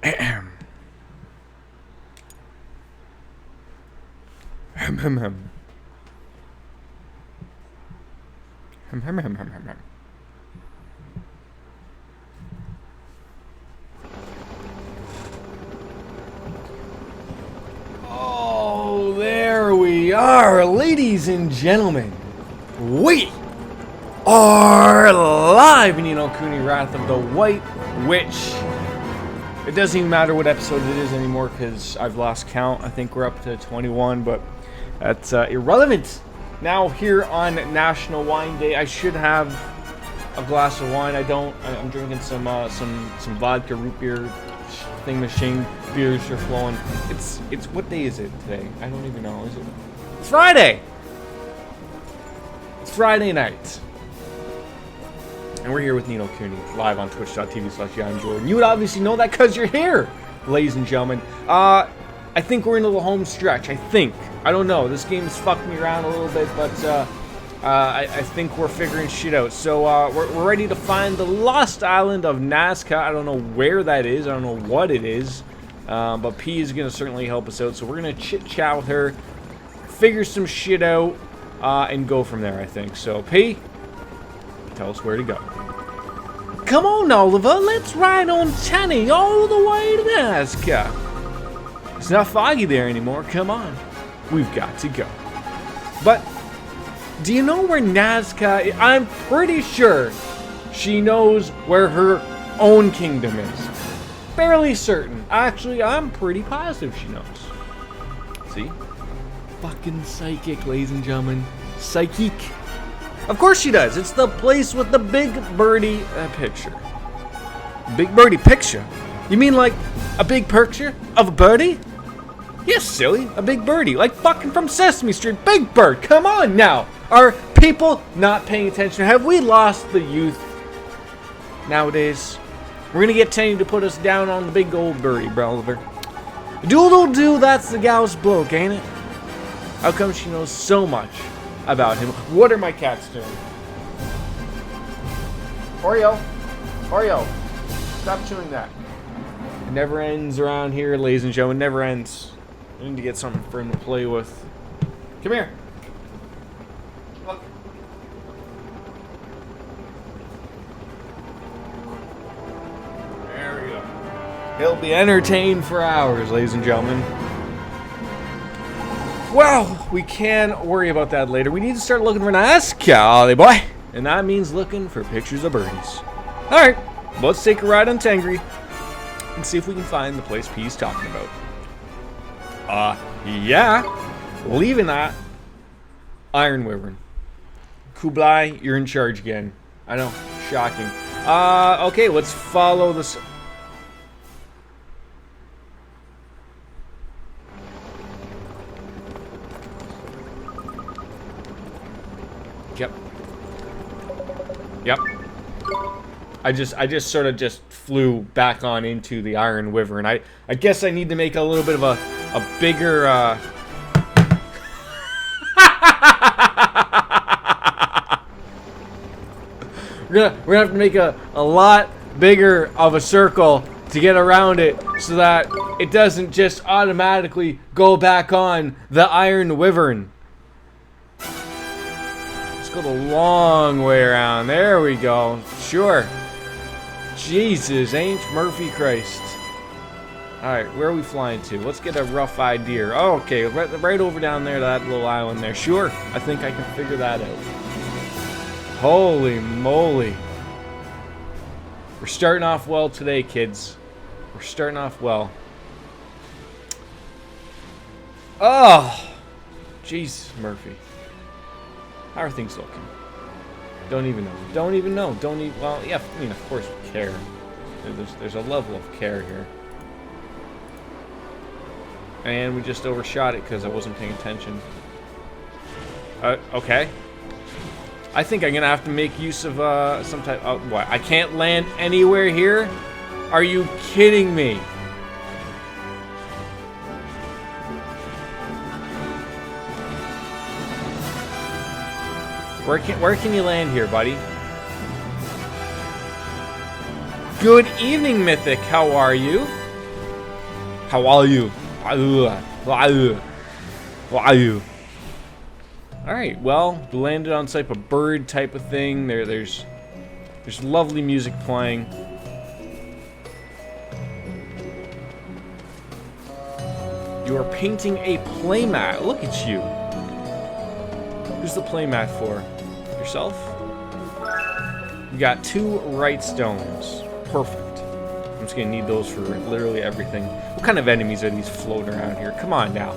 Ahem. Hem hem hem. Hem hem hem hem hem hem. Oh, there we are, ladies and gentlemen. We are live in Kuni, Wrath of the White Witch. It doesn't even matter what episode it is anymore because I've lost count. I think we're up to 21, but that's irrelevant. Now here on National Wine Day, I should have a glass of wine. I don't. I'm drinking some vodka, root beer, thing-machine. Beers are flowing. It's what day is it today? I don't even know. Is it? It's Friday. It's Friday night. And we're here with Nino Kuni, live on twitch.tv/YonJordan. You would obviously know that because you're here, ladies and gentlemen. I think we're in a little home stretch. I think. I don't know. This game's fucked me around a little bit, but I think we're figuring shit out. So we're ready to find the lost island of Nazca. I don't know where that is. I don't know what it is. But P is going to certainly help us out. So we're going to chit-chat with her, figure some shit out, and go from there, I think. So P, tell us where to go. Come on, Oliver. Let's ride on Tanny all the way to Nazca. It's not foggy there anymore. Come on. We've got to go. But do you know where Nazca is? I'm pretty sure she knows where her own kingdom is. Fairly certain. Actually, I'm pretty positive she knows. See? Fucking psychic, ladies and gentlemen. Psychic. Of course she does. It's the place with the big birdie picture. Big birdie picture? You mean like a big picture of a birdie? Yes, silly. A big birdie. Like fucking from Sesame Street. Big Bird. Come on now. Are people not paying attention? Have we lost the youth nowadays? We're gonna get Tenny to put us down on the big old birdie, bro, Oliver. Doodle-doo, that's the gal's bloke, ain't it? How come she knows so much about him? What are my cats doing? Oreo. Oreo. Stop chewing that. It never ends around here, ladies and gentlemen. It never ends. I need to get something for him to play with. Come here. Look. There we go. He'll be entertained for hours, ladies and gentlemen. Well, we can worry about that later. We need to start looking for Nazca, Ollie boy. And that means looking for pictures of birdies. Alright, let's take a ride on Tengri and see if we can find the place P's talking about. Yeah. Leaving that. Iron Wyvern. Kublai, you're in charge again. I know, shocking. Okay, let's follow this. Yep. I just sort of just flew back on into the Iron Wyvern. I guess I need to make a little bit of a bigger we're gonna have to make a lot bigger of a circle to get around it so that it doesn't just automatically go back on the Iron Wyvern. Go the long way around. There we go. Sure. Jesus, ain't Murphy Christ. Alright, where are we flying to? Let's get a rough idea. Oh, okay, right over down there, that little island there. Sure, I think I can figure that out. Holy moly. We're starting off well today, kids. We're starting off well. Oh! Jeez, Murphy. How are things looking? Don't even know. Don't even know. Don't even. Well, yeah. I mean, of course we care. There's a level of care here, and we just overshot it because I wasn't paying attention. Okay. I think I'm gonna have to make use of some type. Oh, what? I can't land anywhere here? Are you kidding me? Where can you land here, buddy? Good evening, Mythic. How are you? How are you? How are you? Alright, well, landed on type of bird type of thing. There's lovely music playing. You are painting a playmat. Look at you. Who's the playmat for? Yourself? You got 2 right stones. Perfect. I'm just gonna need those for literally everything. What kind of enemies are these floating around here? Come on now.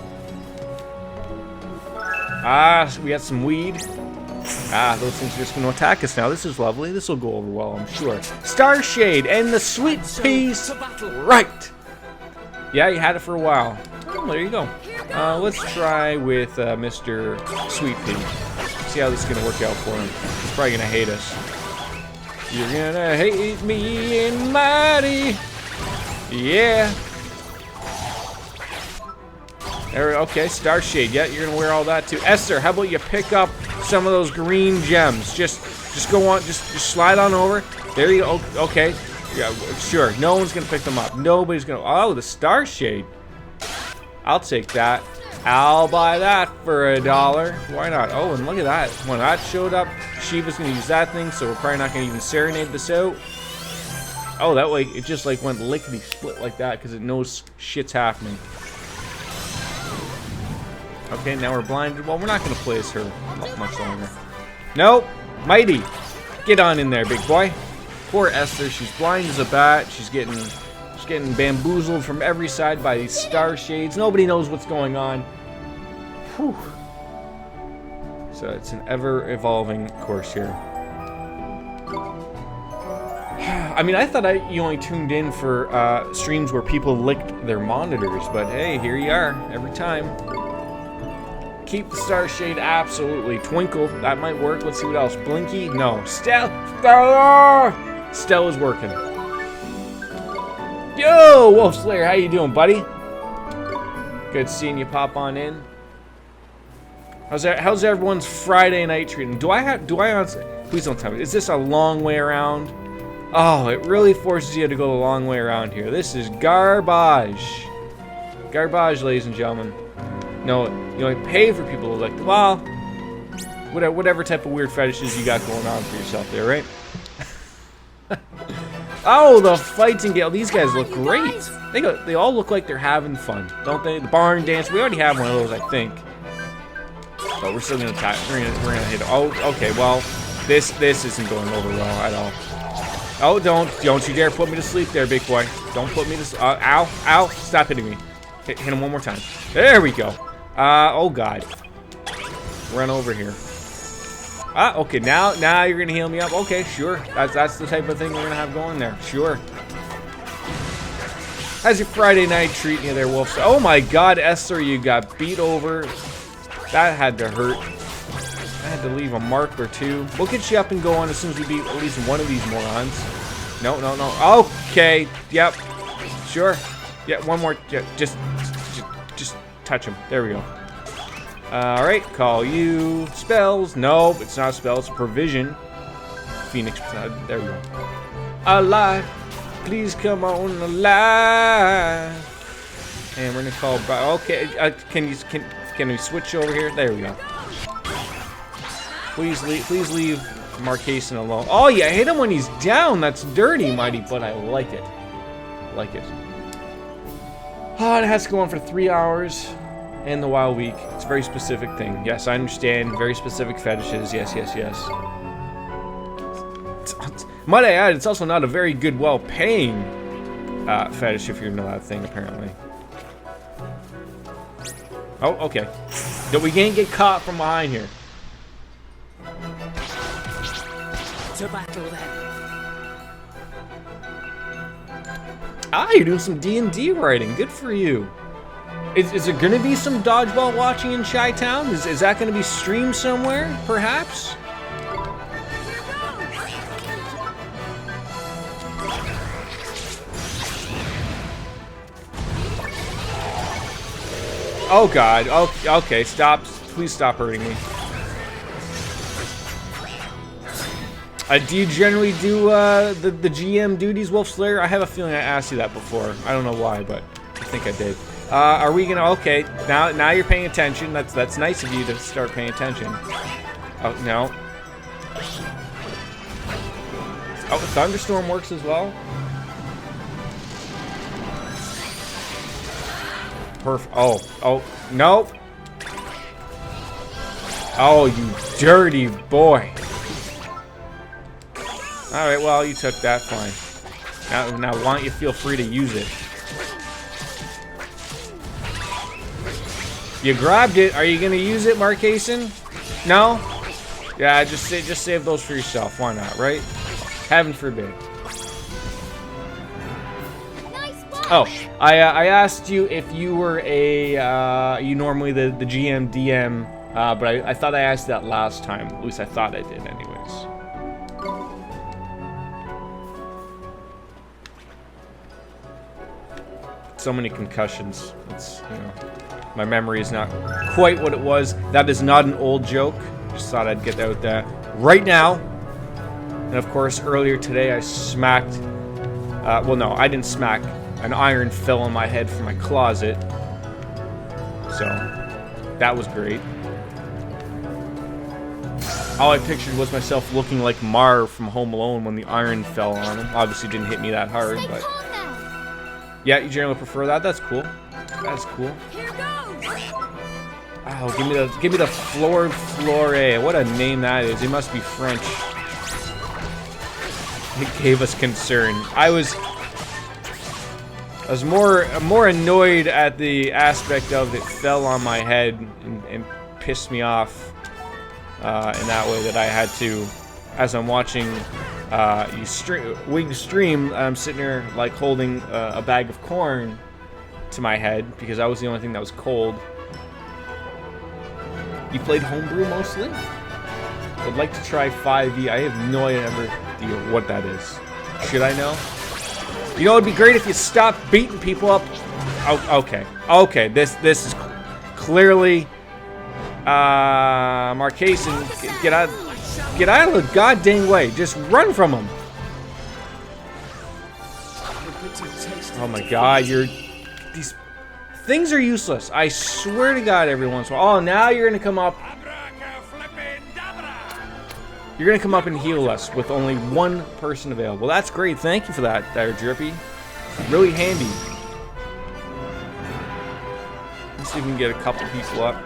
Ah, so we got some weed. Ah, those things are just gonna attack us now. This is lovely. This will go over well, I'm sure. Starshade and the sweet peas. Right. Yeah, you had it for a while. Oh, there you go. Let's try with Mr. Sweet Pea. See how this is gonna work out for him. He's probably gonna hate us. You're gonna hate me and mighty. Yeah. There, okay, Starshade. Yeah, you're gonna wear all that too. Esther, how about you pick up some of those green gems? Just go on. Just slide on over. There you go. Okay. Yeah, sure. No one's gonna pick them up. Nobody's gonna. Oh, the Starshade. I'll take that. I'll buy that for $1. Why not? Oh, and look at that. When that showed up, Shiva's gonna use that thing, so we're probably not gonna even serenade this out. Oh, that way it just like went lickety split like that because it knows shit's happening. Okay, now we're blinded. Well, we're not gonna play as her much longer. Nope. Mighty. Get on in there, big boy. Poor Esther. She's blind as a bat. She's getting bamboozled from every side by these star shades. Nobody knows what's going on. Whew. So it's an ever-evolving course here. I mean, I thought you only tuned in for streams where people licked their monitors, but hey, here you are every time. Keep the star shade, absolutely. Twinkle, that might work. Let's see what else. Blinky, no. Stella! Stella's working. Yo, Wolf Slayer, how you doing, buddy? Good seeing you pop on in. How's everyone's Friday night treating? Do I honestly, please don't tell me. Is this a long way around? Oh, it really forces you to go a long way around here. This is garbage. Garbage, ladies and gentlemen. No, you only pay for people to lick. Well, whatever type of weird fetishes you got going on for yourself there, right? Oh, the fighting gale. These guys look great. They all look like they're having fun, don't they? The barn dance. We already have one of those, I think. But we're still gonna attack. We're gonna hit. Oh, okay. Well, this isn't going over well at all. Oh, don't you dare put me to sleep there, big boy. Don't put me to sleep. Ow. Stop hitting me. Hit him one more time. There we go. Oh God. Run over here. Okay, now you're gonna heal me up. Okay, sure. That's the type of thing we're gonna have going there. Sure. How's your Friday night treating you there, Wolf? Oh my God, Esther, you got beat over. That had to hurt. I had to leave a mark or two. We'll get you up and going as soon as we beat at least one of these morons. No. Okay. Yep. Sure. Yeah, one more. Yeah, just touch him. There we go. Alright, call you. Spells. Nope, it's not a spell, it's a provision. Phoenix. There we go. Alive. Please come on alive. And we're gonna call. Okay, can we switch over here? There we go. Please leave Marcason alone. Oh yeah, hit him when he's down. That's dirty, mighty, but I like it. Like it. Oh, it has to go on for 3 hours. And the WoW week. It's a very specific thing. Yes, I understand. Very specific fetishes. Yes. Might I add, it's also not a very good, well-paying fetish if you're into that thing, apparently. Oh, okay. So we can't get caught from behind here. To battle then. Ah, you're doing some D&D writing. Good for you. Is there going to be some dodgeball watching in Chi-Town? Is that going to be streamed somewhere, perhaps? Oh God. Okay, stop. Please stop hurting me. Do you generally do the GM duties, Wolf Slayer? I have a feeling I asked you that before. I don't know why, but I think I did. Are we gonna? Okay, now you're paying attention. That's nice of you to start paying attention. Oh no. Oh, thunderstorm works as well. Perfect. Oh no. Oh, you dirty boy. All right, well you took that. Fine. Now, why don't you feel free to use it? You grabbed it. Are you gonna use it, Marcason? No? Yeah, just save those for yourself. Why not, right? Heaven forbid. Oh, I asked you if you were you normally the GM DM, but I thought I asked that last time. At least I thought I did, anyways. So many concussions. It's, you know, my memory is not quite what it was. That is not an old joke. Just thought I'd get out that right now. And of course, earlier today I smacked. Well, no, I didn't smack. An iron fell on my head from my closet. So that was great. All I pictured was myself looking like Marv from Home Alone when the iron fell on him. Obviously, didn't hit me that hard, but. Yeah, you generally prefer that. That's cool. That's cool. Here goes. Oh, give me the Flore. What a name that is. It must be French. It gave us concern. I was more annoyed at the aspect of it fell on my head and pissed me off in that way that I had to, as I'm watching Wing stream, I'm sitting there like holding a bag of corn to my head because that was the only thing that was cold. You played homebrew mostly? Would like to try 5e. I have no idea what that is. Should I know? You know, it'd be great if you stopped beating people up. Oh, okay. This is clearly Marcason. Get out of the goddamn way. Just run from him. Oh my god, these things are useless. I swear to god, every once in a while. Oh, now you're gonna come up. You're gonna come up and heal us with only one person available. That's great. Thank you for that, there, Drippy. Really handy. Let's see if we can get a couple people up.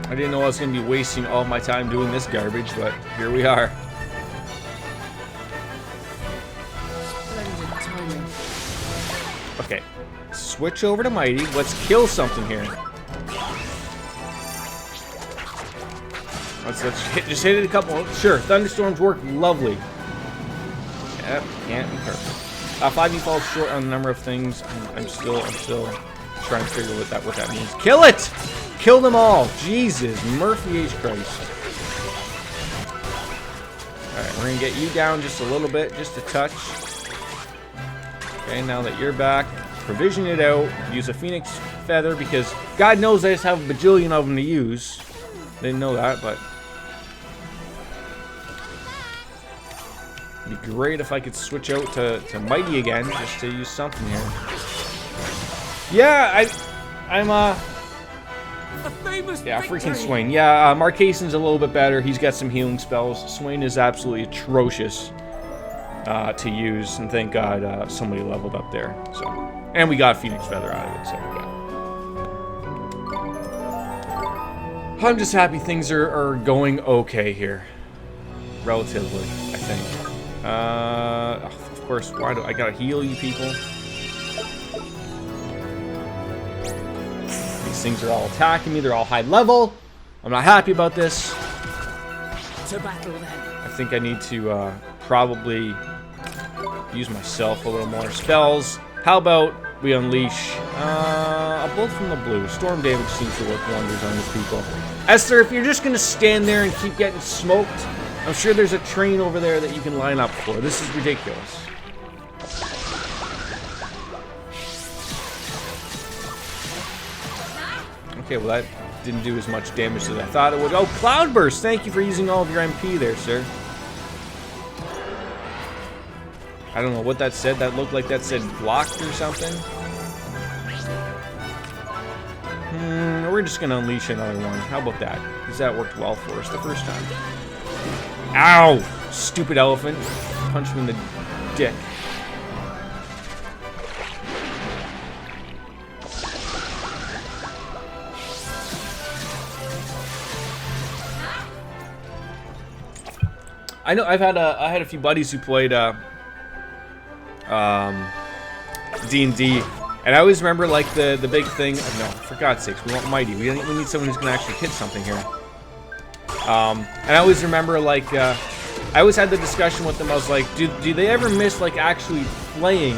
I didn't know I was gonna be wasting all my time doing this garbage, but here we are. Okay, switch over to Mighty. Let's kill something here. Let's just hit it a couple. Sure, thunderstorms work lovely. Yep, can't be perfect. 5e falls short on a number of things. I'm still trying to figure what that means. Kill it! Kill them all! Jesus, Murphy H. Christ. Alright, we're gonna get you down just a little bit, just a touch. Okay, now that you're back, provision it out. Use a Phoenix Feather because God knows I just have a bajillion of them to use. Didn't know that, but it'd be great if I could switch out to Mighty again, just to use something here. Yeah, yeah, freaking Swain. Yeah, Marcason's a little bit better. He's got some healing spells. Swain is absolutely atrocious to use, and thank God somebody leveled up there. So, and we got Phoenix Feather out of it. So, yeah. I'm just happy things are going okay here, relatively. I think. Of course, why do I gotta heal you people? These things are all attacking me. They're all high level. I'm not happy about this. To battle then. I think I need to probably use myself a little more spells. How about we unleash a bolt from the blue? Storm damage seems to work wonders on these people. Esther, if you're just gonna stand there and keep getting smoked, I'm sure there's a train over there that you can line up for. This is ridiculous. Okay, well that didn't do as much damage as I thought it would. Oh, Cloudburst! Thank you for using all of your MP there, sir. I don't know what that said. That looked like that said blocked or something. We're just gonna unleash another one. How about that? Because that worked well for us the first time. Ow! Stupid elephant. Punch me in the dick. I know I had a few buddies who played D&D, and I always remember like the big thing. No, for God's sakes, we want Mighty. We need someone who's gonna actually hit something here. And I always remember like I always had the discussion with them. I was like, do they ever miss like actually playing?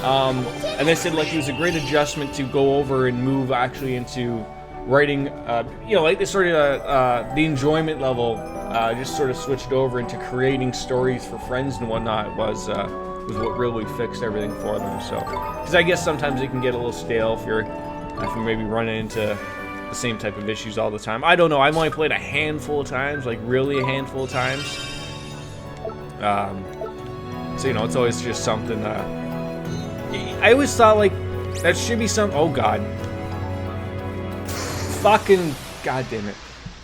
And they said like it was a great adjustment to go over and move actually into writing. You know, like they sort of the enjoyment level just sort of switched over into creating stories for friends and whatnot. Was what really fixed everything for them. So, because I guess sometimes it can get a little stale if you're maybe running into the same type of issues all the time. I don't know. I've only played a handful of times, like really a handful of times. So you know, it's always just something. I always thought like that should be some. Oh God. Fucking God damn it.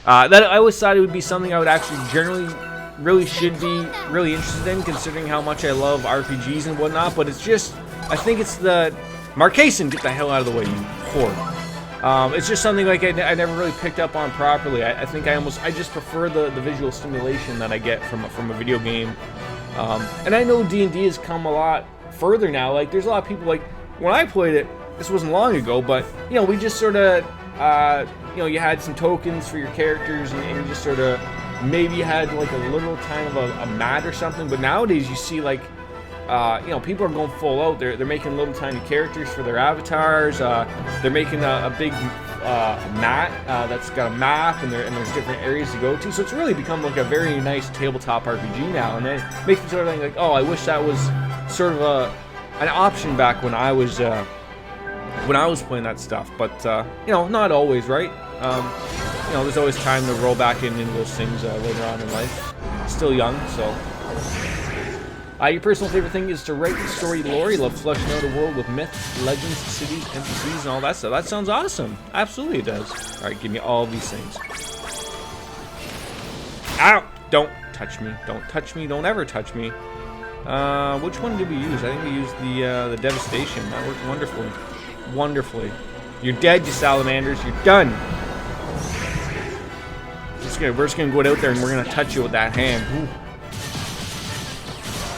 That I always thought it would be something I would actually generally really should be really interested in, considering how much I love RPGs and whatnot. But it's just, I think it's the Marcason, get the hell out of the way, you whore. It's just something like I never really picked up on properly. I think I just prefer the visual stimulation that I get from a video game. And I know D&D has come a lot further now. Like there's a lot of people like when I played it, this wasn't long ago, but you know, we just sort of you know, you had some tokens for your characters, and you just sort of maybe you had like a little kind of a mat or something. But nowadays you see like you know, people are going full out. They're making little tiny characters for their avatars. They're making a big mat that's got a map, and there's different areas to go to. So it's really become like a very nice tabletop RPG now, and it makes me sort of think like, oh, I wish that was sort of an option back when I was playing that stuff. But you know, not always, right? You know, there's always time to roll back into those things later on in life. Still young, so. Your personal favorite thing is to write the story lore. You love fleshing out a world with myths, legends, cities, NPCs, and all that stuff. That sounds awesome. Absolutely it does. Alright, give me all these things. Ow! Don't touch me. Don't touch me. Don't ever touch me. Which one did we use? I think we used the Devastation. That worked wonderfully. Wonderfully. You're dead, you salamanders. You're done. We're just gonna go out there and we're gonna touch you with that hand. Ooh.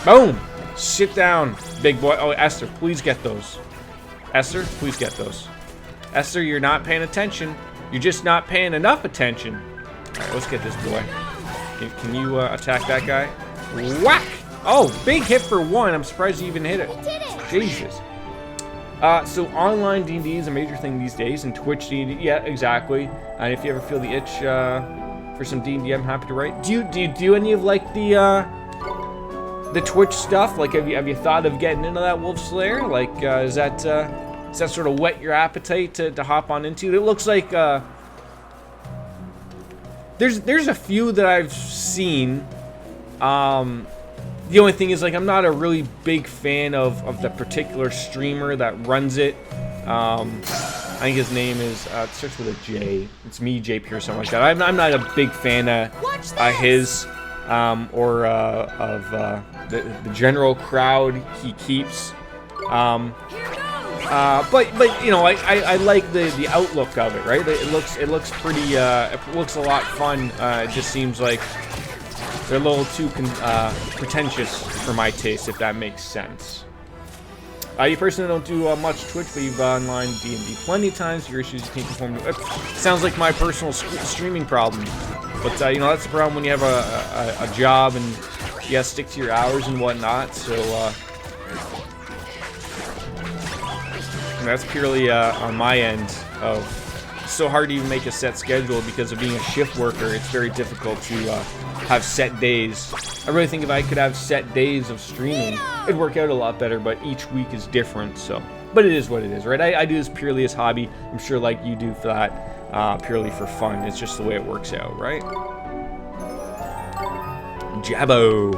Boom! Sit down, big boy. Oh, Esther, please get those. Esther, please get those. Esther, you're not paying attention. You're just not paying enough attention. Alright, let's get this boy. Can you attack that guy? Whack! Oh, big hit for one. I'm surprised you even hit it. Jesus. So online D&D is a major thing these days, and Twitch D&D, yeah, exactly. And if you ever feel the itch for some D&D, I'm happy to write. Do you do any of like the Twitch stuff? Like, have you thought of getting into that Wolf Slayer? Like, does that sort of whet your appetite to hop on into? It looks like there's a few that I've seen. The only thing is, like, I'm not a really big fan of the particular streamer that runs it. I think his name is, it starts with a J. It's me, J Pierce, something like that. I'm not a big fan of his or of the general crowd he keeps. But you know, I like the outlook of it, right? It looks pretty. It looks a lot fun. It just seems like they're a little too pretentious for my taste, if that makes sense. You personally don't do much Twitch, but you've online D&D plenty of times. Your issues you can't conform to. Sounds like my personal streaming problem. But you know, that's the problem when you have a job and you gotta stick to your hours and whatnot. So that's purely on my end of. It's so hard to even make a set schedule because of being a shift worker. It's very difficult to have set days. I really think if I could have set days of streaming, it'd work out a lot better, but each week is different, so. But it is what it is, right? I do this purely as hobby. I'm sure like you do for that, purely for fun. It's just the way it works out, right? Jabbo.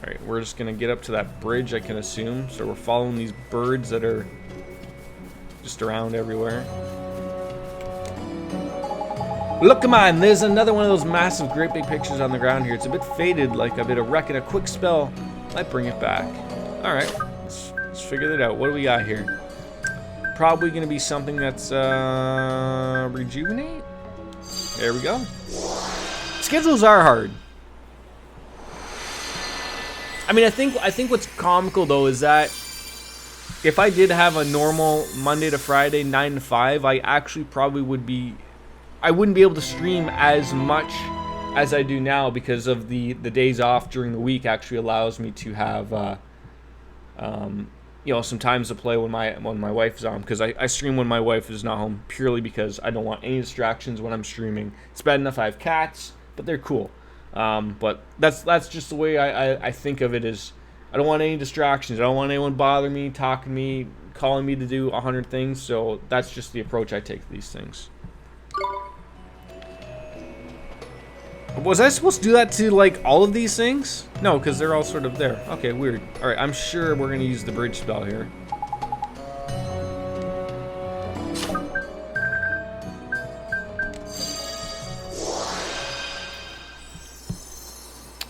Alright, we're just gonna get up to that bridge, I can assume. So we're following these birds that are just around everywhere. Look, come on, there's another one of those massive, great big pictures on the ground here. It's a bit faded, like a bit of wreck, and a quick spell might bring it back. Alright, let's figure that out. What do we got here? Probably gonna be something that's, rejuvenate? There we go. Schedules are hard. I mean, I think what's comical though is that if I did have a normal Monday to Friday 9 to 5, I actually probably I wouldn't be able to stream as much as I do now because of the days off during the week actually allows me to have you know, some times to play when my wife is on, because I stream when my wife is not home purely because I don't want any distractions when I'm streaming. It's bad enough I have cats, but they're cool. But that's just the way I think of it. Is I don't want any distractions. I don't want anyone bothering me, talking to me, calling me to do 100 things. So that's just the approach I take to these things. Was I supposed to do that to like all of these things? No, because they're all sort of there. Okay, weird. All right, I'm sure we're gonna use the bridge spell here.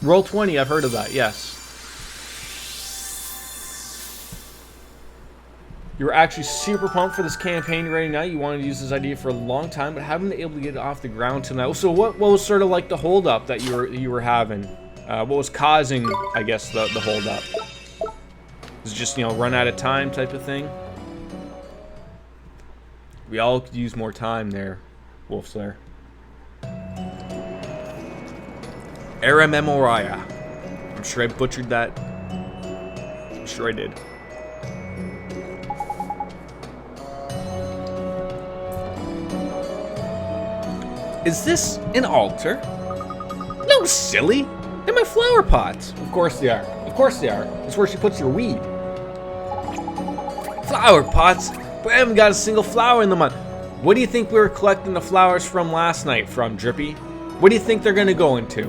Roll 20, I've heard of that, yes. You were actually super pumped for this campaign right now. You wanted to use this idea for a long time, but haven't been able to get it off the ground tonight. So what was sort of like the holdup that you were having? What was causing, I guess, the holdup? Was it just, you know, run out of time type of thing? We all could use more time there, Wolfslayer. Era Memoria. I'm sure I butchered that. I'm sure I did. Is this an altar? No, silly. They're my flower pots. Of course they are. Of course they are. It's where she puts your weed. Flower pots? But I haven't got a single flower in the month. What do you think we were collecting the flowers from last night from, Drippy? What do you think they're gonna go into?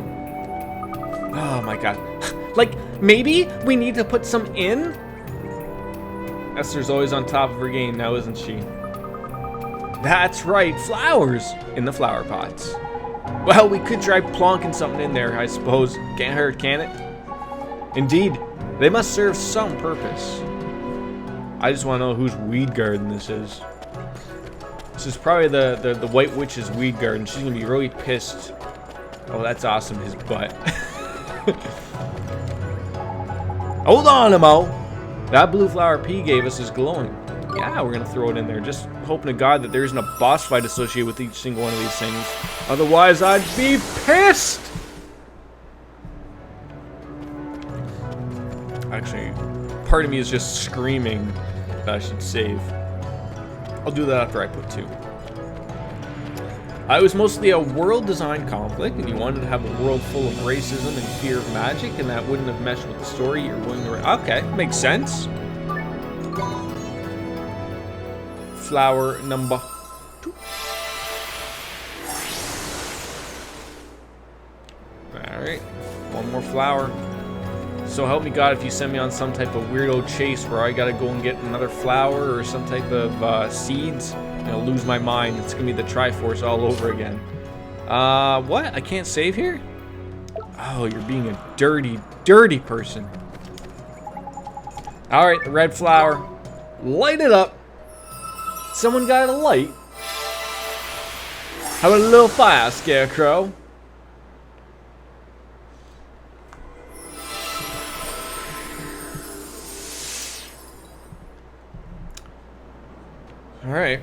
Oh my god. Like, maybe we need to put some in? Esther's always on top of her game now, isn't she? That's right, flowers in the flower pots. Well, we could try plonking something in there, I suppose. Can't hurt, can it? Indeed, they must serve some purpose. I just want to know whose weed garden this is. This is probably the White Witch's weed garden. She's going to be really pissed. Oh, that's awesome, his butt. Hold on, Amo. That blue flower P gave us is glowing. Yeah, we're going to throw it in there. Just hoping to God that there isn't a boss fight associated with each single one of these things. Otherwise, I'd be pissed! Actually, part of me is just screaming that I should save. I'll do that after I put 2. It was mostly a world design conflict, and you wanted to have a world full of racism and fear of magic, and that wouldn't have meshed with the story you're willing to write. Okay, makes sense. Flower number 2. Alright, one more flower. So help me God if you send me on some type of weirdo chase where I gotta go and get another flower or some type of seeds. I'm gonna lose my mind. It's gonna be the Triforce all over again. What? I can't save here? Oh, you're being a dirty, dirty person. Alright, the red flower. Light it up. Someone got a light? How about a little fire, Scarecrow? Alright.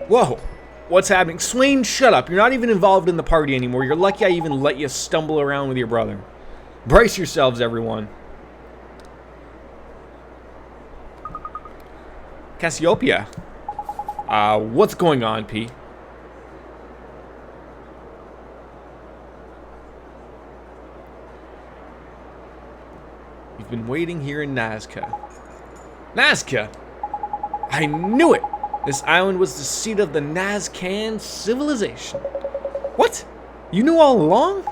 Whoa. What's happening? Swain, shut up. You're not even involved in the party anymore. You're lucky I even let you stumble around with your brother. Brace yourselves, everyone. Cassiopeia. What's going on, P? You've been waiting here in Nazca. Nazca? I knew it! This island was the seat of the Nazcan civilization. What? You knew all along?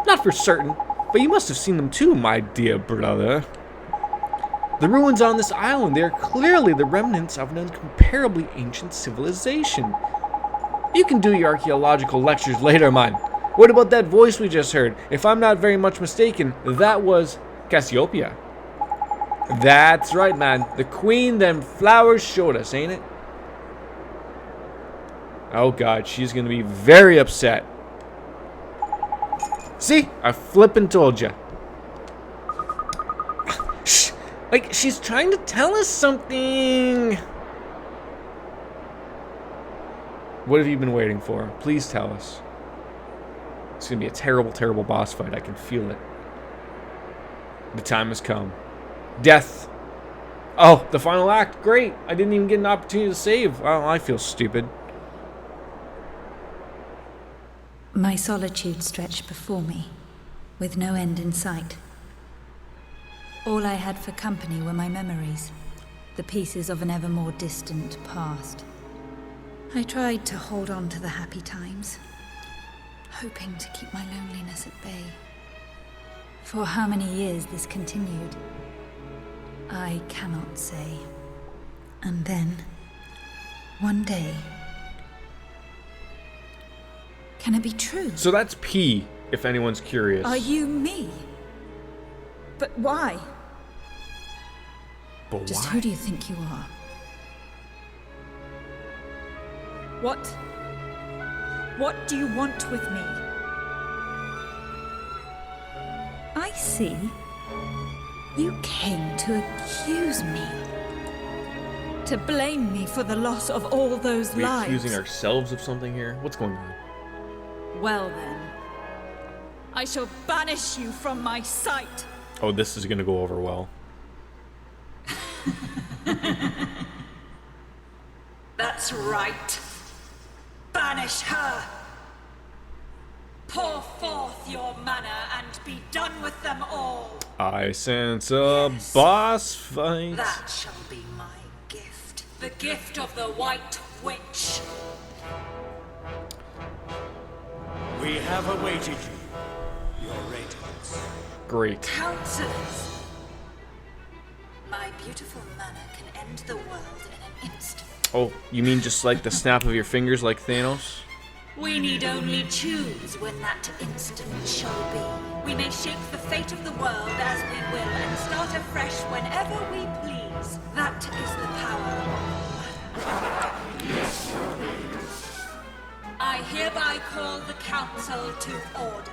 Not for certain, but you must have seen them too, my dear brother. The ruins on this island, they are clearly the remnants of an incomparably ancient civilization. You can do your archaeological lectures later, man. What about that voice we just heard? If I'm not very much mistaken, that was Cassiopeia. That's right, man. The queen them flowers showed us, ain't it? Oh god, she's gonna be very upset. See? I flippin' told ya. Shh. Like, she's trying to tell us something. What have you been waiting for? Please tell us. It's gonna be a terrible, terrible boss fight. I can feel it. The time has come. Death. Oh, the final act. Great. I didn't even get an opportunity to save. Oh, I feel stupid. My solitude stretched before me, with no end in sight. All I had for company were my memories, the pieces of an ever more distant past. I tried to hold on to the happy times, hoping to keep my loneliness at bay. For how many years this continued, I cannot say. And then, one day... Can it be true? So that's P, if anyone's curious. Are you me? But why? But Just why? who do you think you are? What do you want with me? I see. You came to accuse me. To blame me for the loss of all those Are we lives. accusing ourselves of something here? What's going on? Well then, I shall banish you from my sight. Oh, this is gonna go over well. That's right. Banish her. Pour forth your mana and be done with them all. I sense a boss fight. That shall be my gift. The gift of the White Witch. We have awaited you, your radiance. Great. Counselors. My beautiful mana can end the world in an instant. Oh, you mean just like the snap of your fingers like Thanos? We need only choose when that instant shall be. We may shape the fate of the world as we will and start afresh whenever we please. That is the power of mana. I hereby call the council to order.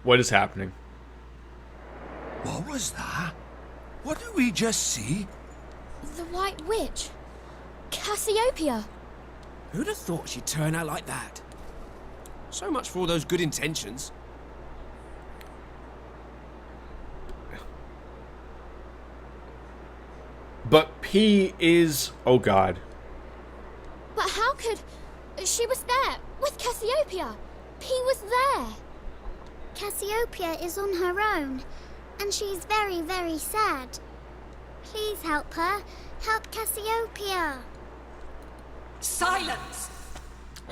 What is happening? What was that? What did we just see? The White Witch. Cassiopeia. Who'd have thought she'd turn out like that? So much for all those good intentions. But P is... Oh god. But how could... She was there, with Cassiopeia. P was there. Cassiopeia is on her own, and she's very, very sad. Please help her. Help Cassiopeia. Silence!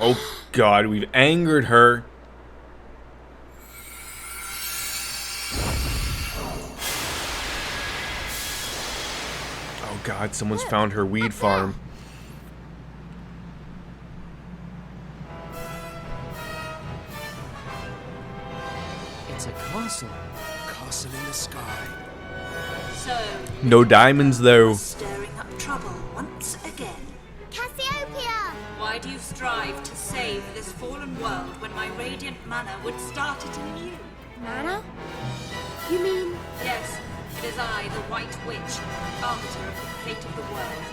Oh god, we've angered her. Oh god, someone's found her weed farm. It's a castle. Castle in the sky. So, No diamonds though. stirring up trouble once again. Cassiopeia! Why do you strive to save this fallen world when my radiant mana would start it anew? Mana? You mean... Yes, it is I, the White Witch, arbiter of the fate of the world.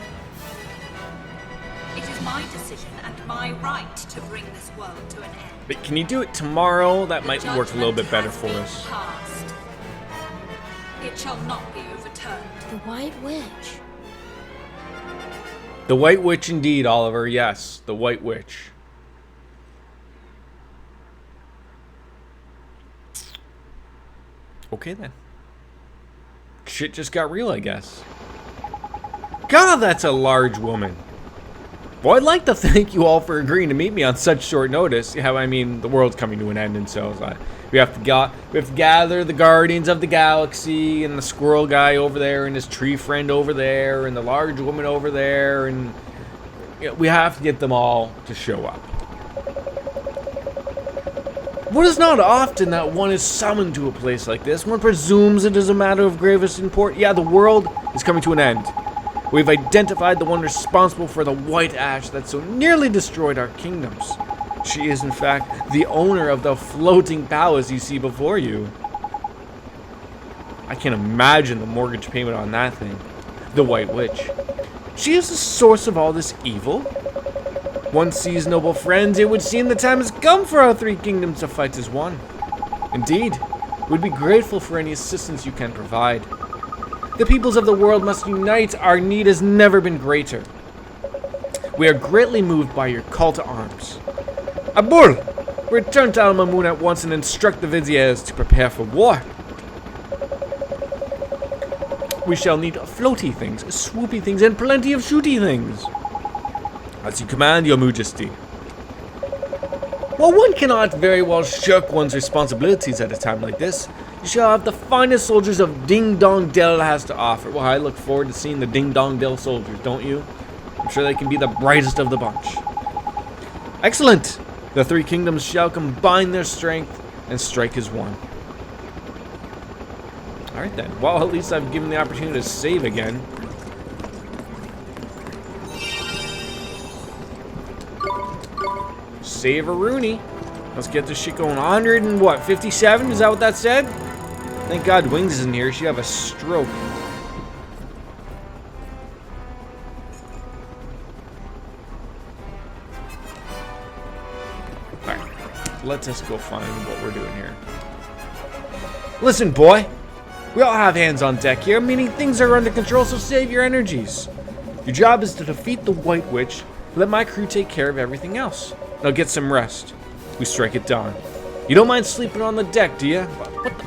It is my decision and my right to bring this world to an end. But can you do it tomorrow? That might The work a little bit judgment better has for been us. passed. It shall not be overturned. The White Witch. The White Witch indeed, Oliver. Yes, the White Witch. Okay then. shit just got real, I guess. God, that's a large woman. Well, I'd like to thank you all for agreeing to meet me on such short notice. Yeah, I mean, the world's coming to an end, and so we have to gather the guardians of the galaxy, and the squirrel guy over there, and his tree friend over there, and the large woman over there, and we have to get them all to show up. But it's not often that one is summoned to a place like this. One presumes it is a matter of gravest import. Yeah, the world is coming to an end. We've identified the one responsible for the white ash that so nearly destroyed our kingdoms. She is, in fact, the owner of the floating palace you see before you. I can't imagine the mortgage payment on that thing. The White Witch. She is the source of all this evil. One sees, noble friends, it would seem the time has come for our three kingdoms to fight as one. Indeed, we'd be grateful for any assistance you can provide. The peoples of the world must unite. Our need has never been greater. We are greatly moved by your call to arms. Abul, return to Al Mamun at once and instruct the viziers to prepare for war. We shall need floaty things, swoopy things, and plenty of shooty things. As you command, your majesty. While one cannot very well shirk one's responsibilities at a time like this, you shall have the finest soldiers of Ding Dong Dell has to offer. Well, I look forward to seeing the Ding Dong Dell soldiers, don't you? I'm sure they can be the brightest of the bunch. Excellent! The three kingdoms shall combine their strength and strike as one. Alright then. Well, at least I've given the opportunity to save again. Save a Rooney. Let's get this shit going. 100 and what? 57? Is that what that said? Thank God Wings isn't here. She'd have a stroke. Alright. Let us go find what we're doing here. Listen, boy. We all have hands on deck here, meaning things are under control, so save your energies. Your job is to defeat the White Witch. Let my crew take care of everything else. Now get some rest. We strike at dawn. You don't mind sleeping on the deck, do you? What the?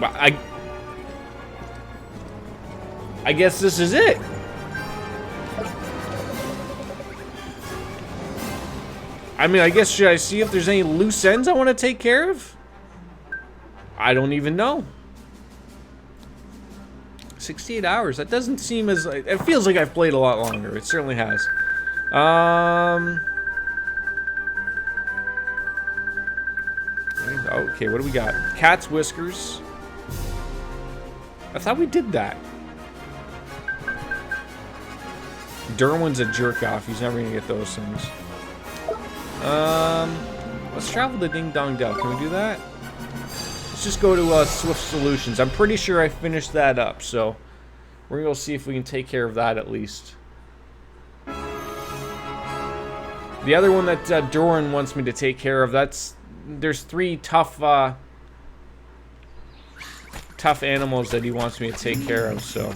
Well, I guess this is it. I mean, I guess, should I see if there's any loose ends I want to take care of? I don't even know. 68 hours. That doesn't seem as... It feels like I've played a lot longer. It certainly has. Okay, what do we got? Cat's whiskers. I thought we did that. Derwin's a jerk off. He's never gonna get those things. Let's travel to Ding Dong Dell. Can we do that? Let's just go to Swift Solutions. I'm pretty sure I finished that up, so we're gonna go see if we can take care of that at least. The other one that Doran wants me to take care of, there's three tough animals that he wants me to take care of, so.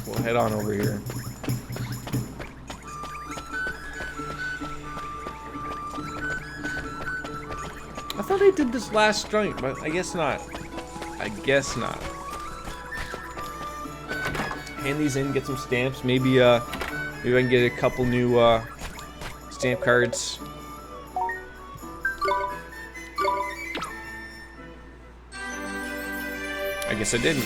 We'll head on over here. I thought I did this last joint, but I guess not. I guess not. Hand these in, get some stamps. Maybe I can get a couple new stamp cards. I guess I didn't.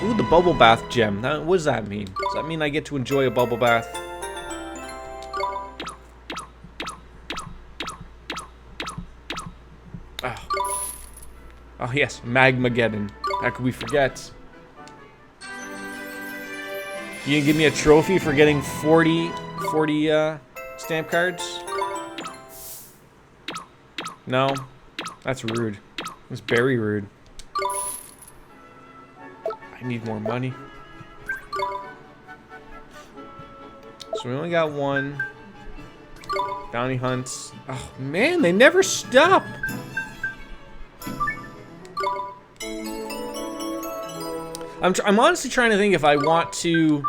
Ooh, the bubble bath gem. Now, what does that mean? Does that mean I get to enjoy a bubble bath? Oh yes, Magmageddon. How could we forget? You gonna give me a trophy for getting 40 stamp cards? No? That's rude. That's very rude. I need more money. So we only got one. Bounty hunts. Oh man, they never stop! I'm honestly trying to think if I want to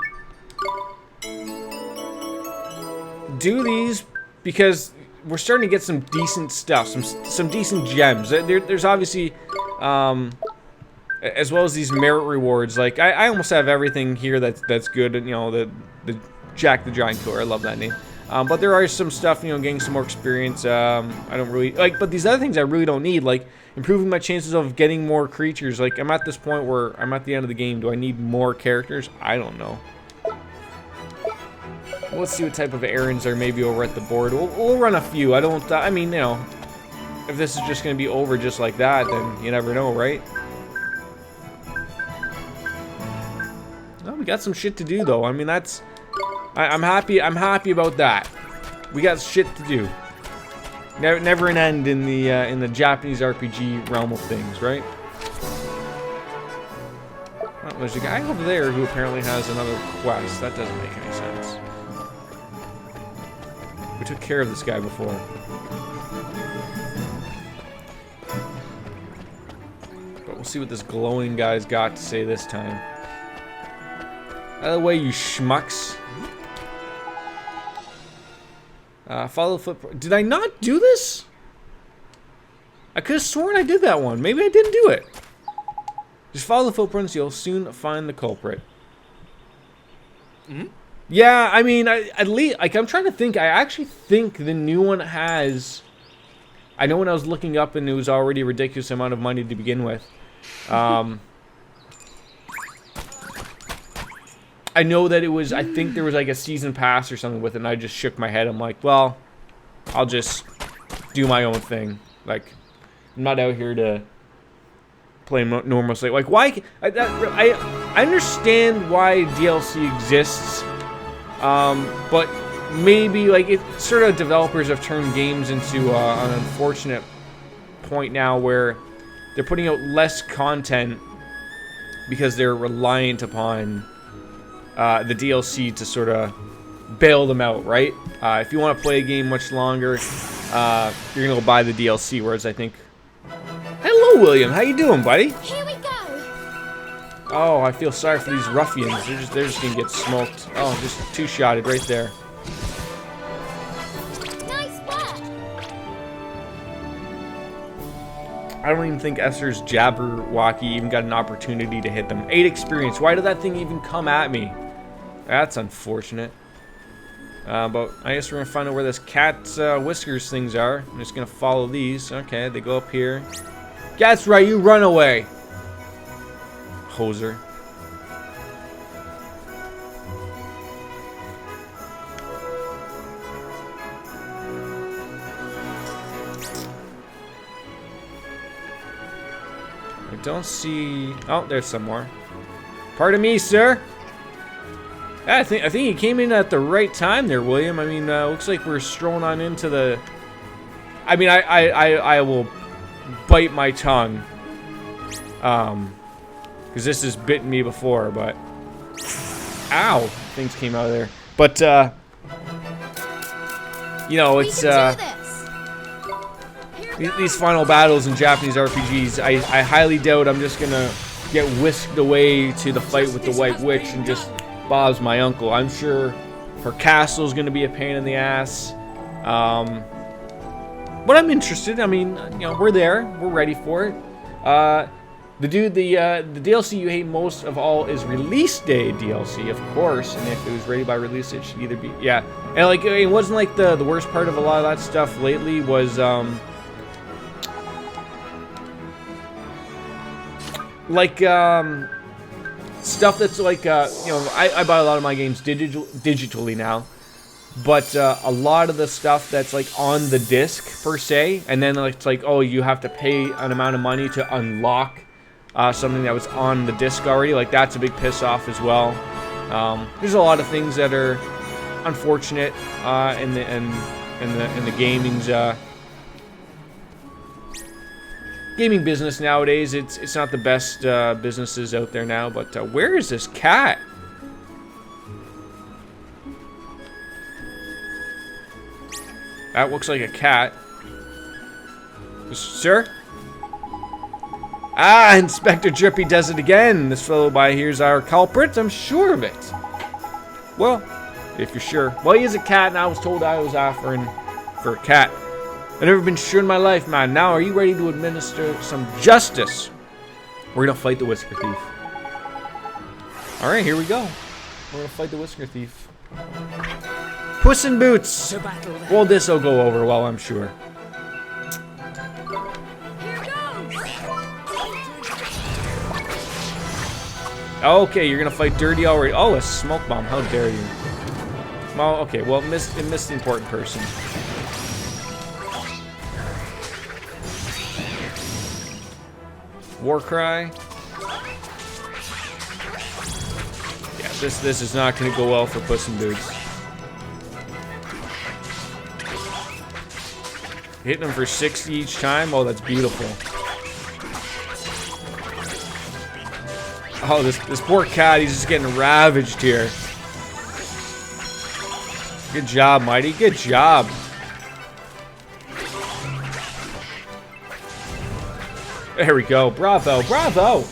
do these because we're starting to get some decent stuff, some decent gems. There's obviously, as well as these merit rewards. Like I almost have everything here that's good. You know, the Jack the Giant Killer. I love that name. But there are some stuff, you know, getting some more experience. I don't really like, but these other things I really don't need, like improving my chances of getting more creatures. Like I'm at this point where I'm at the end of the game. Do I need more characters? I don't know. Let's see what type of errands are maybe over at the board. We'll run a few. I mean, you know, if this is just going to be over just like that, then you never know, right? Well, we got some shit to do, though. I mean, that's... I'm happy about that. We got shit to do. Never an end in the Japanese RPG realm of things, right? Oh, there's a guy over there who apparently has another quest. That doesn't make any sense. We took care of this guy before. But we'll see what this glowing guy's got to say this time. Out of the way, you schmucks. Follow the footprint. Did I not do this? I could have sworn I did that one. Maybe I didn't do it. Just follow the footprints. You'll soon find the culprit. Mm-hmm. Yeah, I mean, at least, like, I'm trying to think. I actually think the new one has... I know when I was looking up and it was already a ridiculous amount of money to begin with. I know that it was, I think there was like a season pass or something with it, and I just shook my head. I'm like, well, I'll just do my own thing. Like, I'm not out here to play normal slate. Like, why? I understand why DLC exists, but maybe like it's sort of developers have turned games into an unfortunate point now where they're putting out less content because they're reliant upon the DLC to sort of bail them out, right? If you want to play a game much longer, you're gonna go buy the DLC. Whereas I think, hello, William, how you doing, buddy? Here we go. Oh, I feel sorry for these ruffians. They're just gonna get smoked. Oh, just two-shotted right there. Nice work. I don't even think Esther's Jabberwocky even got an opportunity to hit them. 8 experience. Why did that thing even come at me? That's unfortunate. But I guess we're going to find out where this cat's whiskers things are. I'm just going to follow these. Okay, they go up here. That's right, you run away. Hoser. I don't see... Oh, there's some more. Pardon me, sir. I think you came in at the right time there, William. I mean, looks like we're strolling on into the... I mean, I will bite my tongue. Because this has bitten me before, but... Ow! Things came out of there. But, you know, it's, these final battles in Japanese RPGs, I highly doubt I'm just gonna get whisked away to the fight with the White Witch and just... Bob's my uncle. I'm sure her castle's gonna be a pain in the ass. But I'm interested. I mean, you know, we're there. We're ready for it. The DLC you hate most of all is release day DLC, of course. And if it was ready by release, it should either be yeah. And like it wasn't like the worst part of a lot of that stuff lately was stuff that's like, you know, I buy a lot of my games digitally now, but a lot of the stuff that's like on the disc per se, and then it's like, oh, you have to pay an amount of money to unlock something that was on the disc already. Like that's a big piss off as well. There's a lot of things that are unfortunate in the gaming business nowadays. It's not the best businesses out there now, but where is this cat? That looks like a cat. Sir? Ah, Inspector Drippy does it again. This fellow by here's our culprit. I'm sure of it. Well, if you're sure. Well, he is a cat, and I was told I was offering for a cat. I've never been sure in my life, man. Now, are you ready to administer some justice? We're gonna fight the Whisker Thief. Alright, here we go. We're gonna fight the Whisker Thief. Puss in Boots! To battle then. Well, this'll go over well, I'm sure. Here goes! Okay, you're gonna fight Dirty already. Oh, a smoke bomb. How dare you? Well, okay, well, it missed the important person. War Cry. Yeah, this is not gonna go well for Puss in Boots. Hitting him for 60 each time. Oh, that's beautiful. Oh, this poor cat, he's just getting ravaged here. Good job, Mighty. Good job. There we go. Bravo. Bravo.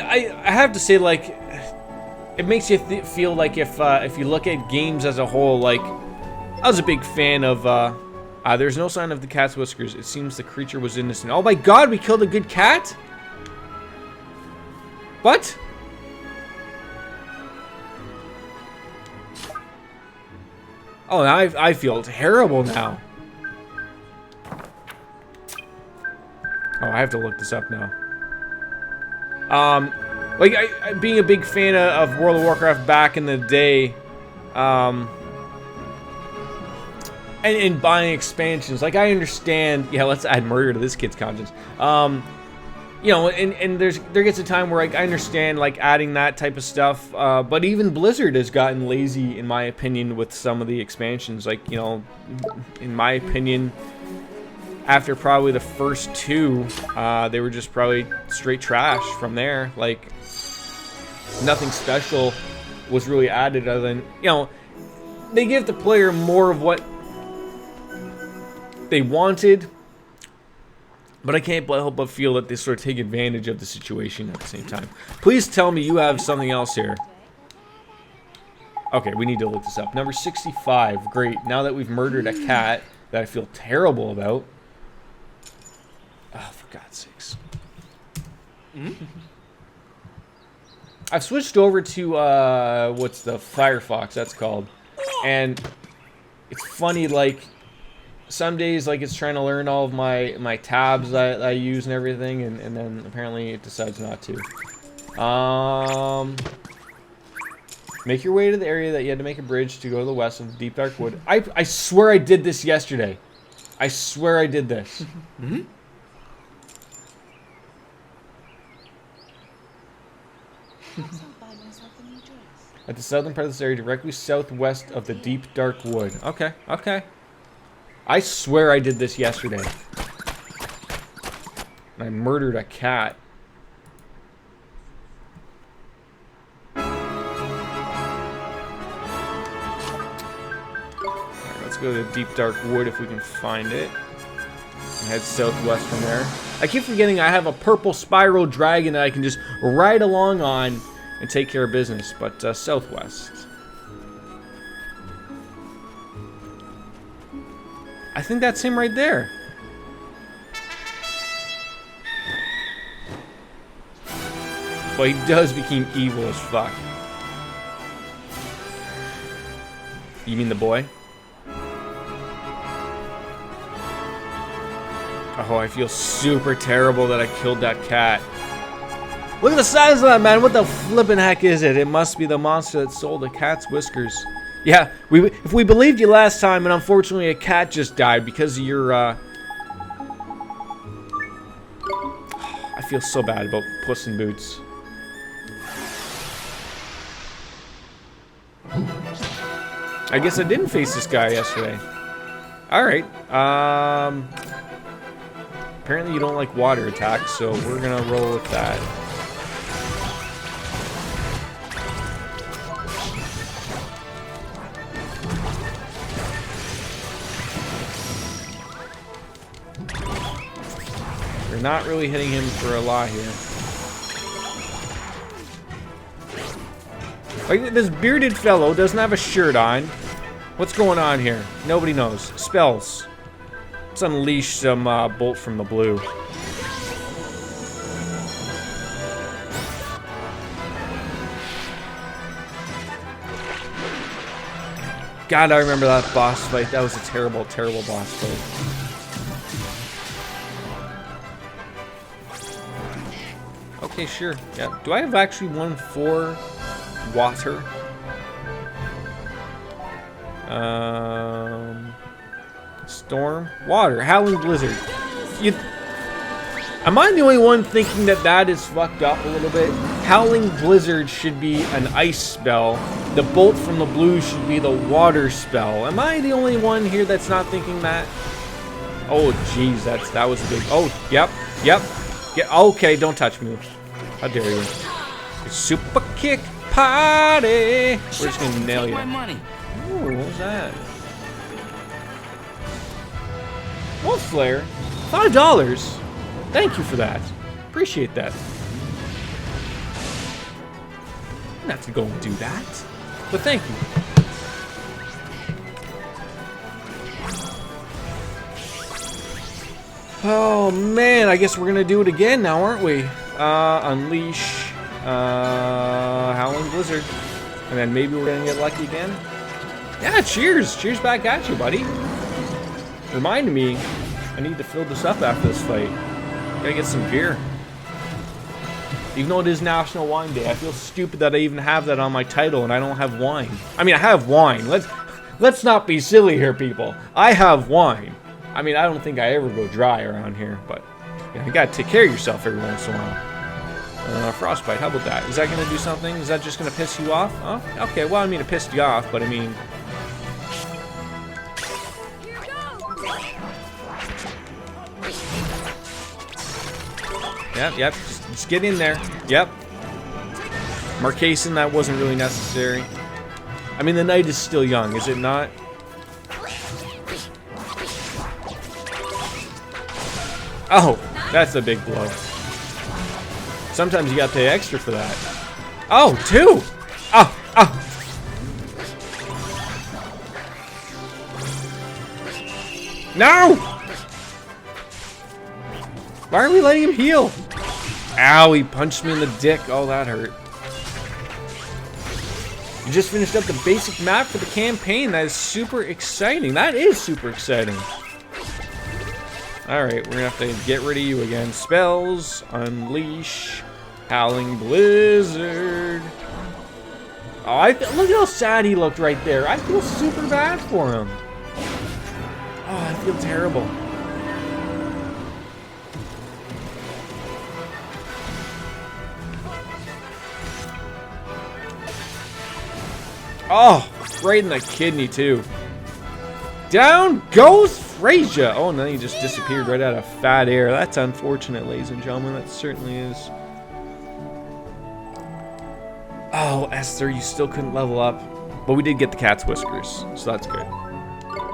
I have to say, like, it makes you feel like if you look at games as a whole, like, I was a big fan of, there's no sign of the cat's whiskers. It seems the creature was innocent. Oh my god, we killed a good cat? What? Oh, now I feel terrible now. Oh, I have to look this up now. Like, I being a big fan of World of Warcraft back in the day, and buying expansions, like, I understand, yeah, let's add murder to this kid's conscience. You know, and there gets a time where, like, I understand, like, adding that type of stuff, but even Blizzard has gotten lazy, in my opinion, with some of the expansions. Like, you know, in my opinion, after probably the first two, they were just probably straight trash from there. Like, nothing special was really added other than, you know, they give the player more of what they wanted, but I can't help but feel that they sort of take advantage of the situation at the same time. Please tell me you have something else here. Okay, we need to look this up. Number 65. Great. Now that we've murdered a cat that I feel terrible about. Oh, for God's sakes. I've switched over to, what's the Firefox, that's called. And it's funny, like, some days, like, it's trying to learn all of my tabs that I use and everything, and then apparently it decides not to. Make your way to the area that you had to make a bridge to go to the west of the deep dark wood. I swear I did this yesterday. I swear I did this. At the southern part of this area, directly southwest of the deep dark wood. Okay, okay. I swear I did this yesterday. And I murdered a cat. Alright, let's go to the deep dark wood if we can find it. And head southwest from there. I keep forgetting I have a purple spiral dragon that I can just ride along on and take care of business, but southwest. I think that's him right there. But he does become evil as fuck. You mean the boy? Oh, I feel super terrible that I killed that cat. Look at the size of that, man. What the flippin' heck is it? It must be the monster that stole the cat's whiskers. Yeah, if we believed you last time, and unfortunately a cat just died because of your, I feel so bad about Puss in Boots. I guess I didn't face this guy yesterday. Alright, apparently you don't like water attacks, so we're gonna roll with that. We're not really hitting him for a lot here. Like, this bearded fellow doesn't have a shirt on. What's going on here? Nobody knows. Spells. Let's unleash some bolt from the blue. God, I remember that boss fight. That was a terrible, terrible boss fight. Okay, sure. Yeah. Do I have actually one for water? Storm, water, howling blizzard. Am I the only one thinking that that is fucked up a little bit? Howling blizzard should be an ice spell. The bolt from the blue should be the water spell. Am I the only one here that's not thinking that? Oh, jeez, that was big. Oh, yep. Yeah, okay, don't touch me. How dare you? Super kick party. We're just gonna nail you. Ooh, what was that? Wolf Flare, $5. Thank you for that. Appreciate that. I'm not gonna go and do that, but thank you. Oh man, I guess we're gonna do it again now, aren't we? Unleash, Howling Blizzard, and then maybe we're gonna get lucky again. Yeah, cheers! Cheers back at you, buddy. Reminded me, I need to fill this up after this fight. Gotta get some beer. Even though it is National Wine Day, I feel stupid that I even have that on my title and I don't have wine. I mean, I have wine. Let's not be silly here, people. I have wine. I mean, I don't think I ever go dry around here, but yeah, you gotta take care of yourself every once in a while. Frostbite, how about that? Is that gonna do something? Is that just gonna piss you off? Oh, okay, well, I mean, it pissed you off, but I mean... Yep, just get in there. Yep. Marcason, that wasn't really necessary. I mean, the night is still young, is it not? Oh, that's a big blow. Sometimes you gotta pay extra for that. Oh, two! Oh! No! Why are we letting him heal? Ow, he punched me in the dick. Oh, that hurt. You just finished up the basic map for the campaign. That is super exciting. That is super exciting. Alright, we're gonna have to get rid of you again. Spells, unleash, howling blizzard. Oh, look at how sad he looked right there. I feel super bad for him. Oh, I feel terrible. Oh, right in the kidney, too. Down goes Frazier. Oh, and then he just disappeared right out of fat air. That's unfortunate, ladies and gentlemen. That certainly is. Oh, Esther, you still couldn't level up. But we did get the cat's whiskers, so that's good.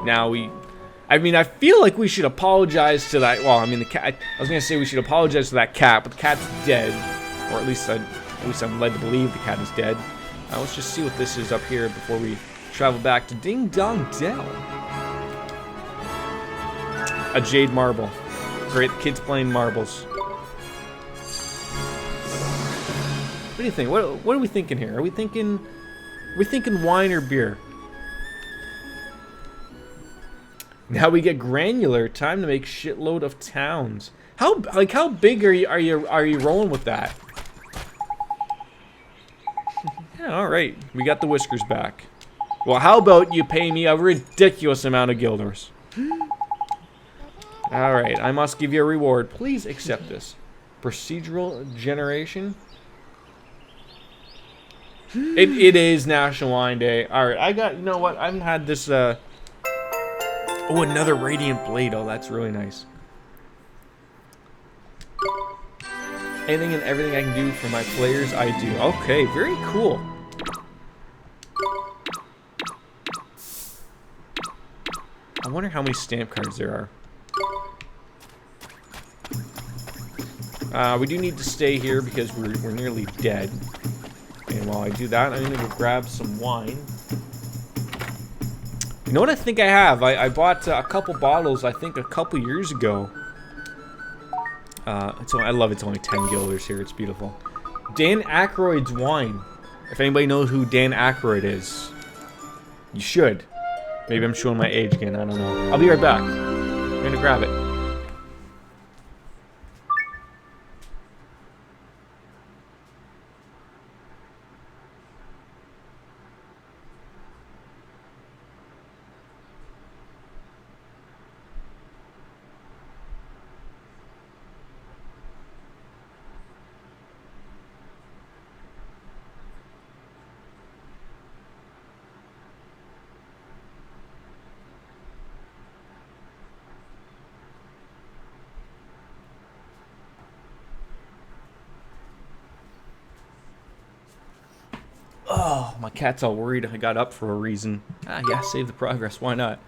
Now I mean, I feel like we should apologize to that. Well, I mean, the cat. I was gonna say we should apologize to that cat, but the cat's dead, or at least I'm led to believe the cat is dead. Let's just see what this is up here before we travel back to Ding Dong Dell. A jade marble. Great, the kids playing marbles. What do you think? What are we thinking here? Are we thinking wine or beer? Now we get granular. Time to make shitload of towns. How big are you rolling with that? Yeah, all right. We got the whiskers back. Well, how about you pay me a ridiculous amount of guilders? All right, I must give you a reward. Please accept this. Procedural generation. It is National Wine Day. All right, you know what? I haven't had this. Oh, another Radiant Blade. Oh, that's really nice. Anything and everything I can do for my players, I do. Okay, very cool. I wonder how many stamp cards there are. We do need to stay here because we're nearly dead. And while I do that, I'm going to go grab some wine. You know what I think I have? I bought a couple bottles, I think, a couple years ago. I love it's only 10 guilders here. It's beautiful. Dan Aykroyd's wine. If anybody knows who Dan Aykroyd is, you should. Maybe I'm showing my age again. I don't know. I'll be right back. I'm going to grab it. Oh, my cat's all worried I got up for a reason. Ah, yeah, save the progress. Why not?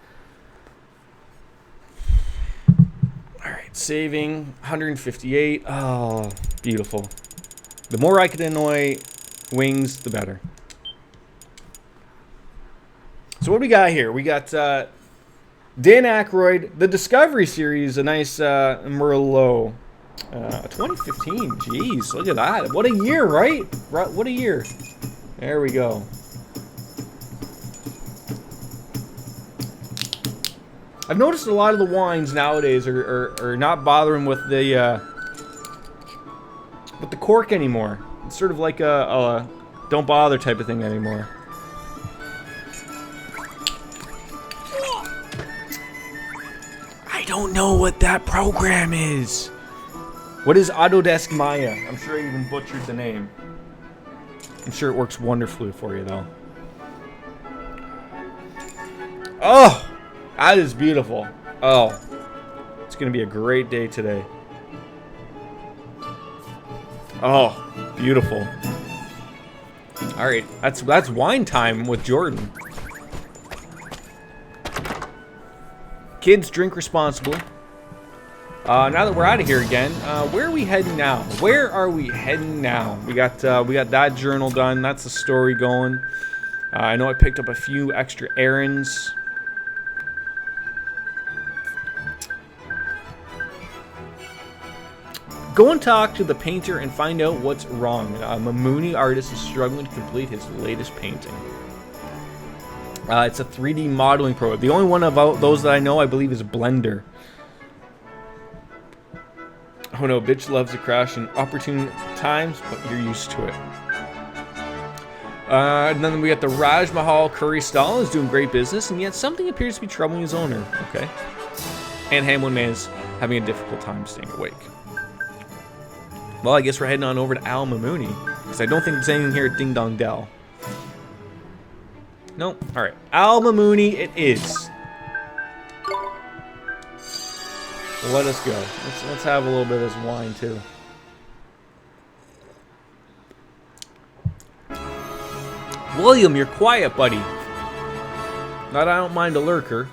Alright, saving. 158. Oh, beautiful. The more I could annoy Wings, the better. So what do we got here? We got Dan Aykroyd. The Discovery series, a nice Merlot. 2015. Jeez, look at that. What a year, right? What a year. There we go. I've noticed a lot of the wines nowadays are not bothering with the cork anymore. It's sort of like a don't bother type of thing anymore. I don't know what that program is. What is Autodesk Maya? I'm sure I even butchered the name. I'm sure it works wonderfully for you, though. Oh! That is beautiful. Oh. It's going to be a great day today. Oh, beautiful. Alright, that's wine time with Jordan. Kids, drink responsibly. Now that we're out of here again, where are we heading now? Where are we heading now? We got that journal done. That's the story going. I know I picked up a few extra errands. Go and talk to the painter and find out what's wrong. Mamuni artist is struggling to complete his latest painting. It's a 3D modeling program. The only one of those that I know, I believe, is Blender. Oh no, bitch loves to crash in opportune times, but you're used to it. And then we got the Raj Mahal Curry Stall is doing great business, and yet something appears to be troubling his owner. Okay. And Hamlin Man is having a difficult time staying awake. Well, I guess we're heading on over to Al Mamuni, because I don't think there's anything here at Ding Dong Dell. Nope. Alright. Al Mamuni it is. Let us go. Let's have a little bit of this wine too. William, you're quiet, buddy. Not I don't mind a lurker.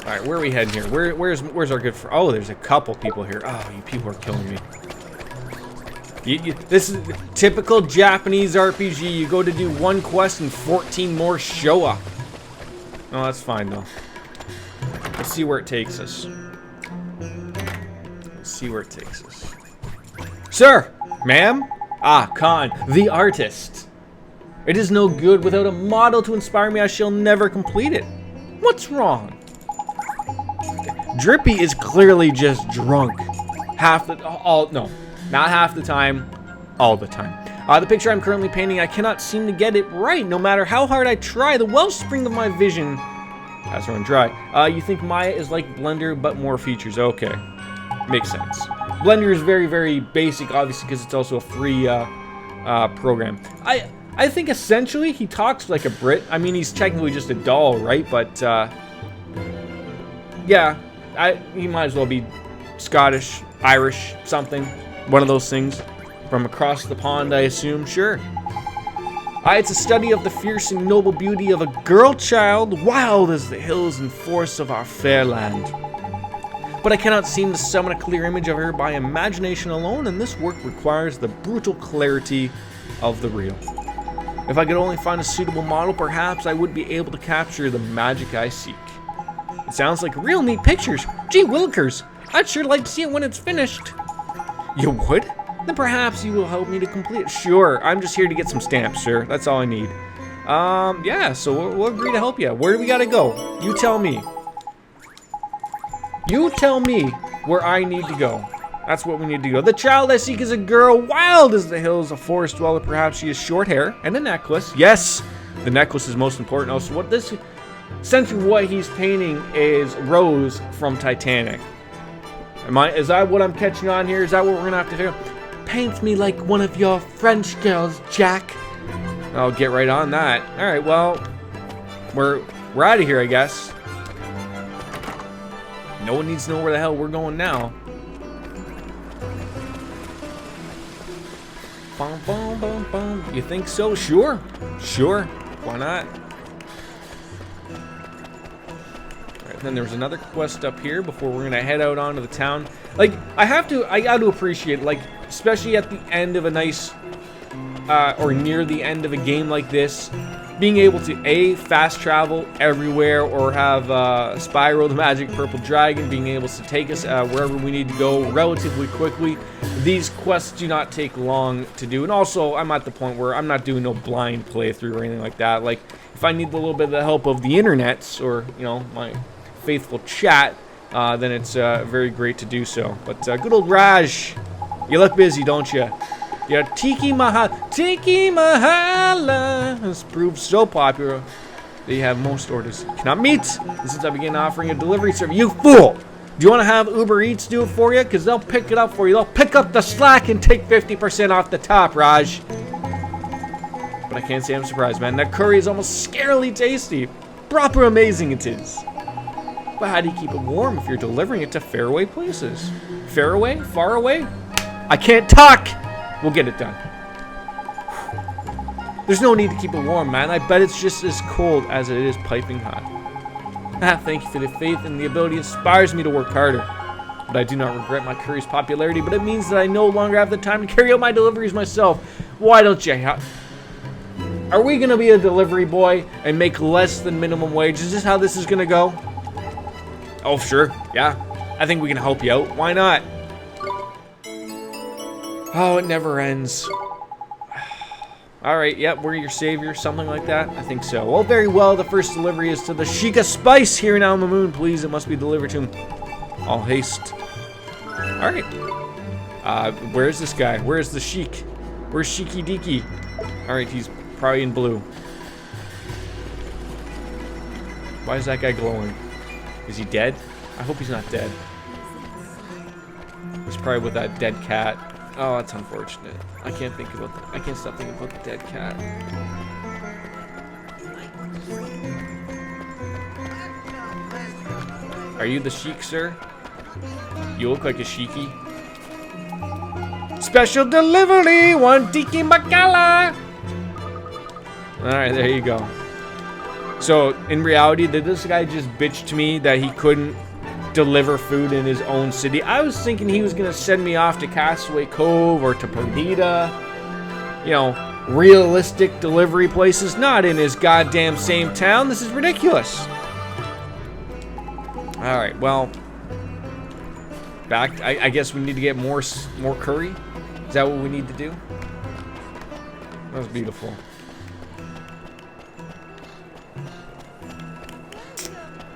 Alright, where are we heading here? Where's our good friend? Oh, there's a couple people here. Oh, you people are killing me. This is typical Japanese RPG. You go to do one quest and 14 more show up. Oh, that's fine though. Let's see where it takes us. Let's see where it takes us. Sir! Ma'am? Ah, Khan, the artist. It is no good without a model to inspire me. I shall never complete it. What's wrong? Drippy is clearly just drunk. No, not half the time, all the time. The picture I'm currently painting, I cannot seem to get it right. No matter how hard I try, the wellspring of my vision has run dry. You think Maya is like Blender, but more features. Okay, makes sense. Blender is very, very basic, obviously, because it's also a free program. I think essentially he talks like a Brit. I mean, he's technically just a doll, right? But yeah, he might as well be Scottish, Irish, something. One of those things. From across the pond, I assume. Sure. It's a study of the fierce and noble beauty of a girl child, wild as the hills and forests of our fair land. But I cannot seem to summon a clear image of her by imagination alone, and this work requires the brutal clarity of the real. If I could only find a suitable model, perhaps I would be able to capture the magic I seek. It sounds like real neat pictures. Gee willikers, I'd sure like to see it when it's finished. You would? Then perhaps you will help me to complete it. Sure, I'm just here to get some stamps, sir. That's all I need. Yeah, so we'll agree to help you. Where do we gotta go? You tell me. You tell me where I need to go. That's what we need to go. The child I seek is a girl, wild as the hills, a forest dweller. Perhaps she has short hair and a necklace. Yes, the necklace is most important. Also, what this, essentially what he's painting is Rose from Titanic. Is that what I'm catching on here? Is that what we're gonna have to do? Paint me like one of your French girls, Jack. I'll get right on that. All right, well, we're out of here, I guess. No one needs to know where the hell we're going now. Bum, bum, bum, bum. You think so? Sure. Sure. Why not? Alright, then there's another quest up here before we're gonna head out onto the town. Like, I got to appreciate, like, especially at the end of a nice, or near the end of a game like this, being able to A, fast travel everywhere, or have Spyro the Magic Purple Dragon being able to take us wherever we need to go relatively quickly. These quests do not take long to do, and also I'm at the point where I'm not doing no blind playthrough or anything like that. Like, if I need a little bit of the help of the internets or, you know, my faithful chat, then it's very great to do so. But good old Raj, you look busy, don't you? Yeah, Tiki Mahala has proved so popular that you have most orders cannot meet. And since I began offering a delivery service, you fool! Do you want to have Uber Eats do it for you? Because they'll pick it up for you. They'll pick up the slack and take 50% off the top, Raj. But I can't say I'm surprised, man. That curry is almost scarily tasty. Proper amazing it is. But how do you keep it warm if you're delivering it to faraway places? Faraway? Far away? I can't talk! We'll get it done. There's no need to keep it warm, man. I bet it's just as cold as it is piping hot. Thank you for the faith, and the ability inspires me to work harder. But I do not regret my curry's popularity, but it means that I no longer have the time to carry out my deliveries myself. Why don't you Are we gonna be a delivery boy and make less than minimum wage? Is this how this is gonna go? Oh, sure. Yeah. I think we can help you out. Why not? Oh, it never ends. Alright, yep, we're your savior, something like that. I think so. Well, very well. The first delivery is to the Sheikah Spice here now on the moon. Please, it must be delivered to him. All haste. Alright. Where's this guy? Where's the Sheik? Where's Sheiky Deaky? Alright, he's probably in blue. Why is that guy glowing? Is he dead? I hope he's not dead. He's probably with that dead cat. Oh, that's unfortunate. I can't think about that. I can't stop thinking about the dead cat. Are you the Sheik, sir? You look like a Sheiky. Special delivery, one tiki makala. Alright, there you go. So, in reality, did this guy just bitch to me that he couldn't deliver food in his own city? I was thinking he was gonna send me off to Castaway Cove or to Perdita. You know, realistic delivery places, not in his goddamn same town. This is ridiculous. Alright, well, back. I guess we need to get more curry. Is that what we need to do? That was beautiful.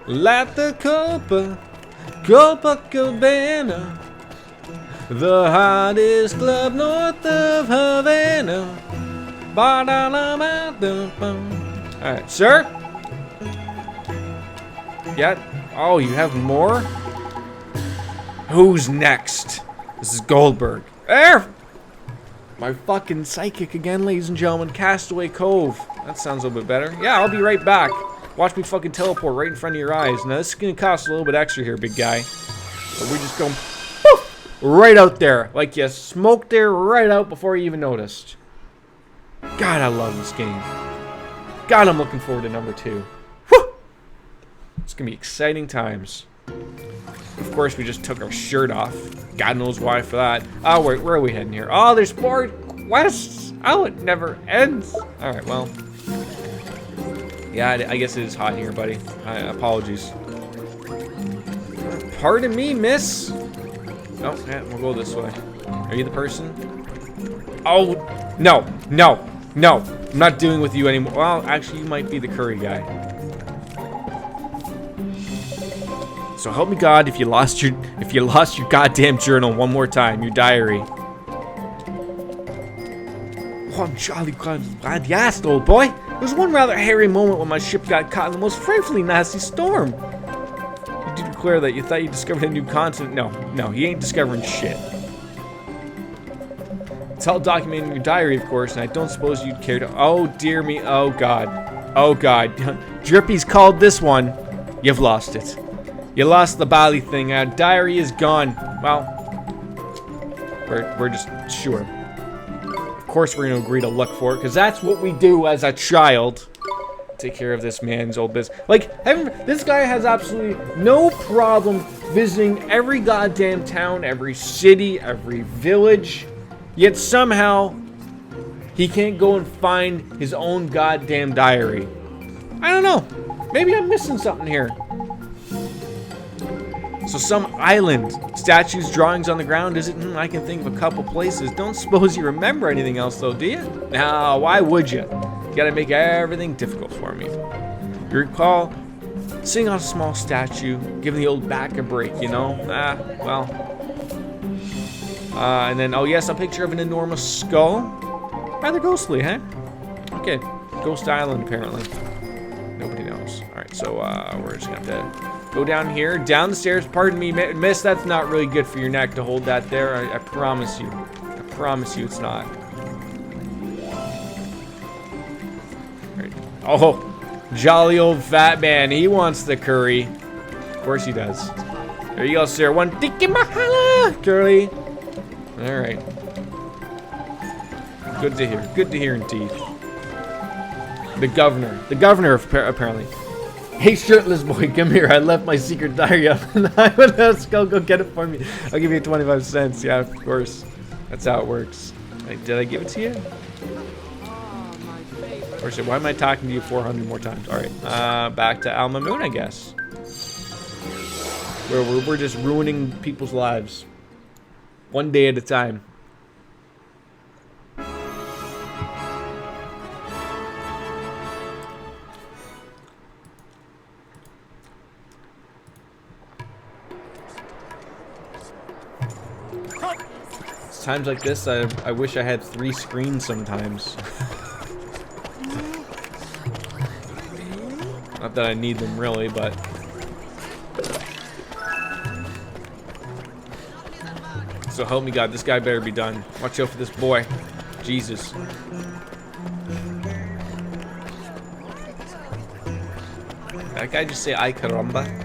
Light the Copacabana, the hottest club north of Havana. Alright, sir? Yeah? Oh, you have more? Who's next? This is Goldberg. There! My fucking psychic again, ladies and gentlemen. Castaway Cove. That sounds a little bit better. Yeah, I'll be right back. Watch me fucking teleport right in front of your eyes. Now, this is gonna cost a little bit extra here, big guy. But we just go poof, right out there. Like you smoked there right out before you even noticed. God, I love this game. God, I'm looking forward to number 2. Whew! It's gonna be exciting times. Of course, we just took our shirt off. God knows why for that. Oh, wait, where are we heading here? Oh, there's more quests. Oh, it never ends. All right, well. Yeah, I guess it is hot here, buddy. Apologies. Pardon me, miss. Oh, yeah, we'll go this way. Are you the person? Oh, no, no, no. I'm not dealing with you anymore. Well, actually, you might be the curry guy. So help me God, if you lost your goddamn journal one more time, your diary. Oh, I'm jolly glad you asked, old boy. There was one rather hairy moment when my ship got caught in the most frightfully nasty storm. You did declare that you thought you discovered a new continent. No, you ain't discovering shit. It's all documented in your diary, of course, and I don't suppose you'd care to. Oh, dear me. Oh, God. Oh, God. Drippy's called this one. You've lost it. You lost the Bali thing. Our diary is gone. Well, we're just sure. Of course, we're gonna agree to look for it, because that's what we do as a child. Take care of this man's old business. Like, this guy has absolutely no problem visiting every goddamn town, every city, every village. Yet somehow, he can't go and find his own goddamn diary. I don't know. Maybe I'm missing something here. So some island, statues, drawings on the ground, is it? I can think of a couple places. Don't suppose you remember anything else though, do you? Now, why would you? You gotta make everything difficult for me. You recall sitting on a small statue, giving the old back a break, you know? And then, oh yes, a picture of an enormous skull. Rather ghostly, huh? Okay, Ghost Island apparently. Nobody knows. Alright, so we're just gonna have to go down here, down the stairs. Pardon me, miss, that's not really good for your neck to hold that there. I promise you. I promise you it's not. Right. Oh, jolly old fat man. He wants the curry. Of course he does. There you go, sir. One tiki mahala, curly. Alright. Good to hear. Good to hear indeed. The governor. The governor, apparently. Hey, shirtless boy, come here. I left my secret diary up and I would ask, go get it for me. I'll give you 25 cents. Yeah, of course. That's how it works. Did I give it to you? Or shit, why am I talking to you 400 more times? Alright, back to Alma Moon, I guess. We're just ruining people's lives. One day at a time. Times like this, I wish I had 3 screens sometimes. Not that I need them really, but... So help me God, this guy better be done. Watch out for this boy. Jesus. That guy just say, ay caramba.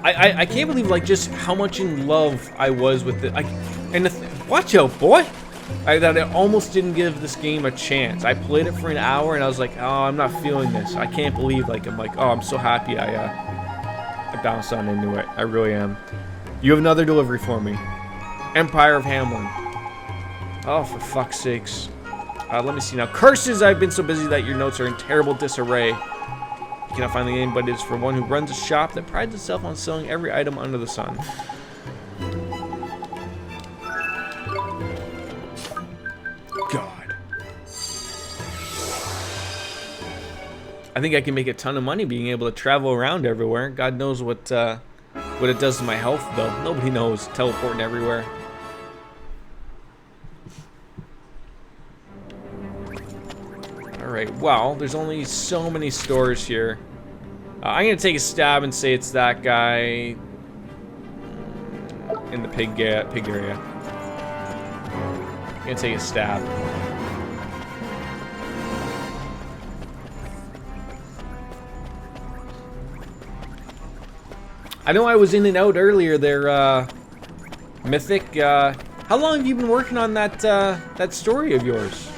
I can't believe like just how much in love I was with it. Watch out, boy! That I almost didn't give this game a chance. I played it for an hour and I was like, oh, I'm not feeling this. I can't believe I'm so happy I bounced on into it. I really am. You have another delivery for me. Empire of Hamlin. Oh, for fuck's sakes. Let me see now. Curses! I've been so busy that your notes are in terrible disarray. You cannot find the name, but it's for one who runs a shop that prides itself on selling every item under the sun. God. I think I can make a ton of money being able to travel around everywhere. God knows what it does to my health, though. Nobody knows. Teleporting everywhere. Alright, well, there's only so many stores here. I'm gonna take a stab and say it's that guy in the pig area. I'm gonna take a stab. I know I was in and out earlier there, Mythic. How long have you been working on that story of yours?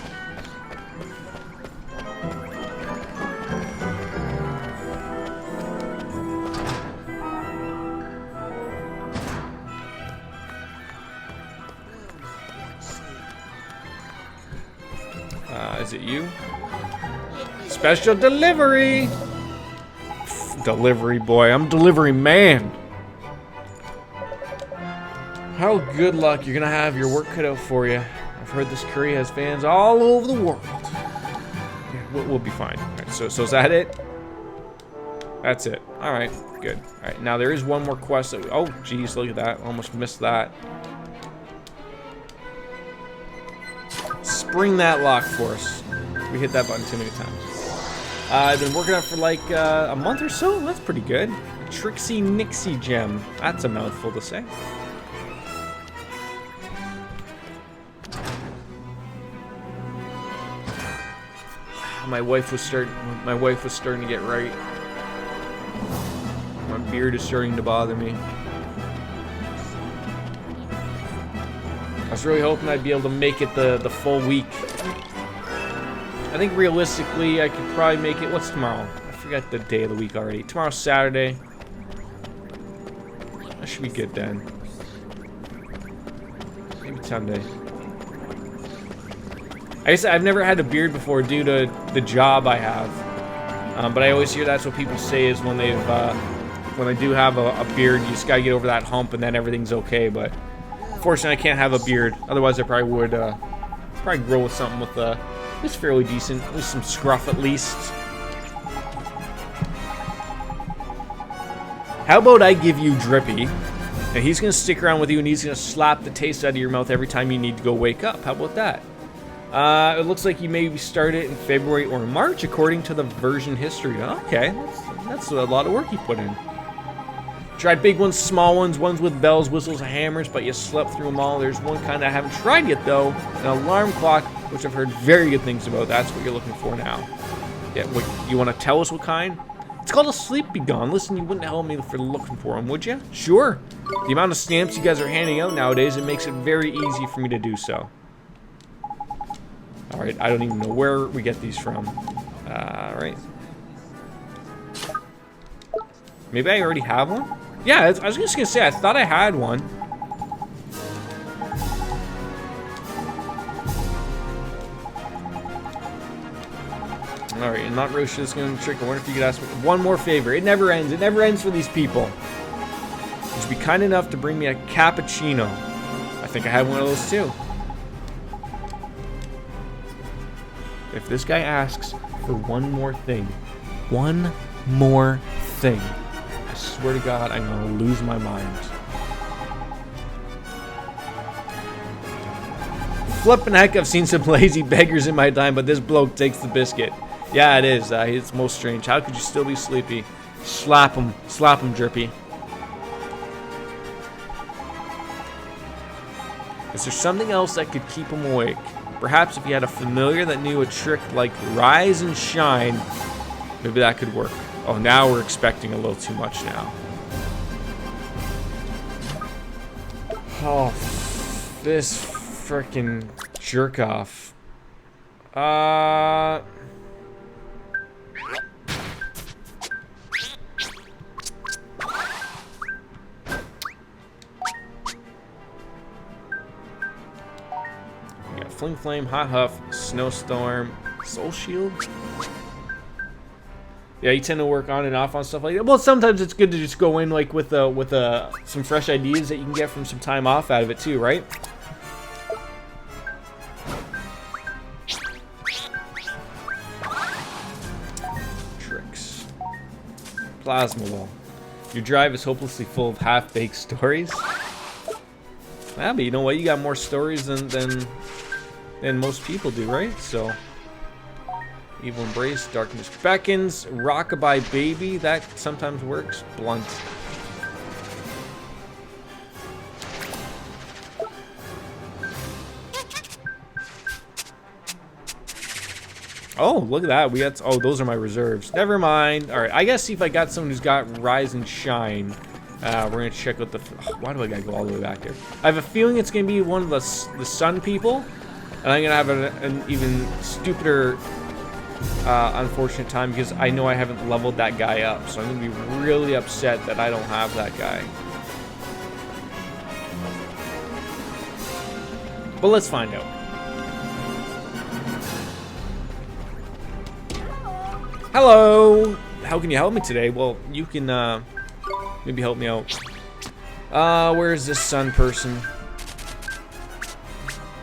Is it you? Special delivery! Delivery boy. I'm delivery man. How good luck. You're gonna have your work cut out for you. I've heard this curry has fans all over the world. Yeah, we'll be fine. All right, so is that it? That's it. All right, good. All right, now there is one more quest that oh, geez, look at that. Almost missed that. Spring that lock for us. We hit that button too many times. I've been working on it for like a month or so. That's pretty good. A Trixie Nixie gem. That's a mouthful to say. My wife was starting to get right. My beard is starting to bother me. I was really hoping I'd be able to make it the full week. I think realistically I could probably make it. What's tomorrow? I forgot the day of the week already. Tomorrow's Saturday. That should be good then. Maybe Sunday. I guess I've never had a beard before due to the job I have. But I always hear that's what people say is when they do have a beard, you just gotta get over that hump and then everything's okay. But fortunately, I can't have a beard. Otherwise, I probably would probably grow with something with it's fairly decent, at least some scruff at least. How about I give you Drippy, and he's gonna stick around with you, and he's gonna slap the taste out of your mouth every time you need to go wake up. How about that? It looks like you maybe started in February or March, according to the version history. Okay, that's a lot of work you put in. Tried big ones, small ones, ones with bells, whistles, and hammers, but you slept through them all. There's one kind I haven't tried yet, though, an alarm clock, which I've heard very good things about. That's what you're looking for now. Yeah, what, you want to tell us what kind? It's called a Sleep Be Gone. Listen, you wouldn't tell me for looking for them, would you? Sure. The amount of stamps you guys are handing out nowadays, it makes it very easy for me to do so. Alright, I don't even know where we get these from. Alright. Maybe I already have one? Yeah, I was just gonna say, I thought I had one. Alright, and not really sure this is gonna trick. I wonder if you could ask me one more favor. It never ends. It never ends for these people. Would you be kind enough to bring me a cappuccino? I think I have one of those too. If this guy asks for one more thing, I swear to God, I'm gonna lose my mind. Flippin' heck, I've seen some lazy beggars in my time, but this bloke takes the biscuit. Yeah, it is. It's most strange. How could you still be sleepy? Slap him, Drippy. Is there something else that could keep him awake? Perhaps if you had a familiar that knew a trick like Rise and Shine, maybe that could work. Oh, now we're expecting a little too much now. Oh, this frickin' jerk off. Fling Flame, Hot Huff, Snowstorm, Soul Shield. Yeah, you tend to work on and off on stuff like that. Well, sometimes it's good to just go in like with some fresh ideas that you can get from some time off out of it too, right? Tricks. Plasma Wall. Your drive is hopelessly full of half-baked stories. Yeah, but you know what? You got more stories than most people do, right? So, Evil Embrace, Darkness Beckons, Rockabye Baby, that sometimes works. Blunt. Oh, look at that. We got. Oh, those are my reserves. Never mind. All right, I gotta see if I got someone who's got Rise and Shine. We're gonna check out the. Oh, why do I gotta go all the way back there? I have a feeling it's gonna be one of the Sun people. And I'm gonna have an even stupider, unfortunate time because I know I haven't leveled that guy up. So I'm gonna be really upset that I don't have that guy. But let's find out. Hello! How can you help me today? Well, you can, maybe help me out. Where's this sun person?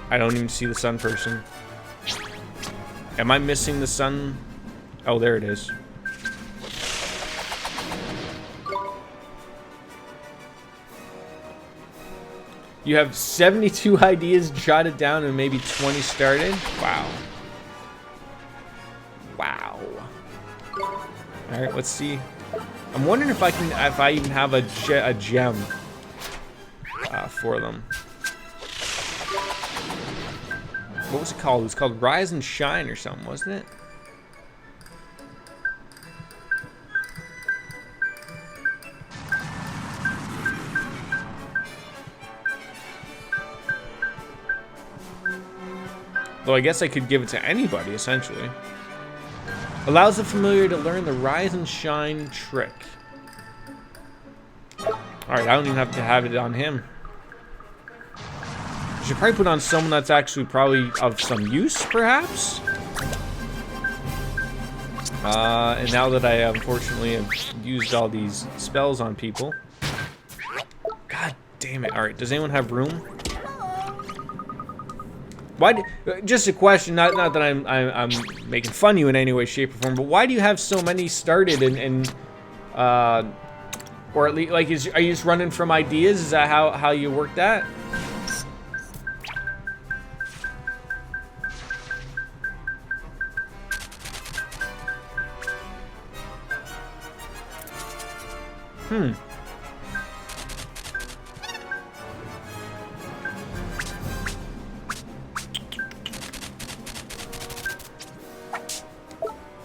I don't even see the sun person. Am I missing the sun? Oh, there it is. You have 72 ideas jotted down and maybe 20 started? Wow. Wow. Alright, let's see. I'm wondering if I even have a gem for them. What was it called? It was called Rise and Shine or something, wasn't it? Though I guess I could give it to anybody, essentially. Allows the familiar to learn the Rise and Shine trick. Alright, I don't even have to have it on him. I should probably put on someone that's actually probably of some use, perhaps? And now that I unfortunately have used all these spells on people. God damn it. Alright, does anyone have room? Why? Just a question. Not that I'm making fun of you in any way, shape, or form. But why do you have so many started and or at least like are you just running from ideas? Is that how you work that?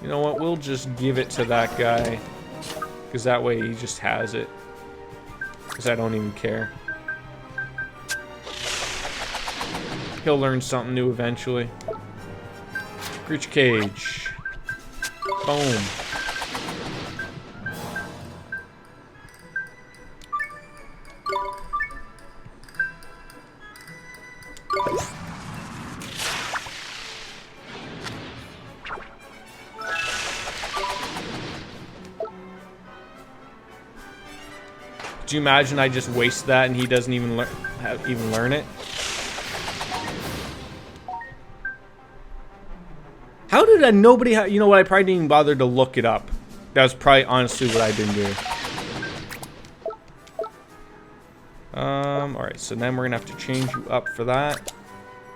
You know what? We'll just give it to that guy. Because that way he just has it. Because I don't even care. He'll learn something new eventually. Creature cage. Boom. Could you imagine I just waste that and he doesn't even learn it? How did nobody you know what, I probably didn't even bother to look it up. That was probably honestly what I didn't do. Alright, so then we're gonna have to change you up for that.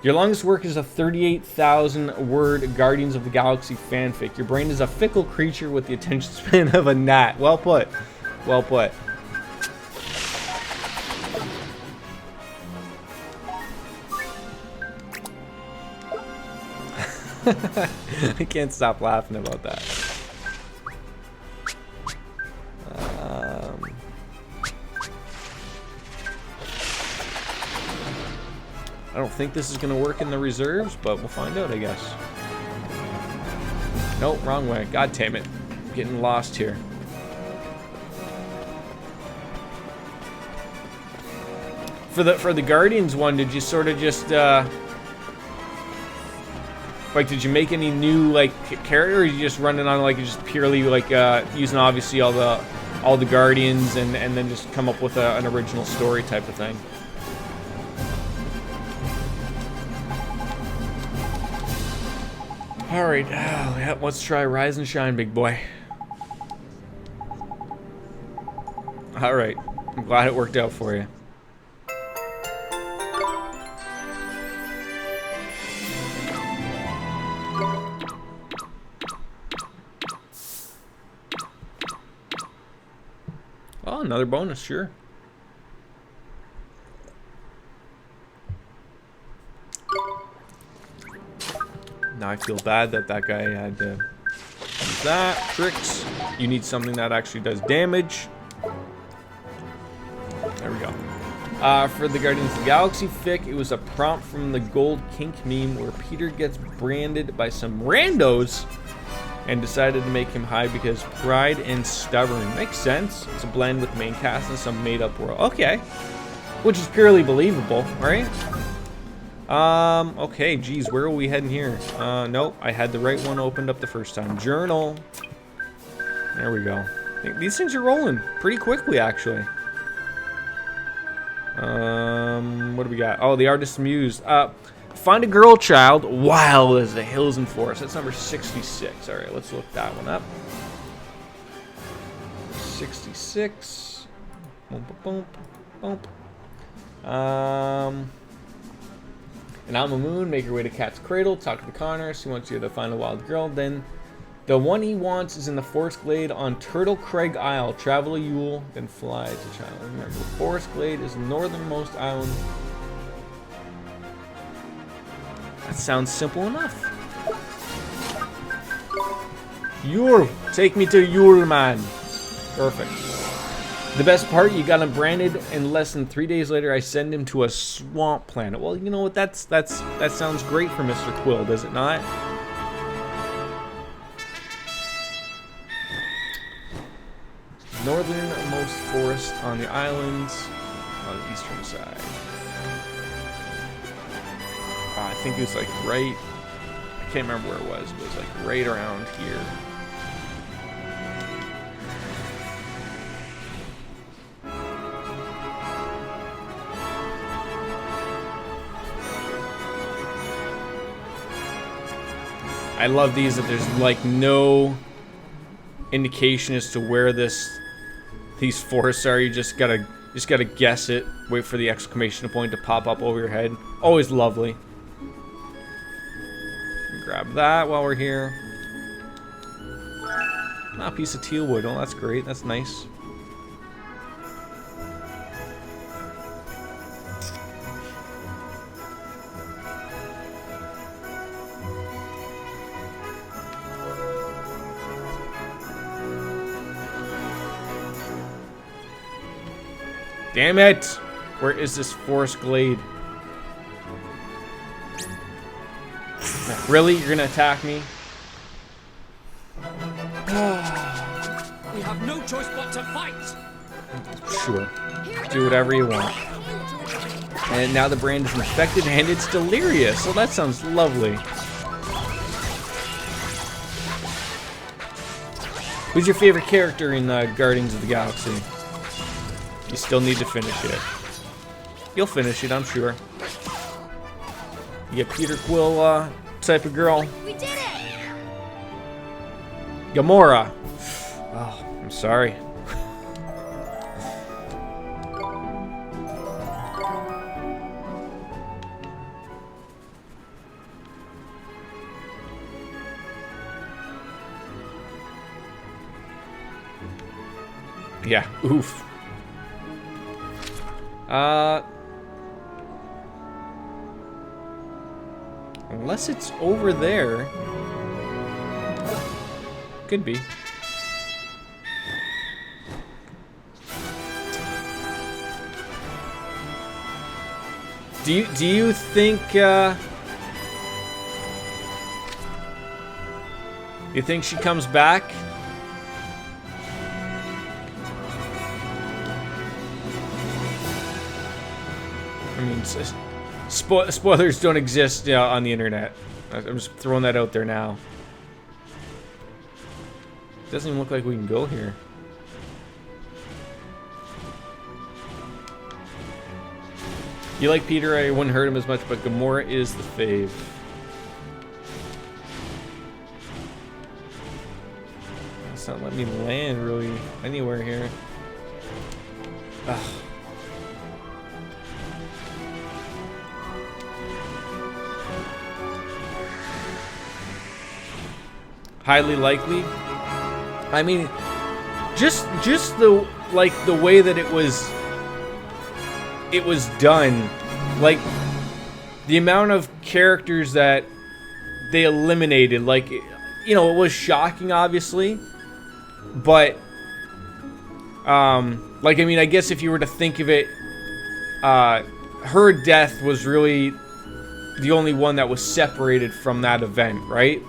Your longest work is a 38,000 word Guardians of the Galaxy fanfic. Your brain is a fickle creature with the attention span of a gnat. Well put. Well put. I can't stop laughing about that. I don't think this is going to work in the reserves, but we'll find out, I guess. Nope, wrong way. God damn it. I'm getting lost here. For the Guardians one, did you sort of just like, did you make any new like character, or you just running on like just purely like using obviously all the Guardians and then just come up with an original story type of thing? All right, yeah, let's try Rise and Shine, big boy. All right, I'm glad it worked out for you. Oh, another bonus, sure. Now I feel bad that guy had to use that. Tricks. You need something that actually does damage. There we go. For the Guardians of the Galaxy fic, it was a prompt from the Gold Kink meme where Peter gets branded by some randos and decided to make him high because pride and stubborn. Makes sense. It's a blend with main cast and some made-up world. Okay. Which is purely believable, right? Okay, geez, where are we heading here? Nope, I had the right one opened up the first time. Journal. There we go. These things are rolling pretty quickly, actually. What do we got? Oh, the Artist's Muse. Find a girl child wild as the hills and forests. That's number 66. All right, let's look that one up. 66. Boom, boom, boom, boom. And I'm a moon. Make your way to Cat's Cradle. Talk to the Connor. He wants you to find a wild girl. Then the one he wants is in the Forest Glade on Turtle Crag Isle. Travel a Yule, then fly to child. Remember, the Forest Glade is the northernmost island. That sounds simple enough. Yule, take me to Yule, man. Perfect. The best part, you got him branded, and less than 3 days later, I send him to a swamp planet. Well, you know what? That sounds great for Mr. Quill, does it not? Northernmost forest on the islands on the eastern side. I think it was like right. I can't remember where it was. But it was like right around here. I love these that there's like no indication as to where these forests are. You just gotta guess it. Wait for the exclamation point to pop up over your head. Always lovely. Grab that while we're here. Ah, a piece of teal wood. Oh, that's great. That's nice. Damn it! Where is this Forest Glade? Really? You're gonna attack me? We have no choice but to fight. Sure. Do whatever you want. And now the brand is infected and it's delirious. So that sounds lovely. Who's your favorite character in Guardians of the Galaxy? You still need to finish it. You'll finish it, I'm sure. You get Peter Quill type of girl. We did it! Gamora. Oh, I'm sorry. Yeah, oof. Unless it's over there. Could be. Do you think you think she comes back? I mean, spoilers don't exist on the internet. I'm just throwing that out there now. Doesn't even look like we can go here. You like Peter, I wouldn't hurt him as much, but Gamora is the fave. It's not letting me land really anywhere here. Ugh. Highly likely. I mean, just the way that it was done, like the amount of characters that they eliminated, like, you know, it was shocking, obviously, but like, I mean, I guess if you were to think of it, her death was really the only one that was separated from that event, right?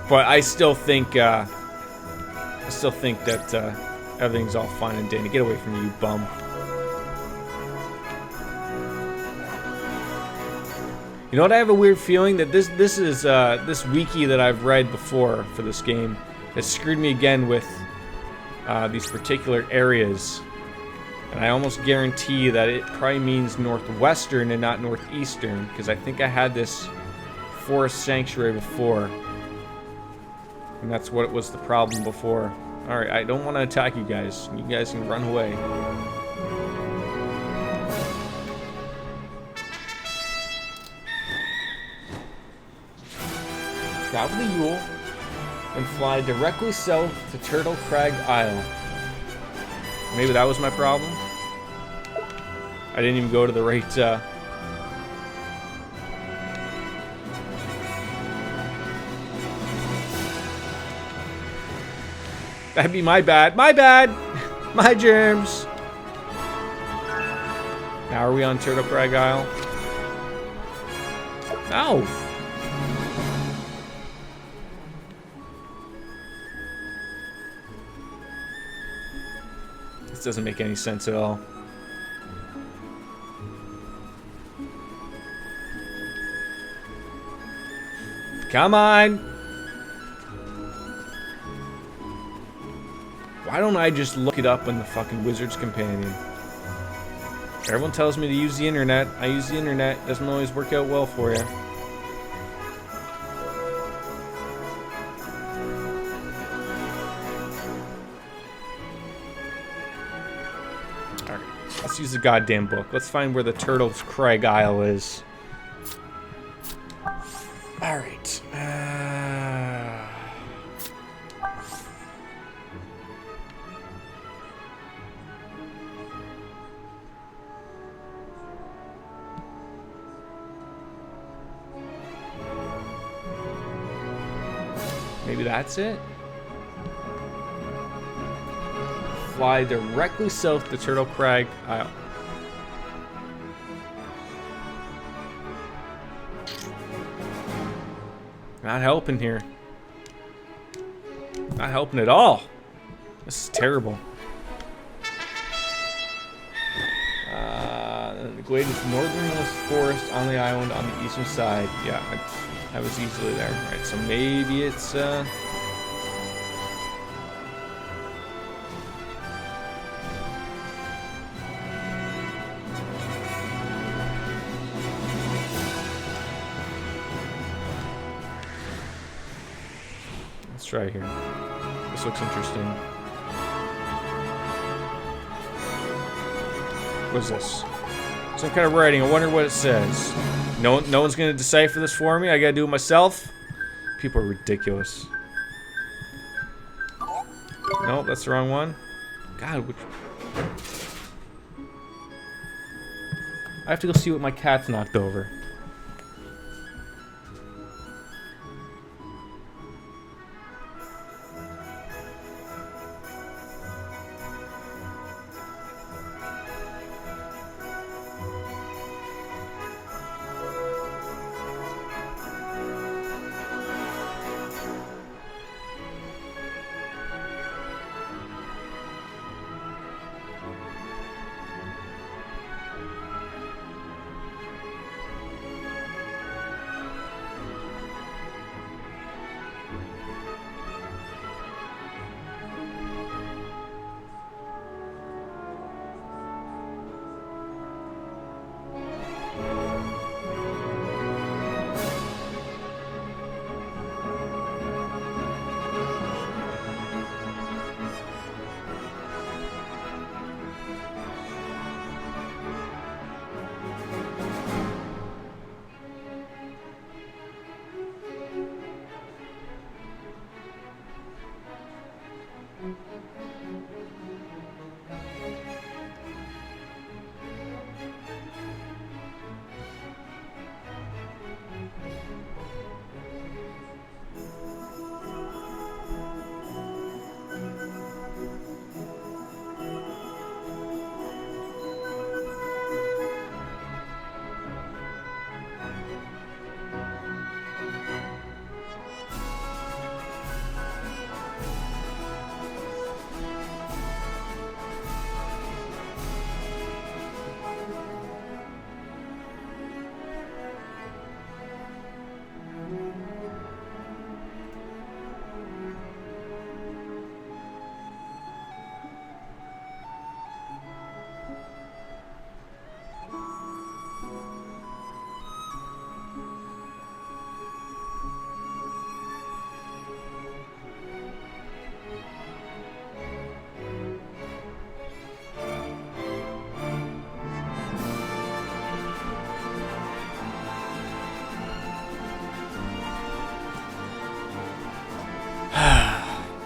But I still think that everything's all fine and dandy. Get away from me, you bum. You know what? I have a weird feeling that this is this wiki that I've read before for this game that screwed me again with these particular areas, and I almost guarantee that it probably means northwestern and not northeastern, because I think I had this forest sanctuary before, and that's what was the problem before. All right, I don't want to attack you guys. You guys can run away. Travel the Yule and fly directly south to Turtle Crag Isle. Maybe that was my problem. I didn't even go to the right. That'd be my bad. My bad. My germs. Now are we on Turtle Crag Isle? No. This doesn't make any sense at all. Come on! Why don't I just look it up in the fucking Wizard's Companion? Everyone tells me to use the internet. I use the internet. Doesn't always work out well for you. Alright, let's use the goddamn book. Let's find where the Turtle's Crag Isle is. Alright. Maybe that's it? Fly directly south to Turtle Crag Isle. Not helping here. Not helping at all. This is terrible. The glade is the northernmost forest on the island on the eastern side. Yeah, I was easily there. Alright, so maybe it's let's try here. This looks interesting. What is this? Some kind of writing. I wonder what it says. No one's gonna decipher this for me. I gotta do it myself. People are ridiculous. No, that's the wrong one. God, which... I have to go see what my cat's knocked over.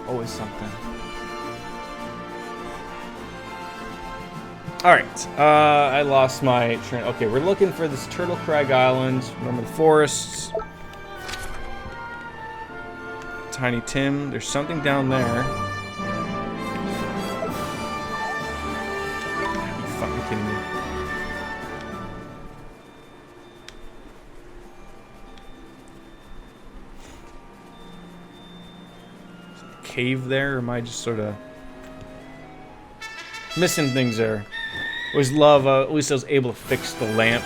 Always something. Alright, I lost my train. Okay, we're looking for this Turtle Crag Island. Remember the forests. Tiny Tim. There's something down there. Are you fucking kidding me? Is there a cave there, or am I just sort of missing things there? Always love, at least I was able to fix the lamp.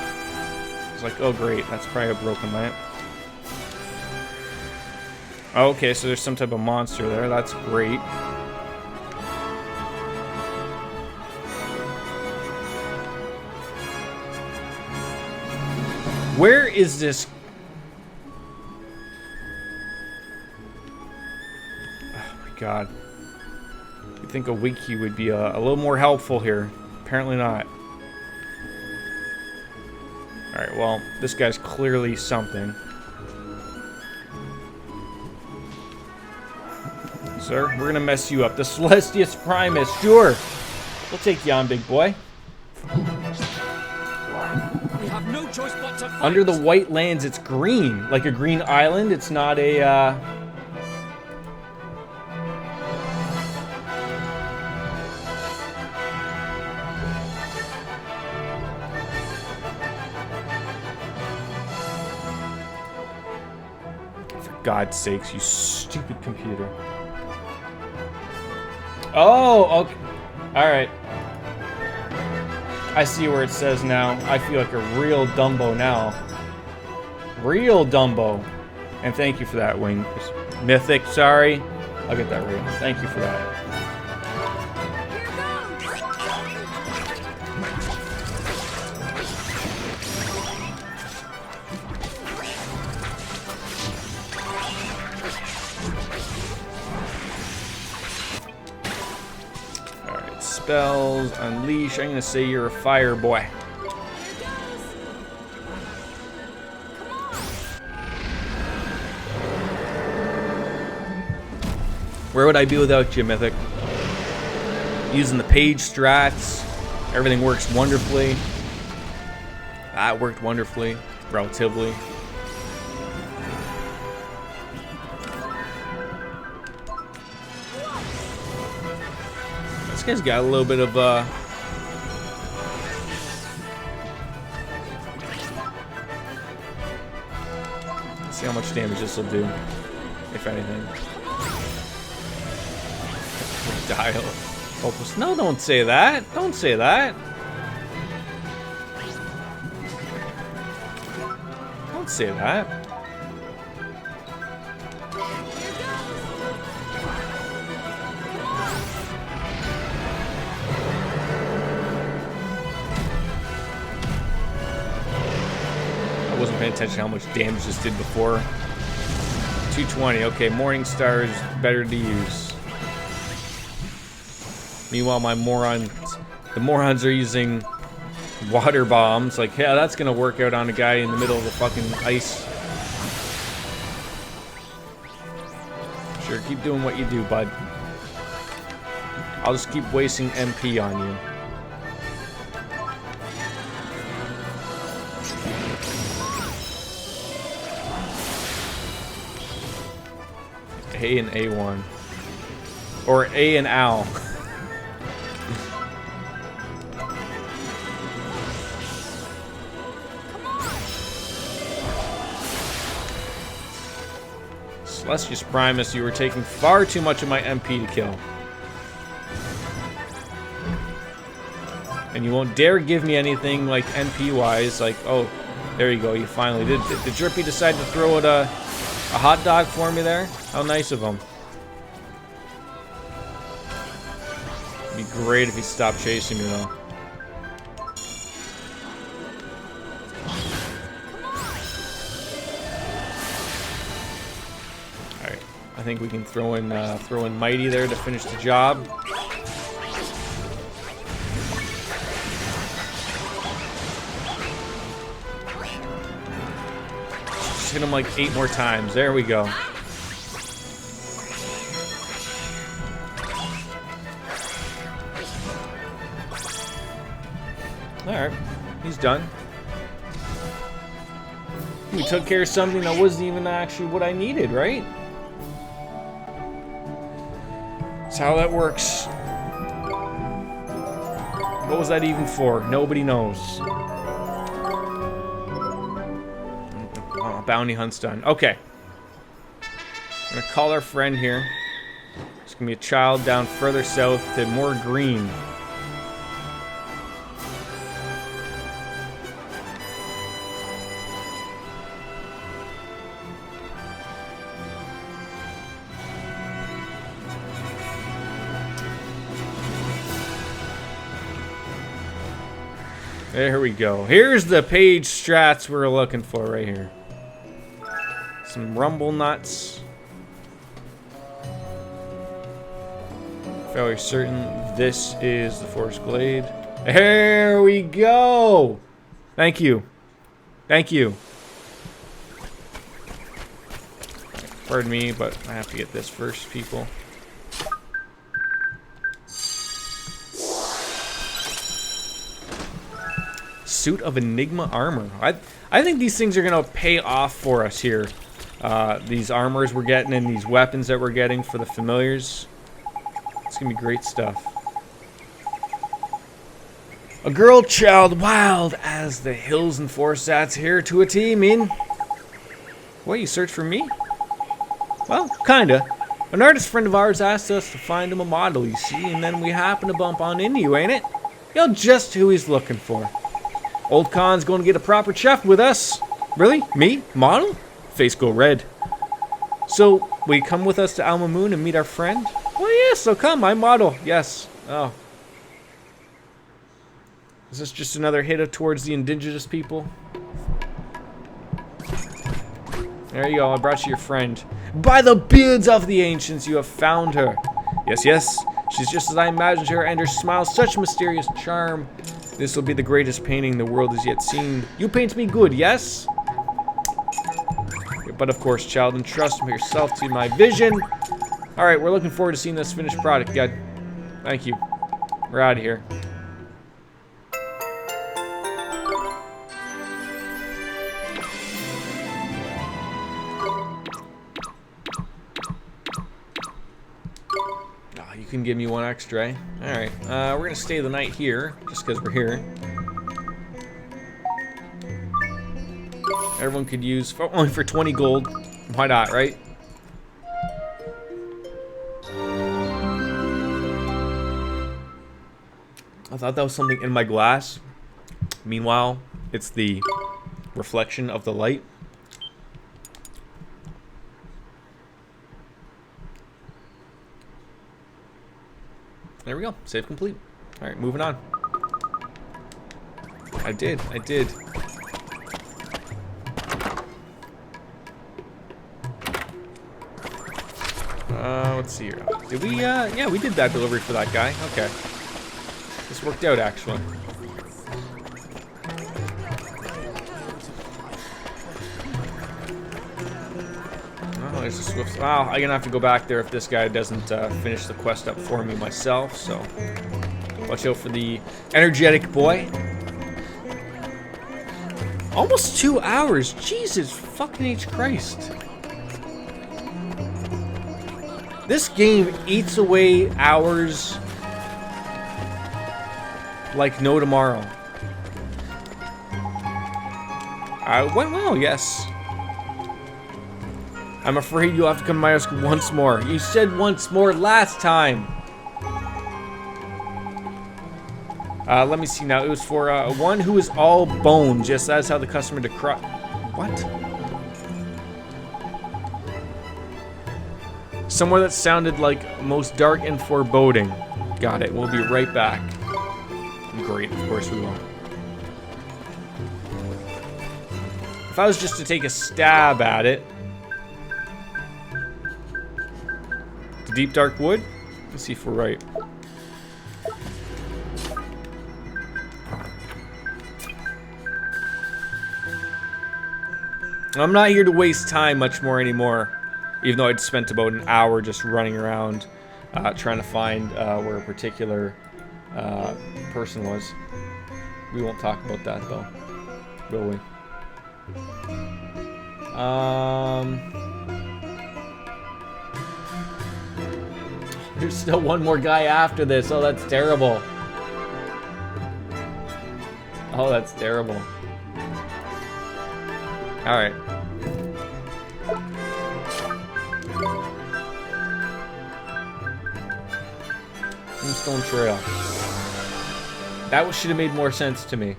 It's like, oh great, that's probably a broken lamp. Okay, so there's some type of monster there. That's great. Where is this? Oh my god. You'd think a wiki would be a little more helpful here. Apparently not. Alright, well, this guy's clearly something. Sir, we're gonna mess you up. The Celestius Primus, sure. We'll take you on, big boy. We have no choice but to fight. Under the white lands, it's green. Like a green island. It's not a, For God's sakes, you stupid computer. Oh, okay. Alright. I see where it says now. I feel like a real Dumbo now. Real Dumbo. And thank you for that, Wing. Mythic, sorry. I'll get that right. Thank you for that. Spells, unleash. I'm gonna say you're a fire boy. Where would I be without you, Mythic? Using the page strats, everything works wonderfully. That worked wonderfully, relatively. This guy's got a little bit of, let's see how much damage this will do, if anything. Dial. Hopeless. No, don't say that. Don't say that. Don't say that. Wasn't paying attention to how much damage this did before. 220. Okay, Morning Star is better to use. Meanwhile, the morons are using water bombs. Like, yeah, that's gonna work out on a guy in the middle of the fucking ice. Sure, keep doing what you do, bud. I'll just keep wasting MP on you. A and A1. Or A and Ow. Celestius Primus, you were taking far too much of my MP to kill. And you won't dare give me anything like MP-wise, like, oh, there you go, you finally did. Did Drippy decide to throw it a hot dog for me there? How nice of him. It'd be great if he stopped chasing me, though. Alright, I think we can throw in Mighty there to finish the job. Just hit him like 8 more times. There we go. Alright. He's done. We took care of something that wasn't even actually what I needed, right? That's how that works. What was that even for? Nobody knows. Oh, bounty hunt's done. Okay. I'm gonna call our friend here. It's gonna be a child down further south to more green. There we go. Here's the page strats we're looking for right here. Some rumble nuts. Fairly certain this is the Forest Glade. There we go. Thank you. Thank you. Pardon me, but I have to get this first, people. Suit of Enigma armor. I think these things are gonna pay off for us here. These armors we're getting and these weapons that we're getting for the familiars. It's gonna be great stuff. A girl child wild as the hills and forests. That's here to a T, mean. What, you search for me? Well, kinda. An artist friend of ours asked us to find him a model, you see, and then we happen to bump on into you, ain't it? You're just who he's looking for. Old Khan's going to get a proper chef with us. Really? Me? Model? Face go red. So, will you come with us to Alma Moon and meet our friend? Well, yes, so come. I model. Yes. Oh. Is this just another hit towards the indigenous people? There you go. I brought you your friend. By the beards of the ancients, you have found her. Yes, yes. She's just as I imagined her, and her smile such mysterious charm. This will be the greatest painting the world has yet seen. You paint me good, yes? But of course, child, entrust yourself to my vision. Alright, we're looking forward to seeing this finished product, God. Thank you. We're out of here. You can give me one extra, eh? Alright, we're gonna stay the night here, just because we're here. Everyone could use, only for 20 gold. Why not, right? I thought that was something in my glass. Meanwhile, it's the reflection of the light. There we go. Save complete. Alright, moving on. I did. Let's see here. Did we, yeah, we did that delivery for that guy. Okay. This worked out, actually. Oh, there's a swift... Wow, I'm gonna have to go back there if this guy doesn't finish the quest up for me myself, so... Watch out for the energetic boy. Almost 2 hours! Jesus fucking H Christ. This game eats away hours like no tomorrow. Went well, yes. I'm afraid you'll have to come to my house once more. You said once more last time. Let me see now. It was for one who is all bone. Just that's how the customer What? Somewhere that sounded like most dark and foreboding. Got it. We'll be right back. Great. Of course we will. If I was just to take a stab at it. The deep dark wood? Let's see if we're right. I'm not here to waste time much more anymore. Even though I'd spent about an hour just running around trying to find where a particular person was. We won't talk about that though, will we? There's still one more guy after this. Oh, that's terrible. Oh, that's terrible. Alright. Tombstone Trail. That should have made more sense to me.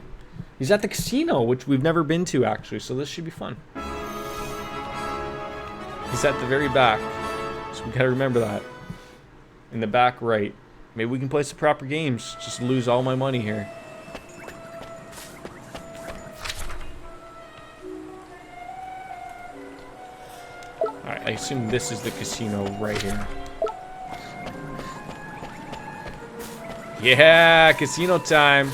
He's at the casino, which we've never been to, actually, so this should be fun. He's at the very back, so we gotta remember that. In the back right. Maybe we can play some proper games. Just lose all my money here. Alright, I assume this is the casino right here. Yeah, casino time.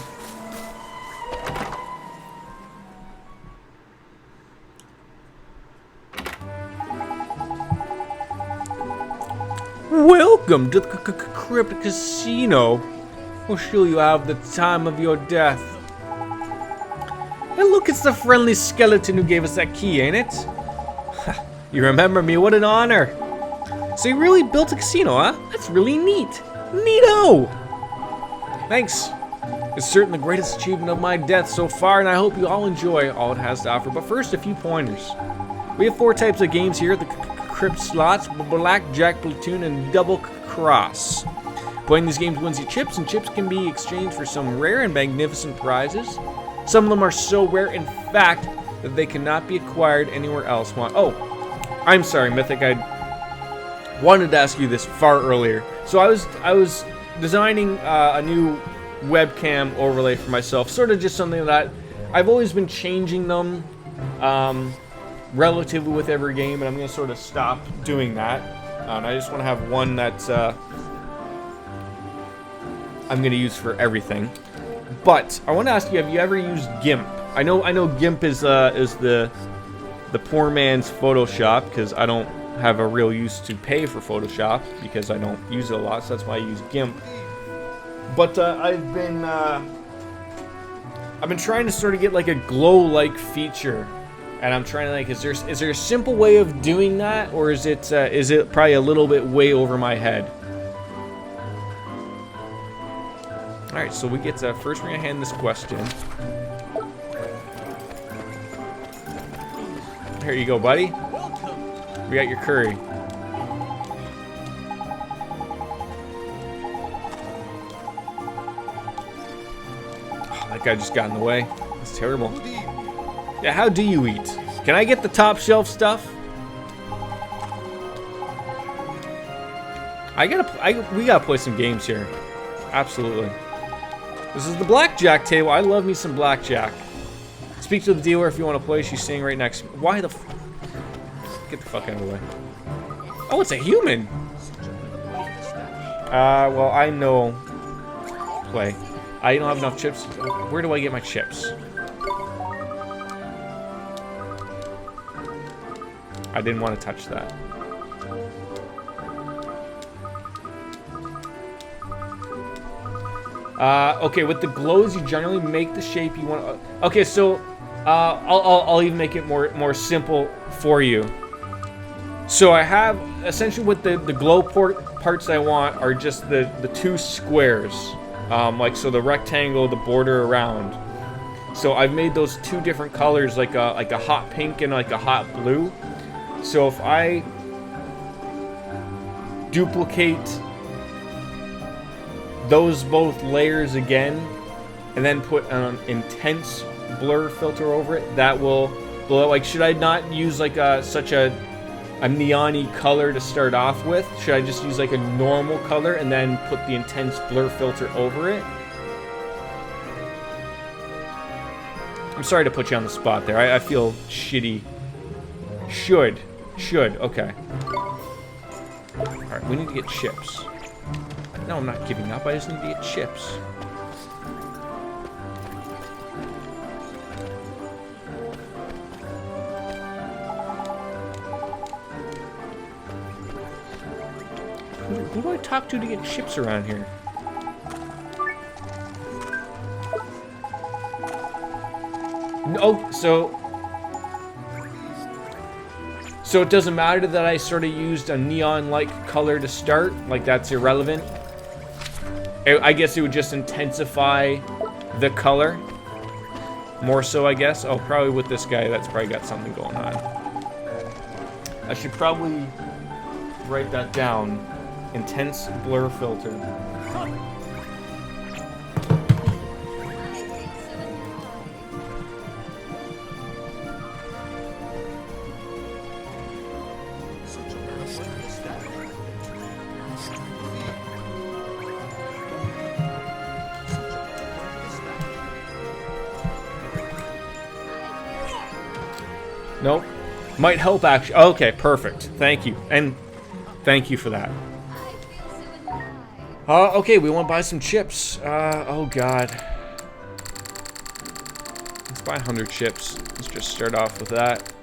Welcome to the Crypt Casino. We'll show you have the time of your death. Hey, look, it's the friendly skeleton who gave us that key, ain't it? You remember me? What an honor. So you really built a casino, huh? That's really neat. Neato! Thanks. It's certainly the greatest achievement of my death so far, and I hope you all enjoy all it has to offer. But first, a few pointers. We have 4 types of games here: the Crypt slots, Blackjack, Platoon, and Double Cross. Playing these games wins you chips, and chips can be exchanged for some rare and magnificent prizes. Some of them are so rare, in fact, that they cannot be acquired anywhere else. Oh, I'm sorry, Mythic. I wanted to ask you this far earlier. So I was designing a new webcam overlay for myself, sort of just something that I've always been changing them relatively with every game, and I'm going to sort of stop doing that. And I just want to have one that's I'm going to use for everything. But I want to ask you, have you ever used GIMP? I know GIMP is the poor man's Photoshop, because I don't have a real use to pay for Photoshop because I don't use it a lot, so that's why I use GIMP. But I've been trying to sort of get like a glow-like feature, and I'm trying to like, is there a simple way of doing that, or is it probably a little bit way over my head? All right, so we get first we're gonna hand this question. Here you go, buddy. We got your curry. Oh, that guy just got in the way. That's terrible. Yeah, how do you eat? Can I get the top shelf stuff? We gotta play some games here. Absolutely. This is the blackjack table. I love me some blackjack. Speak to the dealer if you want to play. She's sitting right next to me. Why the get the fuck out of the way. Oh, it's a human. Well, I know play. I don't have enough chips. Where do I get my chips? I didn't want to touch that. Okay, with the glows, you generally make the shape you want. Okay, so I'll even make it more simple for you. So I have essentially what the glow parts I want are just the 2 squares, like so the rectangle, the border around. So I've made those 2 different colors, like a hot pink and like a hot blue. So if I duplicate those both layers again, and then put an intense blur filter over it, that will blow. Like, should I not use like such a neon-y color to start off with? Should I just use like a normal color and then put the intense blur filter over it? I'm sorry to put you on the spot there. I feel shitty. Should. Okay. Alright, we need to get chips. No, I'm not giving up. I just need to get chips. Who do I talk to get chips around here? Oh, so it doesn't matter that I sort of used a neon-like color to start? Like, that's irrelevant? I guess it would just intensify the color. More so, I guess. Oh, probably with this guy, that's probably got something going on. I should probably write that down. Intense blur filter. Nope. Might help actually. Okay, perfect. Thank you. And thank you for that. Okay, we want to buy some chips. Oh god. Let's buy 100 chips. Let's just start off with that.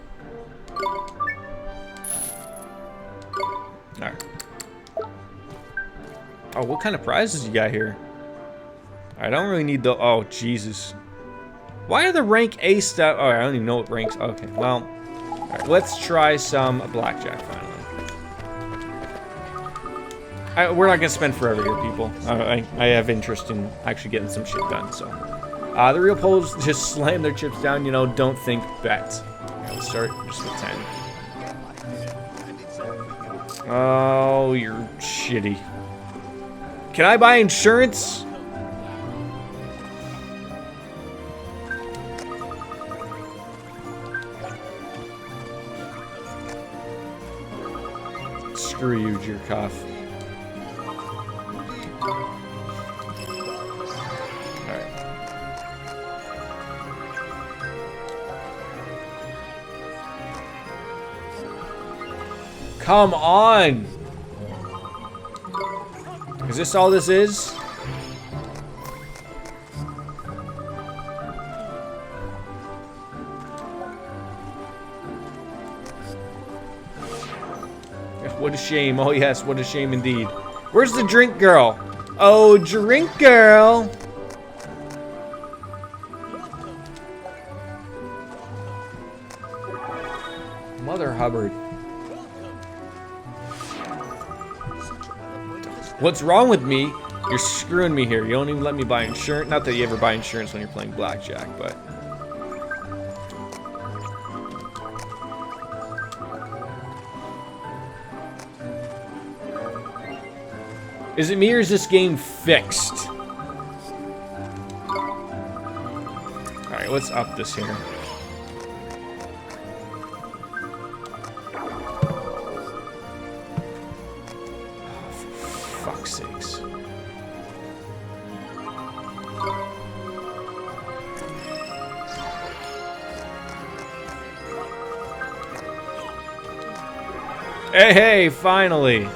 Alright. Oh, what kind of prizes you got here? I don't really need the... Oh, Jesus. Why are the rank A stuff... Oh, I don't even know what ranks... Okay, well... Alright, let's try some blackjack finally. We're not going to spend forever here, people. I have interest in actually getting some shit done, so... the real pros just slam their chips down, you know, don't think bet. I'll start just with 10. Oh, you're shitty. Can I buy insurance? Screw you, jerk off. Alright. Come on! Is this all this is? What a shame. Oh yes, what a shame indeed. Where's the drink girl? Oh, drink girl! Mother Hubbard. What's wrong with me? You're screwing me here. You don't even let me buy insurance. Not that you ever buy insurance when you're playing blackjack, but... Is it me or is this game fixed? Alright, let's up this here. Oh, for fuck's sakes. Hey, finally!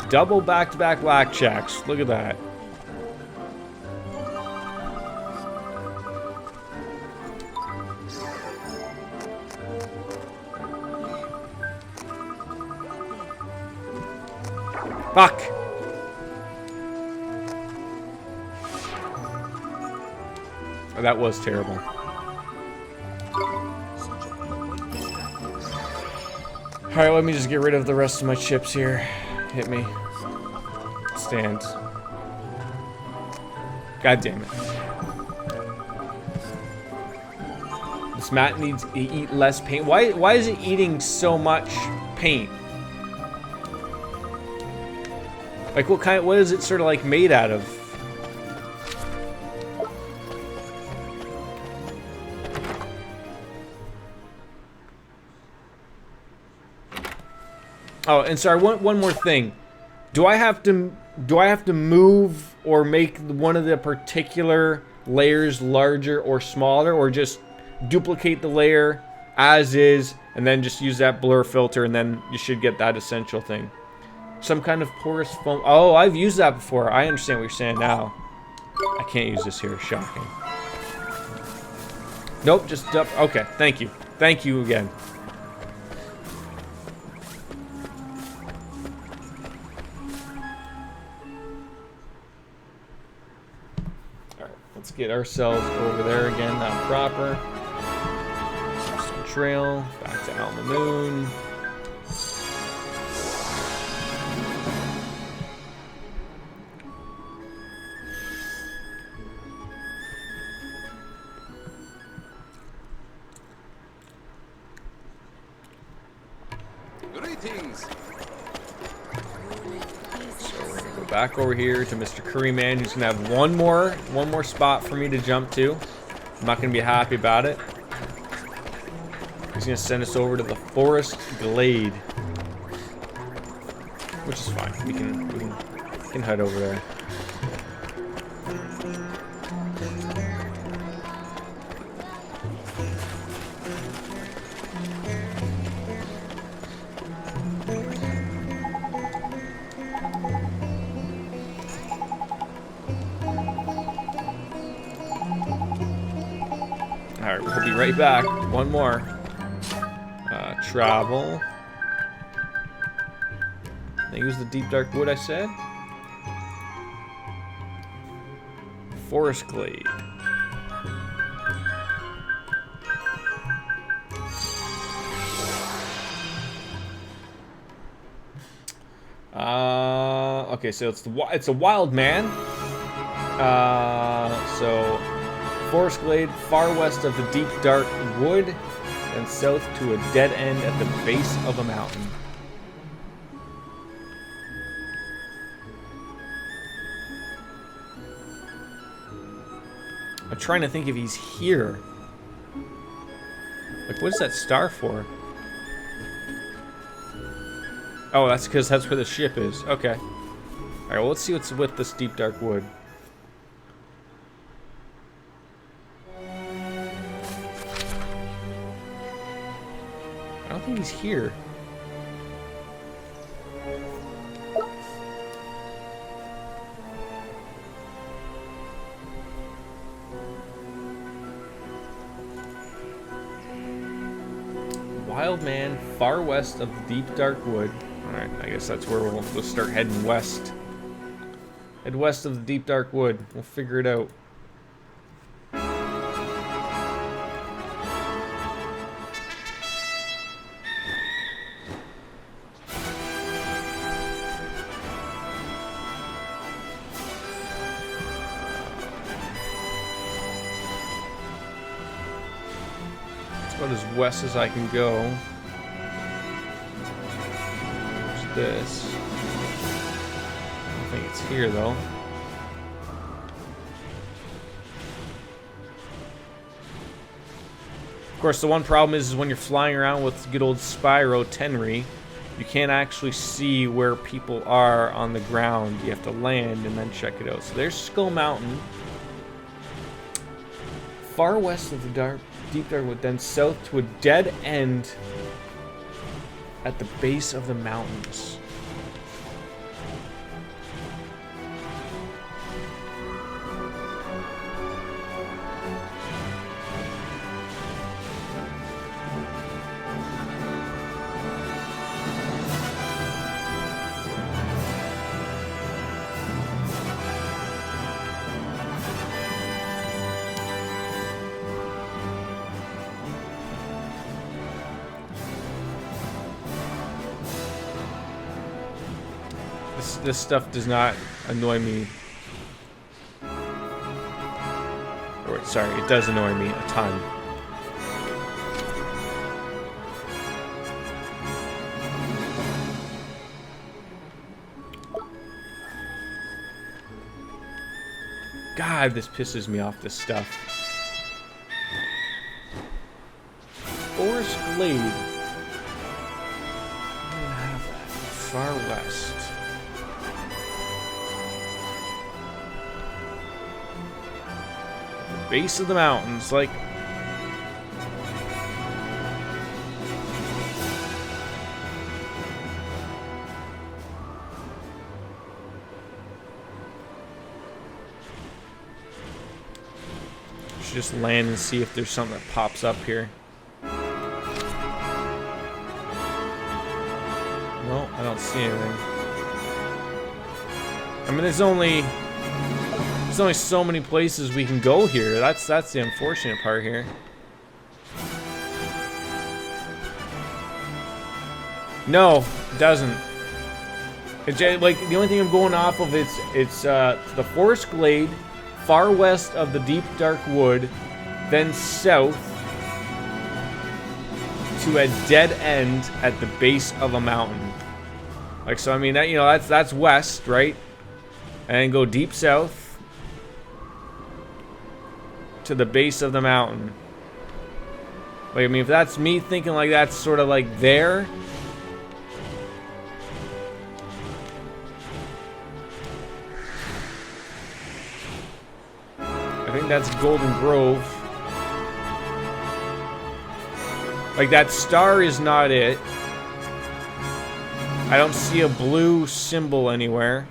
Double back-to-back blackjacks. Look at that. Fuck. Oh, that was terrible. Alright, let me just get rid of the rest of my chips here. Hit me. Stand. God damn it. This mat needs to eat less paint. Why is it eating so much paint? Like what is it sort of like made out of? Oh, and sorry, one more thing. Do I have to move or make one of the particular layers larger or smaller, or just duplicate the layer as is and then just use that blur filter and then you should get that essential thing? Some kind of porous foam. Oh, I've used that before. I understand what you're saying now. I can't use this here. Shocking. Nope, just okay. Thank you. Thank you again. Alright, let's get ourselves over there again, now proper. Some trail, back to Alma Moon. Greetings. So we're gonna go back over here to Mr. Curry Man, who's gonna have one more spot for me to jump to. I'm not gonna be happy about it. He's gonna send us over to the Forest Glade, which is fine. We can head over there. Alright, we'll be right back. One more. Travel. I use the deep dark wood I said. Forest Glade. Okay, so it's a wild man. So Forest Glade, far west of the deep dark wood, and south to a dead end at the base of a mountain. I'm trying to think if he's here. Like, what is that star for? Oh, that's because that's where the ship is. Okay. Alright, well, let's see what's with this deep dark wood. I don't think he's here. Wild man, far west of the deep dark wood. Alright, I guess that's where we'll start heading west. Head west of the deep dark wood. We'll figure it out. About as west as I can go. There's this. I don't think it's here though. Of course, the one problem is when you're flying around with good old Spyro Tenri, you can't actually see where people are on the ground. You have to land and then check it out. So there's Skull Mountain. Far west of the deep dark wood, then south to a dead end at the base of the mountains. This stuff does not annoy me. Or wait, sorry, it does annoy me a ton. God, this pisses me off, this stuff. Forest Glade. I don't have that. Far west. Base of the mountains, like. Should just land and see if there's something that pops up here. No, I don't see anything. I mean, there's only There's only so many places we can go here. That's the unfortunate part here. No, it doesn't. It's like the only thing I'm going off of it's the forest glade, far west of the deep dark wood, then south to a dead end at the base of a mountain. Like, so I mean that, you know, that's west, right? And go deep south to the base of the mountain. Like, I mean, if that's me thinking like that's sort of like there. I think that's Golden Grove. Like, that star is not it. I don't see a blue symbol anywhere.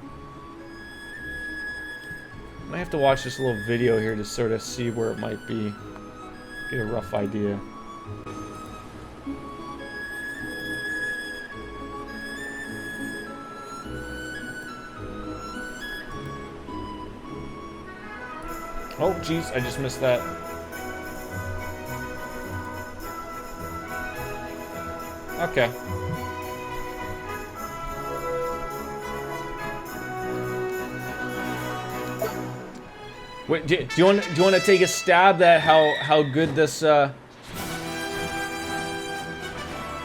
I might have to watch this little video here to sort of see where it might be. Get a rough idea. Oh, jeez, I just missed that. Okay. Wait, do you want to take a stab at how good this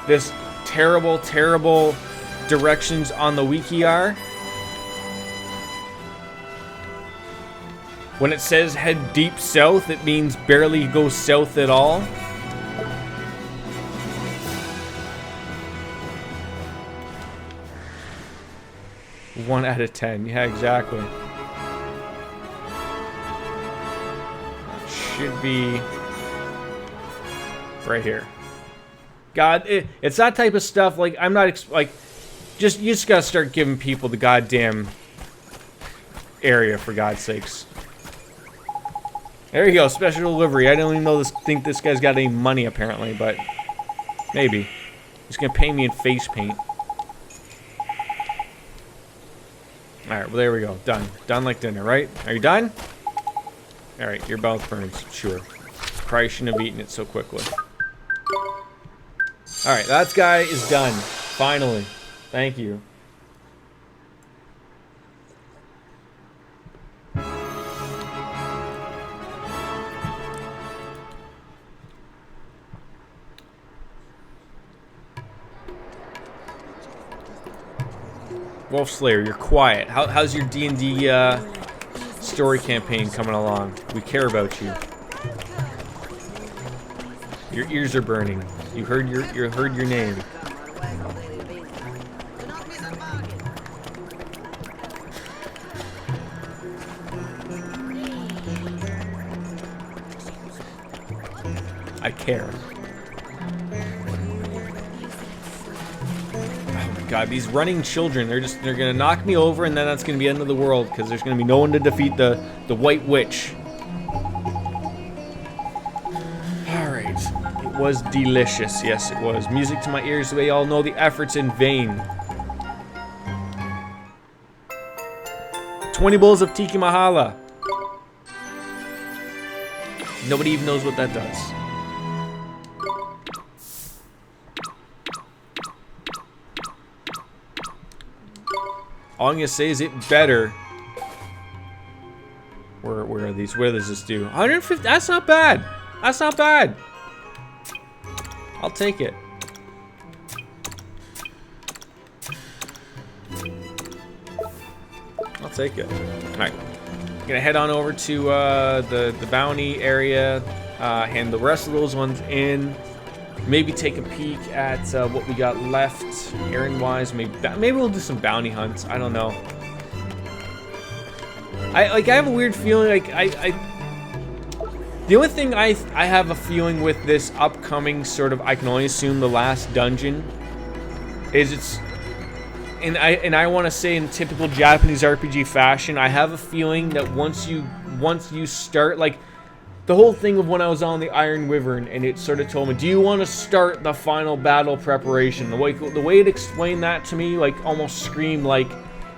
this terrible directions on the wiki are? When it says head deep south, it means barely go south at all. 1 out of 10. Yeah, exactly. Should be right here. God, it's that type of stuff. Like, I'm not like, you just gotta start giving people the goddamn area, for God's sakes. There you go, special delivery. I don't even think this guy's got any money, apparently, but maybe. He's gonna pay me in face paint. Alright, well, there we go. Done. Done like dinner, right? Are you done? Alright, your mouth burns. Sure. Probably shouldn't have eaten it so quickly. Alright, that guy is done. Finally. Thank you. Wolf Slayer, you're quiet. How's your D&D story campaign coming along? We care about you. Your ears are burning. You heard your name. I care. God, these running children, they're gonna knock me over, and then that's gonna be the end of the world, because there's gonna be no one to defeat the White Witch. Alright. It was delicious, yes it was. Music to my ears, we all know the effort's in vain. 20 bowls of Tiki Mahala. Nobody even knows what that does. All I'm gonna say is it better. Where are these? Where does this do? 150. That's not bad. That's not bad. I'll take it. I'll take it. All right. Gonna head on over to the bounty area. Hand the rest of those ones in. Maybe take a peek at what we got left errand-wise. Maybe we'll do some bounty hunts. I don't know. I have a weird feeling like the only thing I have a feeling with this upcoming sort of, I can only assume, the last dungeon is it's, and I want to say in typical Japanese RPG fashion, I have a feeling that once you start, like, the whole thing of when I was on the Iron Wyvern, and it sort of told me, do you want to start the final battle preparation? The way it explained that to me, like, almost screamed like,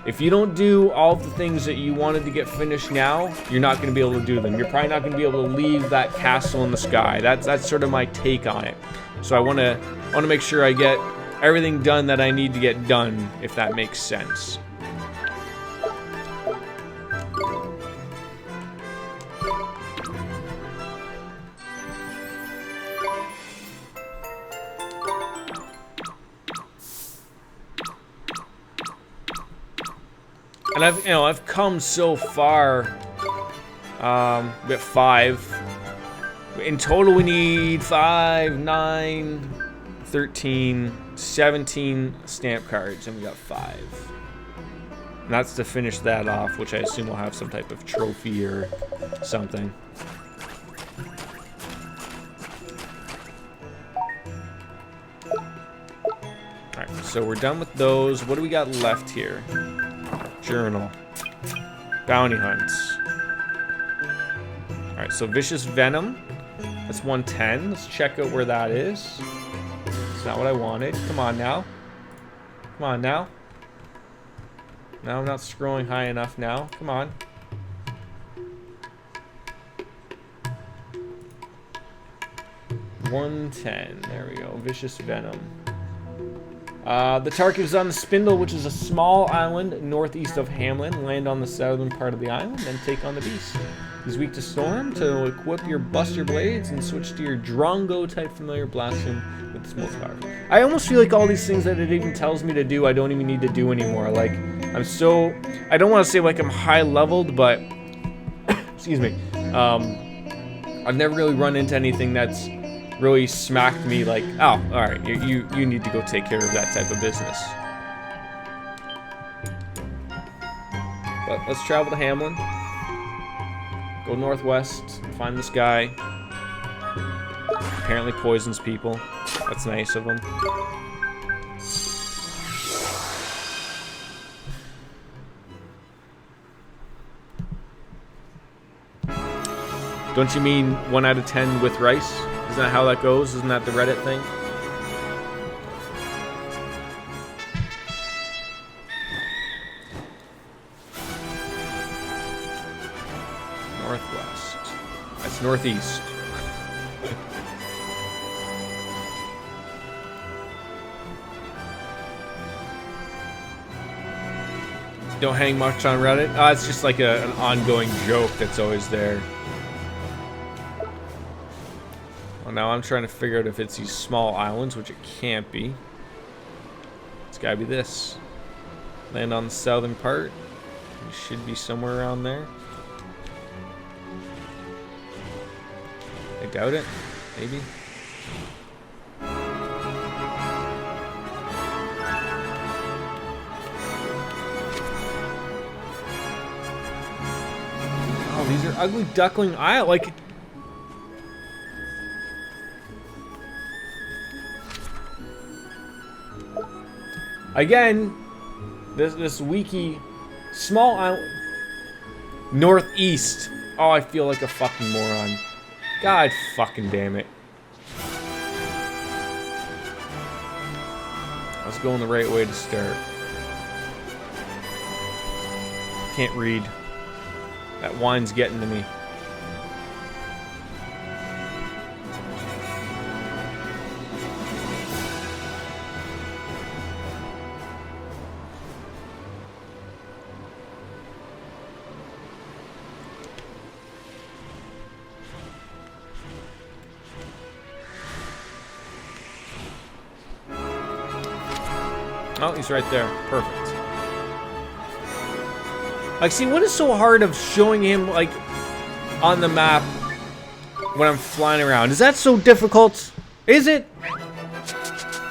If you don't do all of the things that you wanted to get finished now, you're not going to be able to do them. You're probably not going to be able to leave that castle in the sky. That's sort of my take on it. So I want to make sure I get everything done that I need to get done, if that makes sense. And I've come so far. We got 5. In total, we need 5, 9, 13, 17 stamp cards, and we got 5. And that's to finish that off, which I assume will have some type of trophy or something. Alright, so we're done with those. What do we got left here? Journal. Bounty hunts. Alright, so Vicious Venom. That's 110. Let's check out where that is. It's not what I wanted. Come on now. Come on now. No, I'm not scrolling high enough now. Come on. $110. There we go. Vicious Venom. The target is on the Spindle, which is a small island northeast of Hamlin. Land on the southern part of the island, then take on the beast. He's weak to storm, to equip your Buster Blades and switch to your Drongo-type familiar, blast him with its most powerful. I almost feel like all these things that it even tells me to do, I don't even need to do anymore. Like, I don't want to say like I'm high-leveled, but, excuse me, I've never really run into anything that's really smacked me like, oh, alright, you need to go take care of that type of business. But let's travel to Hamlin. Go northwest, find this guy. Apparently poisons people. That's nice of him. Don't you mean 1 out of 10 with rice? Isn't that how that goes? Isn't that the Reddit thing? Northwest. That's northeast. Don't hang much on Reddit. It's just like an ongoing joke that's always there. Well, now I'm trying to figure out if it's these small islands, which it can't be. It's gotta be this. Land on the southern part. It should be somewhere around there. I doubt it. Maybe. Oh, these are ugly duckling isle. Like, again, this wiki, small island, northeast. Oh, I feel like a fucking moron. God fucking damn it. I was going the right way to start. Can't read. That wine's getting to me. Oh, he's right there. Perfect. Like, see, what is so hard of showing him, like, on the map when I'm flying around? Is that so difficult? Is it?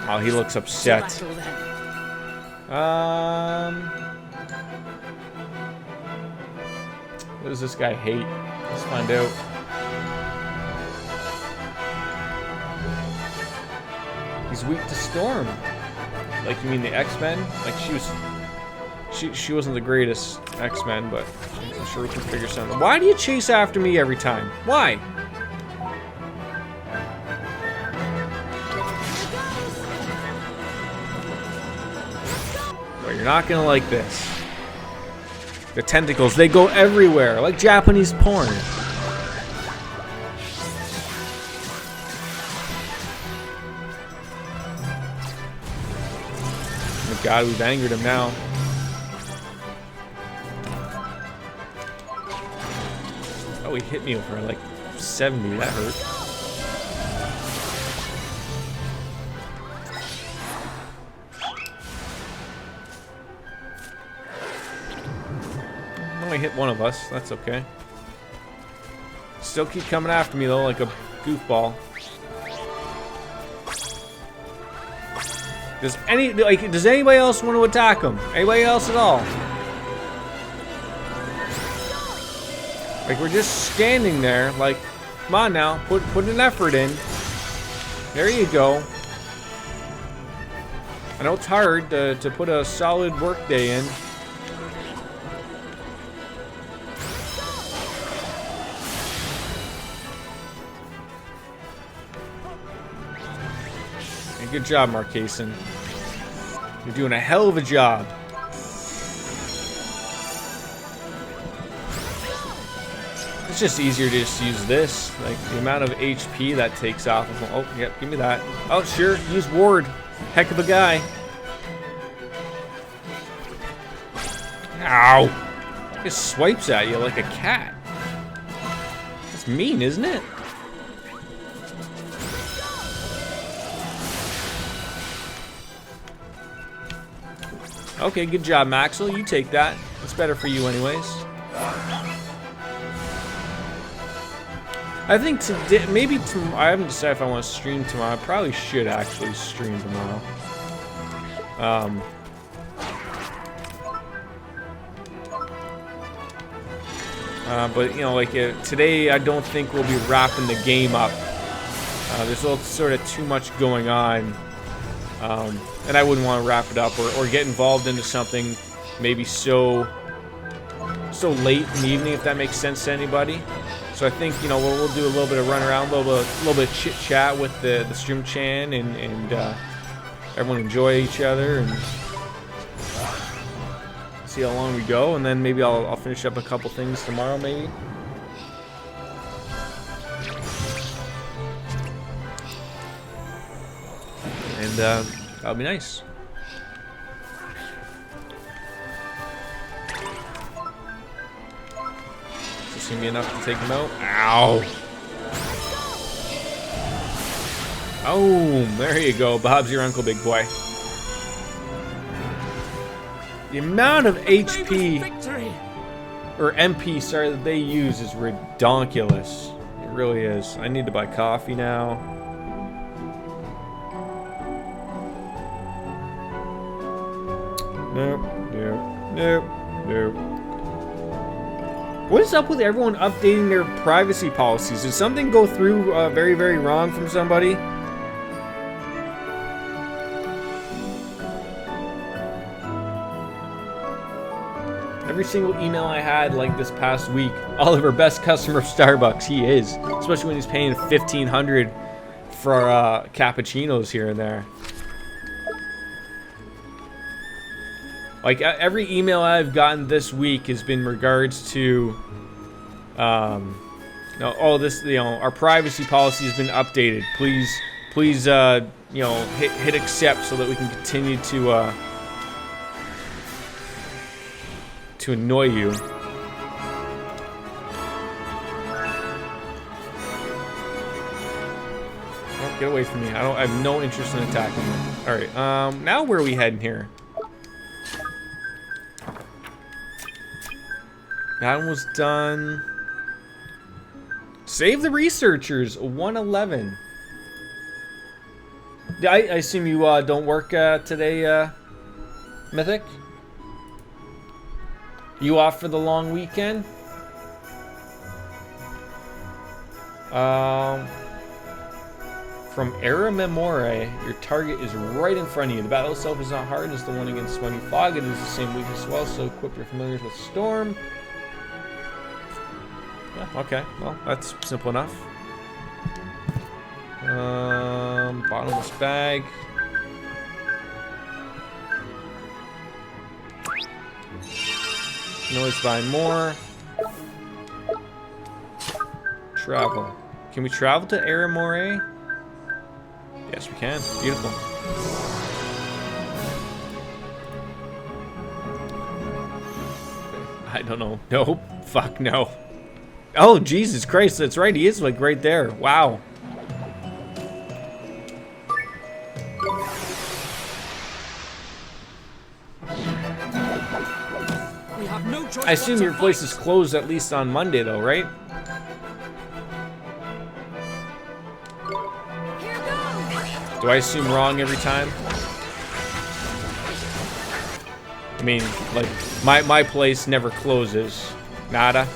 Oh, he looks upset. What does this guy hate? Let's find out. He's weak to storm. Like, you mean the X-Men? Like, she wasn't the greatest X-Men, but I'm sure we can figure something. Why do you chase after me every time? Why? Well, you're not gonna like this. The tentacles, they go everywhere, like Japanese porn. Oh my god, we've angered him now. Oh, he hit me over like 70, that hurt. Only hit one of us, that's okay. Still keep coming after me though, like a goofball. Does anybody else want to attack him? Anybody else at all? Like, we're just standing there, like, come on now, put an effort in. There you go. I know it's hard to put a solid work day in. And good job, Marcason. You're doing a hell of a job. It's just easier to just use this. Like, the amount of HP that takes off. Oh, yep, give me that. Oh, sure, use Ward. Heck of a guy. Ow! Just swipes at you like a cat. That's mean, isn't it? Okay, good job, Maxwell. You take that. It's better for you anyways. I think today, maybe tomorrow, I haven't decided if I want to stream tomorrow. I probably should actually stream tomorrow. But, you know, like, today I don't think we'll be wrapping the game up. There's all sort of too much going on. And I wouldn't want to wrap it up or get involved into something maybe so late in the evening, if that makes sense to anybody. So I think, you know, we'll do a little bit of run around, a little bit of chit chat with the stream chan, and everyone enjoy each other and see how long we go, and then maybe I'll finish up a couple things tomorrow, maybe. And that'll be nice. Gonna be enough to take him out. Ow! Oh, there you go. Bob's your uncle, big boy. The amount of HP or MP, sorry, that they use is ridiculous. It really is. I need to buy coffee now. Nope, nope, nope, nope. What is up with everyone updating their privacy policies? Did something go through very, very wrong from somebody? Every single email I had, like, this past week, Oliver, best customer of Starbucks, he is. Especially when he's paying $1,500 for cappuccinos here and there. Like, every email I've gotten this week has been in regards to, you know, oh, this, you know, our privacy policy has been updated. Please, you know, hit accept so that we can continue to annoy you. Oh, get away from me! I have no interest in attacking you. All right, now where are we heading here? That one was done. Save the researchers, 111. I assume you don't work today, Mythic? You off for the long weekend? From Era Memore, your target is right in front of you. The battle itself is not hard as the one against Smoky Fog. It is the same weakness as well, so equip your familiars with Storm. Yeah, okay, well, that's simple enough. Bottomless bag. can always buy more. Travel. Can we travel to Aramore? Yes, we can. Beautiful. I don't know. Nope. Fuck no. Oh, Jesus Christ. That's right. He is like right there. Wow. We have no choice I assume but to your place fight. is closed at least on Monday though, right? Here goes! Do I assume wrong every time? I mean, like, my place never closes. Nada.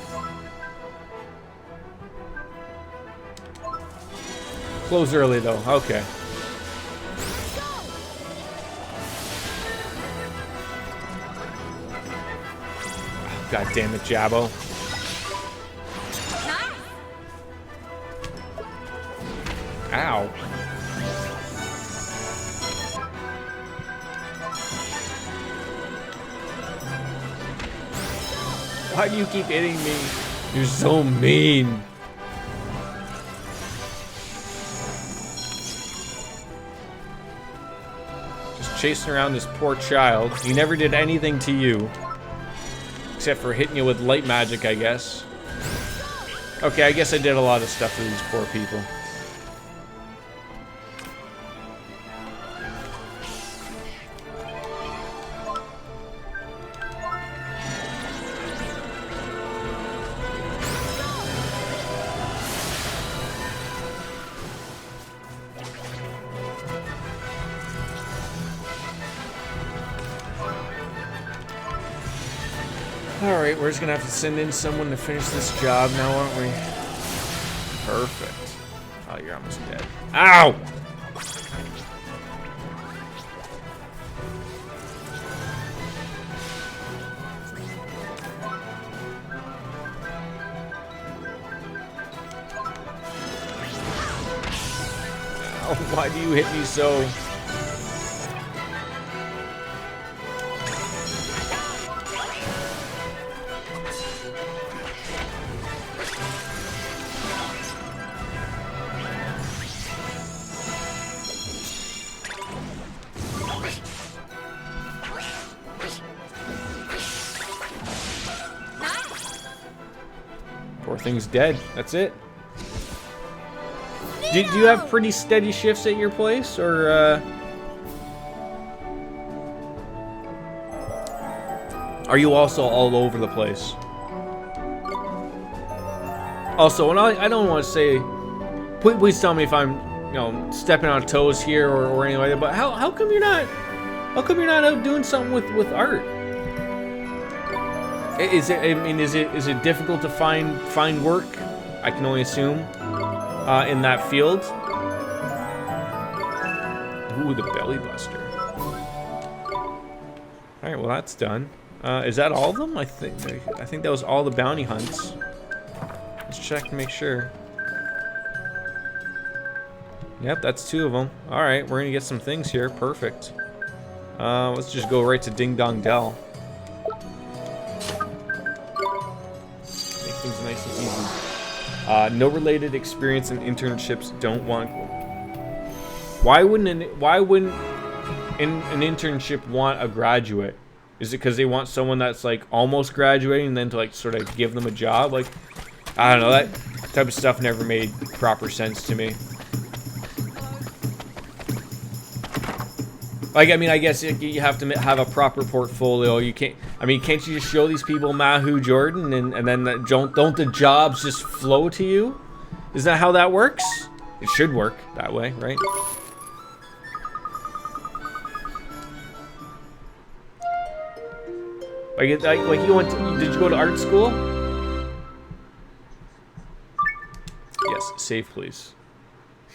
Close early though, okay. God damn it, Jabbo. Ow. Why do you keep hitting me? You're so mean. Just chasing around this poor child. He never did anything to you. Except for hitting you with light magic, I guess. Okay, I guess I did a lot of stuff to these poor people. Alright, we're just gonna have to send in someone to finish this job now, aren't we? Perfect. Oh, you're almost dead. Ow! Oh, why do you hit me so? Poor thing's dead. That's it. Do you have pretty steady shifts at your place, or are you also all over the place? Also, and I don't want to say, please tell me if I'm, you know, stepping on toes here or anything like that. But how come you're not? How come you're not out doing something with art? Is it? I mean, is it difficult to find work? I can only assume. In that field. Ooh, the belly buster. All right, well that's done. Is that all of them? I think that was all the bounty hunts. Let's check to make sure. Yep, that's 2 of them. All right, we're gonna get some things here. Perfect. Let's just go right to Ding Dong Dell. Make things nice and easy. No related experience in internships. Don't want. Why wouldn't an internship want a graduate? Is it because they want someone that's like almost graduating and then to like sort of give them a job? Like, I don't know. That type of stuff never made proper sense to me. Like, I mean, I guess you have to have a proper portfolio. You can't. I mean, can't you just show these people Mahu Jordan and then don't the jobs just flow to you? Is that how that works? It should work that way, right? Like you went. Did you go to art school? Yes. Save, please.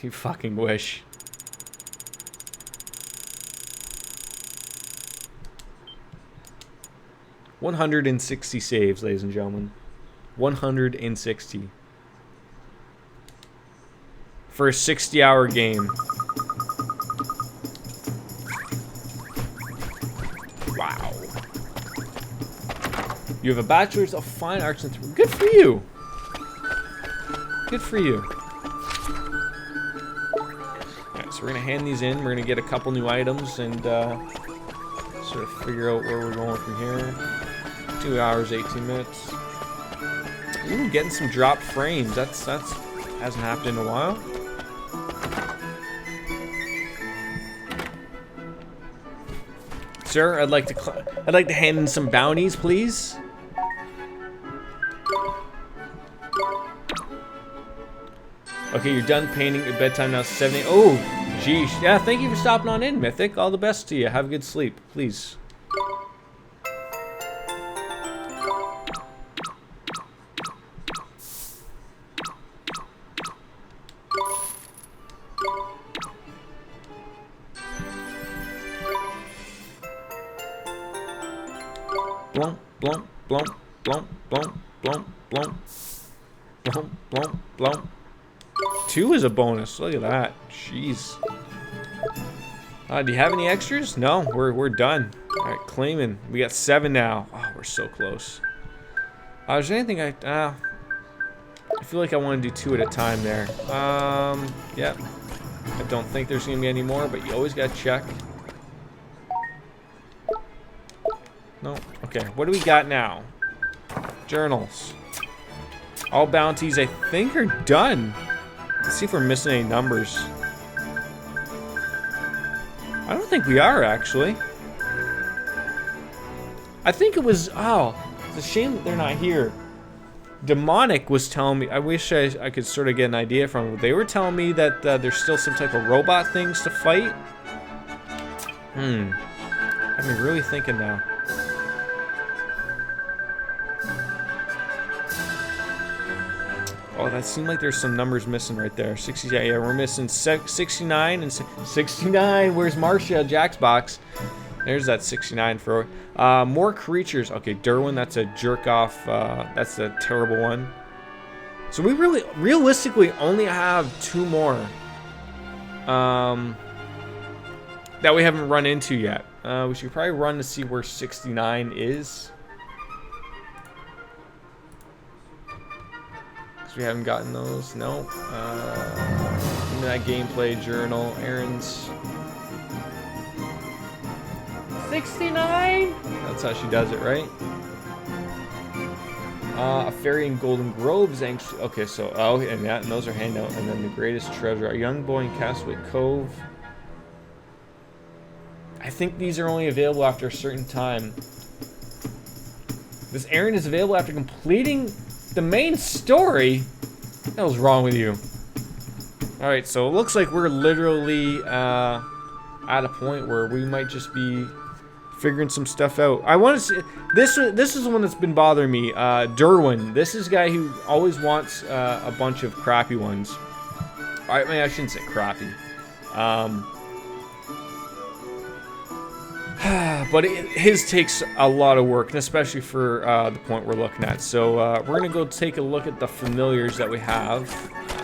You fucking wish. $160 saves, ladies and gentlemen. 160 for a 60-hour game. Wow. You have a Bachelor's of Fine Arts and good for you. Good for you. Alright, so we're gonna hand these in. We're gonna get a couple new items and sort of figure out where we're going from here. 2 hours, 18 minutes. Ooh, getting some dropped frames. That's hasn't happened in a while. Sir, I'd like to hand in some bounties, please. Okay, you're done painting. Your bedtime now. 7 8. Oh, geez. Yeah, thank you for stopping on in, Mythic. All the best to you. Have a good sleep, please. Blump, blump, blump, blump, blump, blump, blump, blump, blump, blump. 2 is a bonus. Look at that. Jeez. Do you have any extras? No, we're done. All right, claiming. We got 7 now. Oh, we're so close. Is there anything I feel like I want to do 2 at a time there. Yeah. I don't think there's gonna be any more, but you always gotta check. No. Okay. What do we got now? Journals. All bounties, I think, are done. Let's see if we're missing any numbers. I don't think we are, actually. I think it was... Oh, it's a shame that they're not here. Demonic was telling me... I wish I could sort of get an idea from them. They were telling me that there's still some type of robot things to fight. Got me really thinking now. Oh, that seemed like there's some numbers missing right there. 60, yeah, we're missing 69 and 69. Where's Marcia? Jack's box. There's that 69 for more creatures. Okay, Derwin, that's a jerk off. That's a terrible one. So we realistically only have 2 more that we haven't run into yet. We should probably run to see where 69 is. We haven't gotten those. No. Give me that gameplay journal. Aaron's 69. That's how she does it, right? A fairy in Golden Grove is anxious. Okay, so and those are handout. And then the greatest treasure, a young boy in Castaway Cove. I think these are only available after a certain time. This Aaron is available after completing the main story? What the hell's wrong with you? Alright, so it looks like we're literally at a point where we might just be figuring some stuff out. I want to see... This is the one that's been bothering me. Derwin. This is a guy who always wants a bunch of crappy ones. I mean, I shouldn't say crappy. But his takes a lot of work, and especially for the point we're looking at. So we're going to go take a look at the familiars that we have.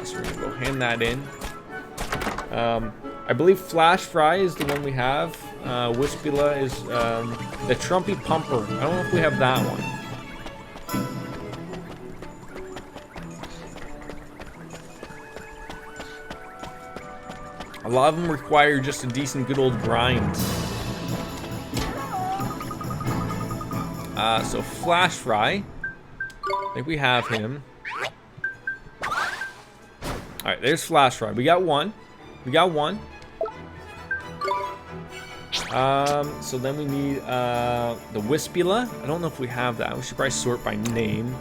So we're going to go hand that in. I believe Flash Fry is the one we have. Wispula is the Trumpy Pumper. I don't know if we have that one. A lot of them require just a decent good old grind. So Flash Fry, I think we have him. Alright, there's Flash Fry. We got one. So then we need the Wispula. I don't know if we have that. We should probably sort by name.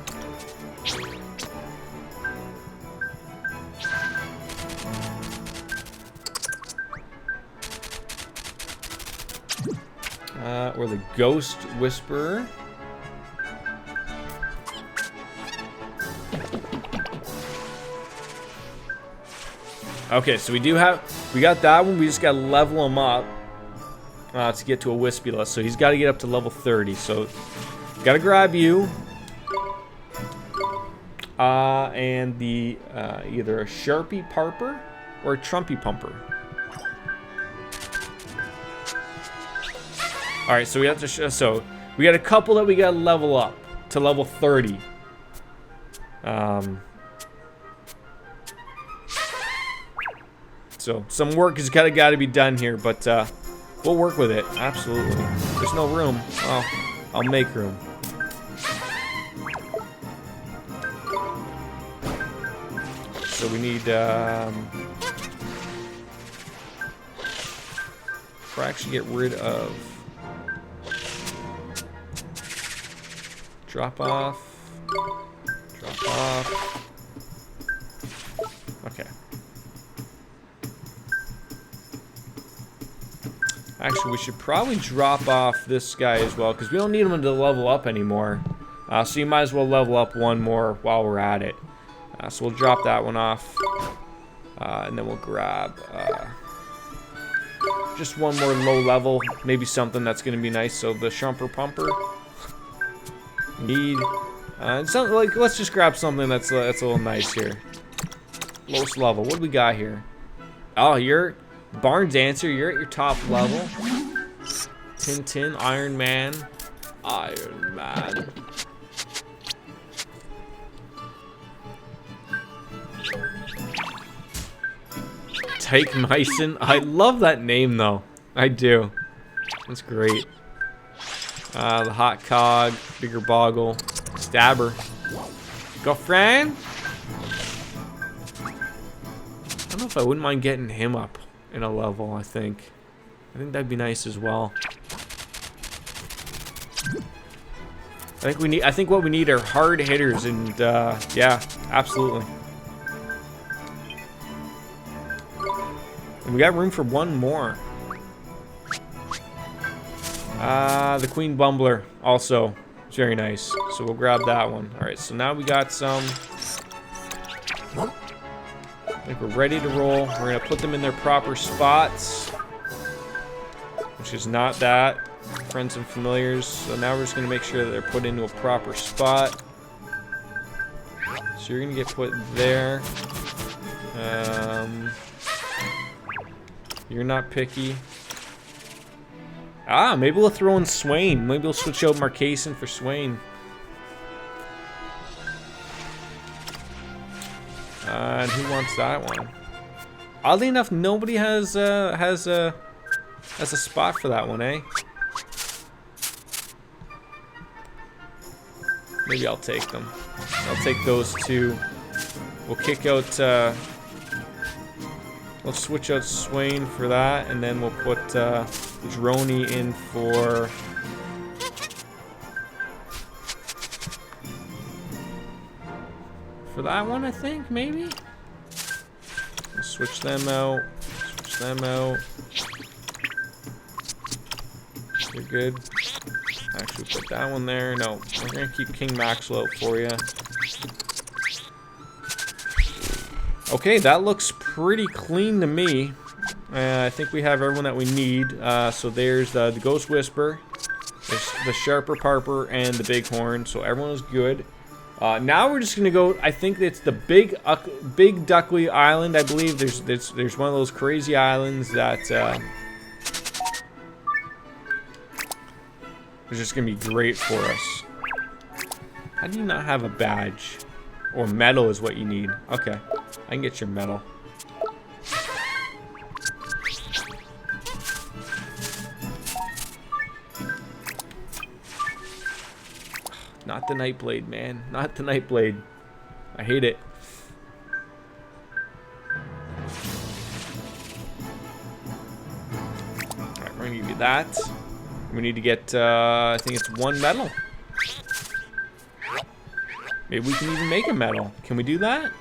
Or the Ghost Whisperer. Okay, so we got that one. We just gotta level him up to get to a Wispula. So he's got to get up to level 30. So gotta grab you, and the either a Sharpie Parper or a Trumpy Pumper. All right, so we have to. So we got a couple that we gotta level up. to level 30. So some work has got to be done here, but we'll work with it. Absolutely. There's no room. Well, I'll make room. So we need we'll actually get rid of drop off. Okay. Actually, we should probably drop off this guy as well, because we don't need him to level up anymore. So you might as well level up one more while we're at it. So we'll drop that one off. And then we'll grab just one more low level. Maybe something that's going to be nice. So the Shumper Pumper. Need... something like, let's just grab something that's a little nice here. Lowest level. What do we got here? Oh, you're... Barn Dancer, you're at your top level. Tintin, Iron Man. Iron Man. Tyke Myson. I love that name though. I do. That's great. The Hot Cog, Bigger Boggle, Stabber. Girlfriend? I don't know if I wouldn't mind getting him up in a level, I think that'd be nice as well. I think what we need are hard hitters, and yeah, absolutely. And we got room for one more. The Queen Bumbler also is very nice, so we'll grab that one. All right, so now we got some. I think we're ready to roll. We're gonna put them in their proper spots, which is not that. Friends and familiars. So now we're just gonna make sure that they're put into a proper spot. So you're gonna get put there. You're not picky. Ah, maybe we'll throw in Swain. Maybe we'll switch out Marcason for Swain. And who wants that one? Oddly enough, nobody has a spot for that one, eh? Maybe I'll take them. I'll take those two. We'll kick out. We'll switch out Swain for that, and then we'll put Droney in for. For that one, I think, maybe? We'll switch them out. Switch them out. You're good. Actually, put that one there. No, we're gonna keep King Maxwell out for you. Okay, that looks pretty clean to me. I think we have everyone that we need. So there's the Ghost Whisper, there's the Sharper Parper, and the Bighorn. So everyone is good. Now we're just gonna go. I think it's the Big Duckly Island. I believe there's one of those crazy islands that is just gonna be great for us. How do you not have a badge? Or medal is what you need. Okay, I can get your medal. Not the Nightblade, man. Not the Nightblade. I hate it. Alright, we're gonna give you that. We need to get, I think it's one medal. Maybe we can even make a medal. Can we do that?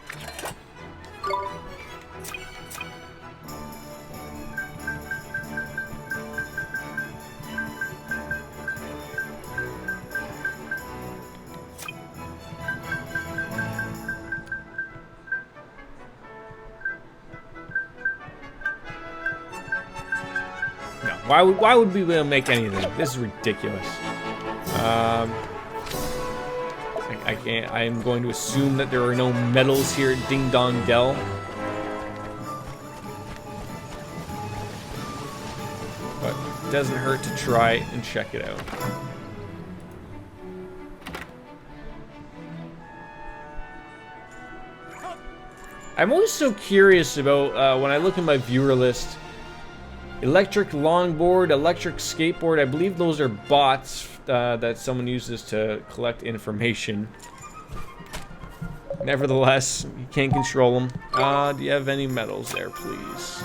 No. Why would we be able to make anything? This is ridiculous. I can't. I am going to assume that there are no medals here at Ding Dong Dell. But it doesn't hurt to try and check it out. I'm always so curious about when I look at my viewer list. Electric longboard, electric skateboard. I believe those are bots that someone uses to collect information. Nevertheless, you can't control them. Do you have any medals there, please?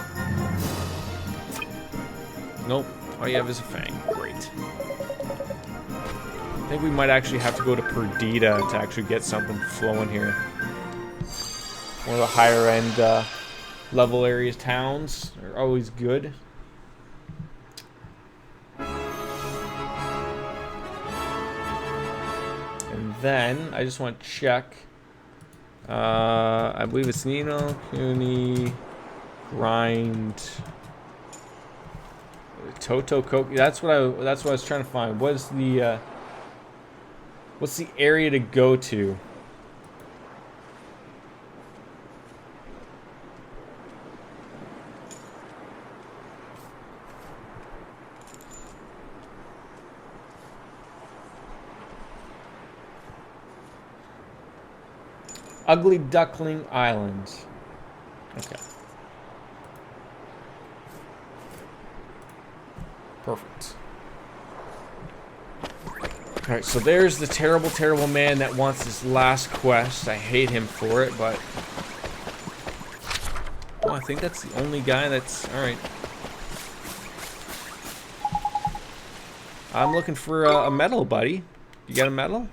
Nope. All you have is a fang. Great. I think we might actually have to go to Perdita to actually get something flowing here. One of the higher end level areas towns are always good. And then I just want to check. I believe it's Nino, Kuni, Grind, Toto Koki. That's what I was trying to find. What's the area to go to? Ugly Duckling Island. Okay. Perfect. Alright, so there's the terrible, terrible man that wants this last quest. I hate him for it, but... Oh, I think that's the only guy that's... Alright. I'm looking for a medal, buddy. You got a medal?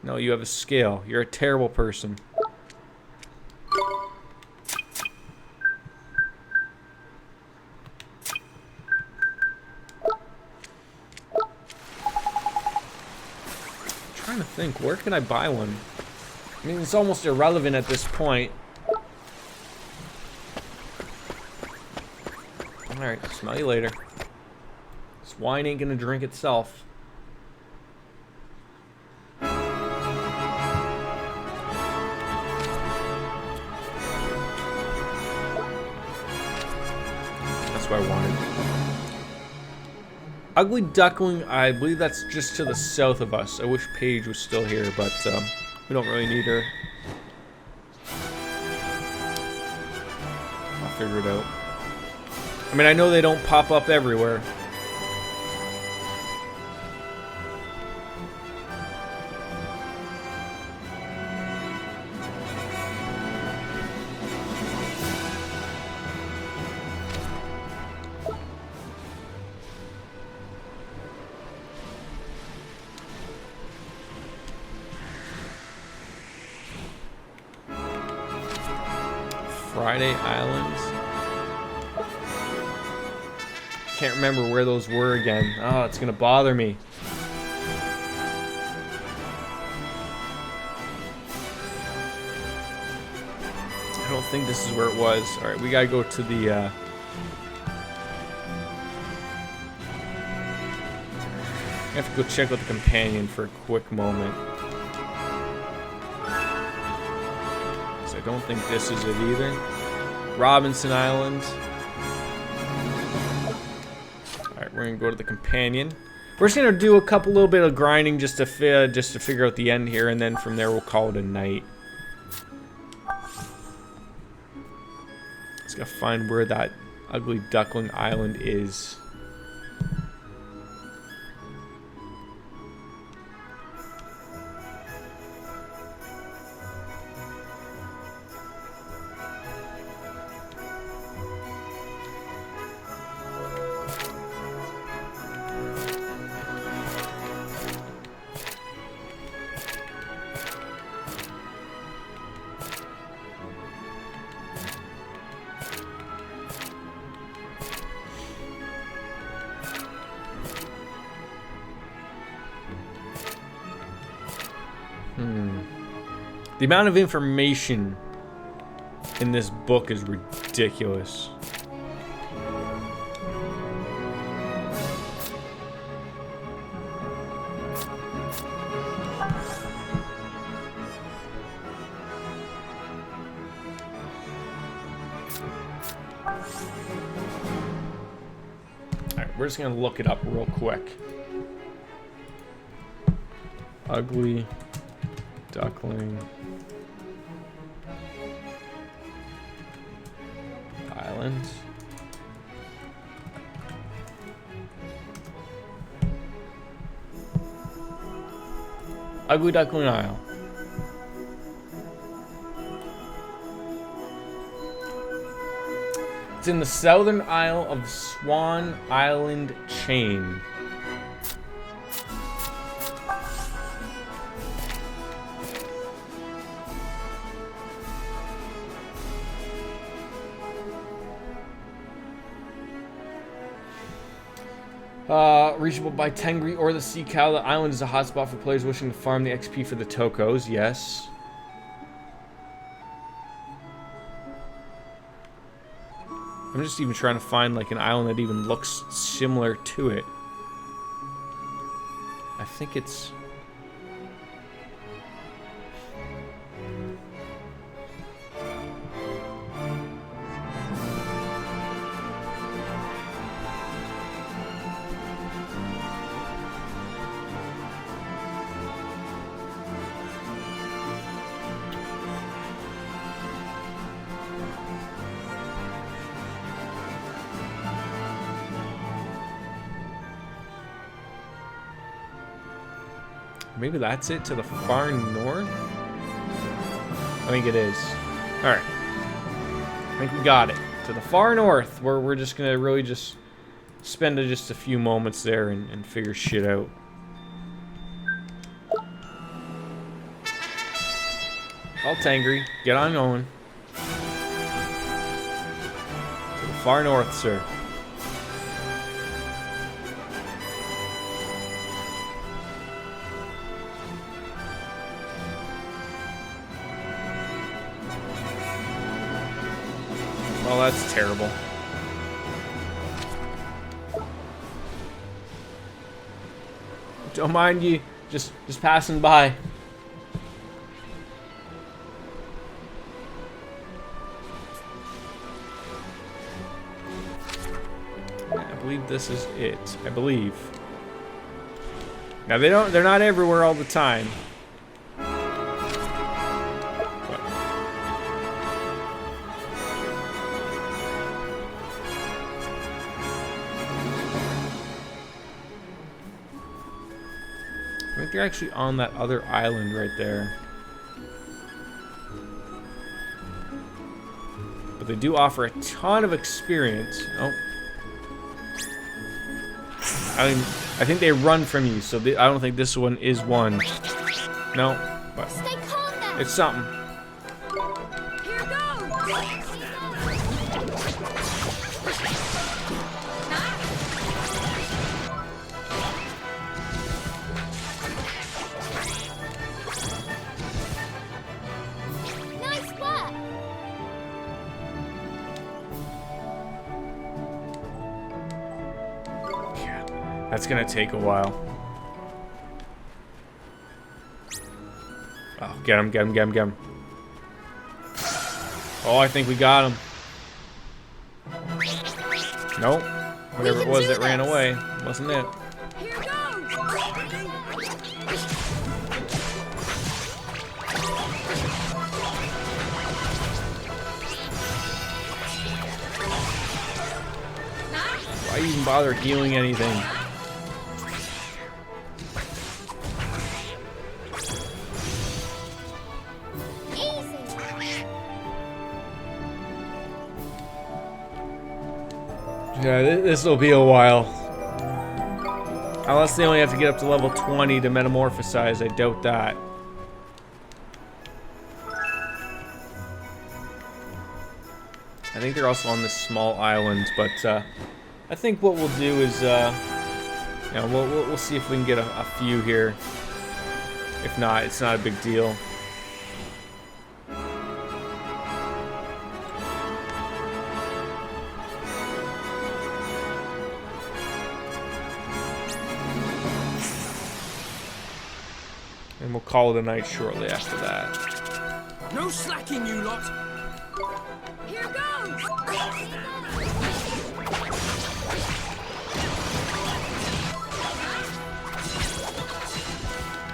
No, you have a scale. You're a terrible person. I'm trying to think, where can I buy one? I mean, it's almost irrelevant at this point. Alright, smell you later. This wine ain't gonna drink itself. What I wanted. Ugly Duckling, I believe that's just to the south of us. I wish Paige was still here, but we don't really need her. I'll figure it out. I mean, I know they don't pop up everywhere. Friday Islands. Can't remember where those were again. Oh, it's gonna bother me. I don't think this is where it was. Alright, we gotta go to the I have to go check with the companion for a quick moment. I don't think this is it either. Robinson Island. Alright, we're gonna go to the companion. We're just gonna do a little bit of grinding just to figure out the end here, and then from there we'll call it a night. Just gotta find where that Ugly Duckling Island is. The amount of information in this book is ridiculous. Alright, we're just gonna look it up real quick. Ugly Duckling. Island. Ugly Duckling Isle. It's in the southern isle of Swan Island chain. Reachable by Tengri or the Sea Cow. The island is a hotspot for players wishing to farm the XP for the Tokos. Yes. I'm just even trying to find like an island that even looks similar to it. I think it's... Maybe that's it to the far north? I think it is. Alright. I think we got it. To the far north, where we're just gonna really just spend just a few moments there and figure shit out. All Tangry, get on going. To the far north, sir. Oh, that's terrible. Don't mind you, just passing by. I believe this is it. I believe. Now they're not everywhere all the time. I think they're actually on that other island right there. But they do offer a ton of experience. Oh. I think they run from you, so I don't think this one is one. No. But Stay calm now. it's something. Here goes. Nice work. Yeah, that's gonna take a while. Oh, get him, get him, get him, get him. Oh, I think we got him. Nope. Whatever it was that ran away. Wasn't it? Here goes. Why even bother healing anything? Yeah, this will be a while. Unless they only have to get up to level 20 to metamorphosize, I doubt that. I think they're also on this small island, but I think what we'll do is, you know, we'll see if we can get a few here. If not, it's not a big deal. And we'll call it a night shortly after that. No slacking, you lot! Here goes.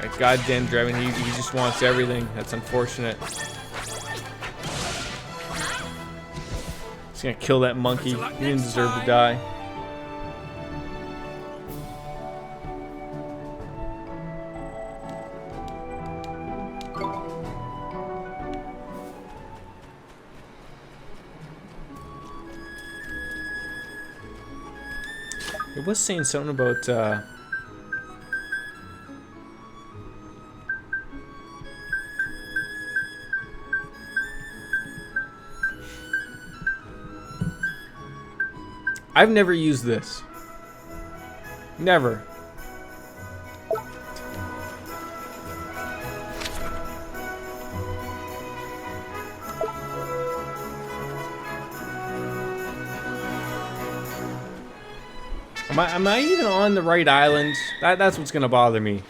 I goddamn dragon. He just wants everything. That's unfortunate. He's gonna kill that monkey. He didn't deserve to die. It was saying something about I've never used this. Never. Am I even on the right island? That's what's gonna bother me.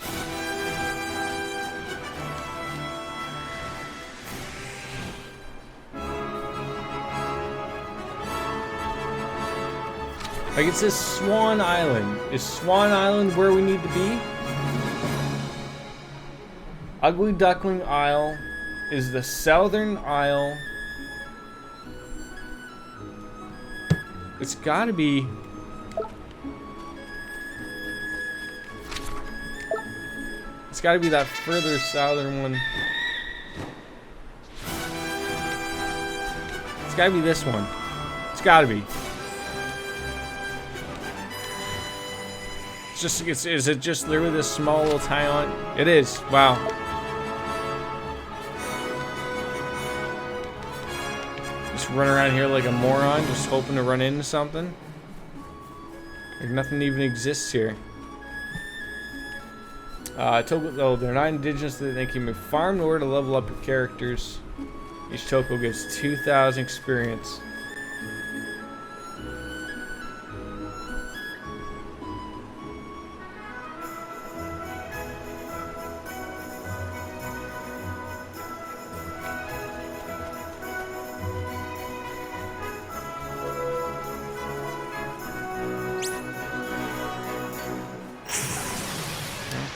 Like it says Swan Island. Is Swan Island where we need to be? Ugly Duckling Isle is the southern isle. It's gotta be. It's gotta be that further southern one. It's gotta be this one. It's gotta be. It's just, is it just literally this small little tiny island? It is. Wow. Just run around here like a moron, just hoping to run into something. Like nothing even exists here. Oh, they're not indigenous, they can be farmed in order to level up your characters. Each Toko gives 2,000 experience.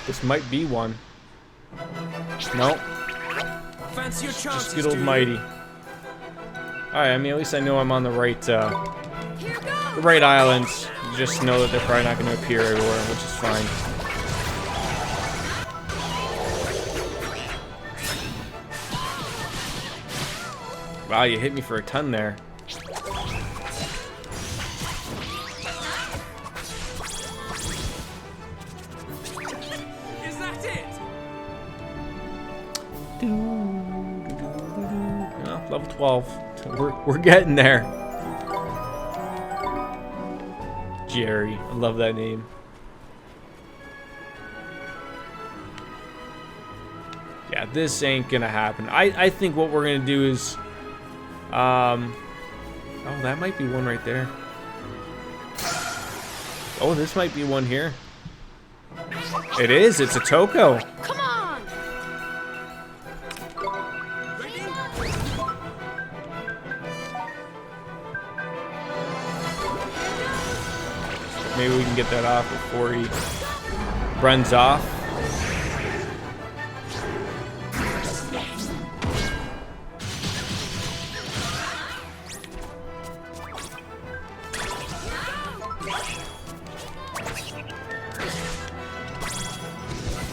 This might be one. Nope. Fancy your chances, Just good old mighty. Alright, I mean, at least I know I'm on the right island. Just know that they're probably not going to appear everywhere, which is fine. Wow, you hit me for a ton there. Oh, level 12. We're getting there. Jerry. I love that name. Yeah, this ain't gonna happen. I think what we're gonna do is oh, that might be one right there. Oh, this might be one here. It is, it's a Toko. Come on! Maybe we can get that off before he runs off.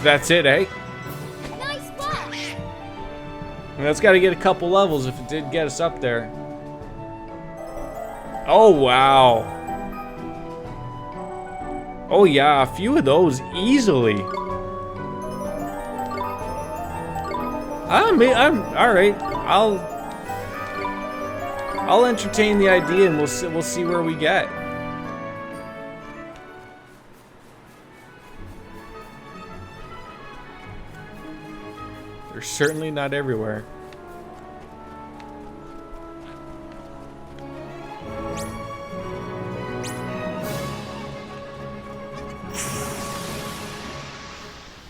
That's it, eh? Nice work! And that's got to get a couple levels if it did get us up there. Oh, wow. Oh, yeah, a few of those easily. I'm all right. I'll entertain the idea, and we'll see where we get. They're certainly not everywhere.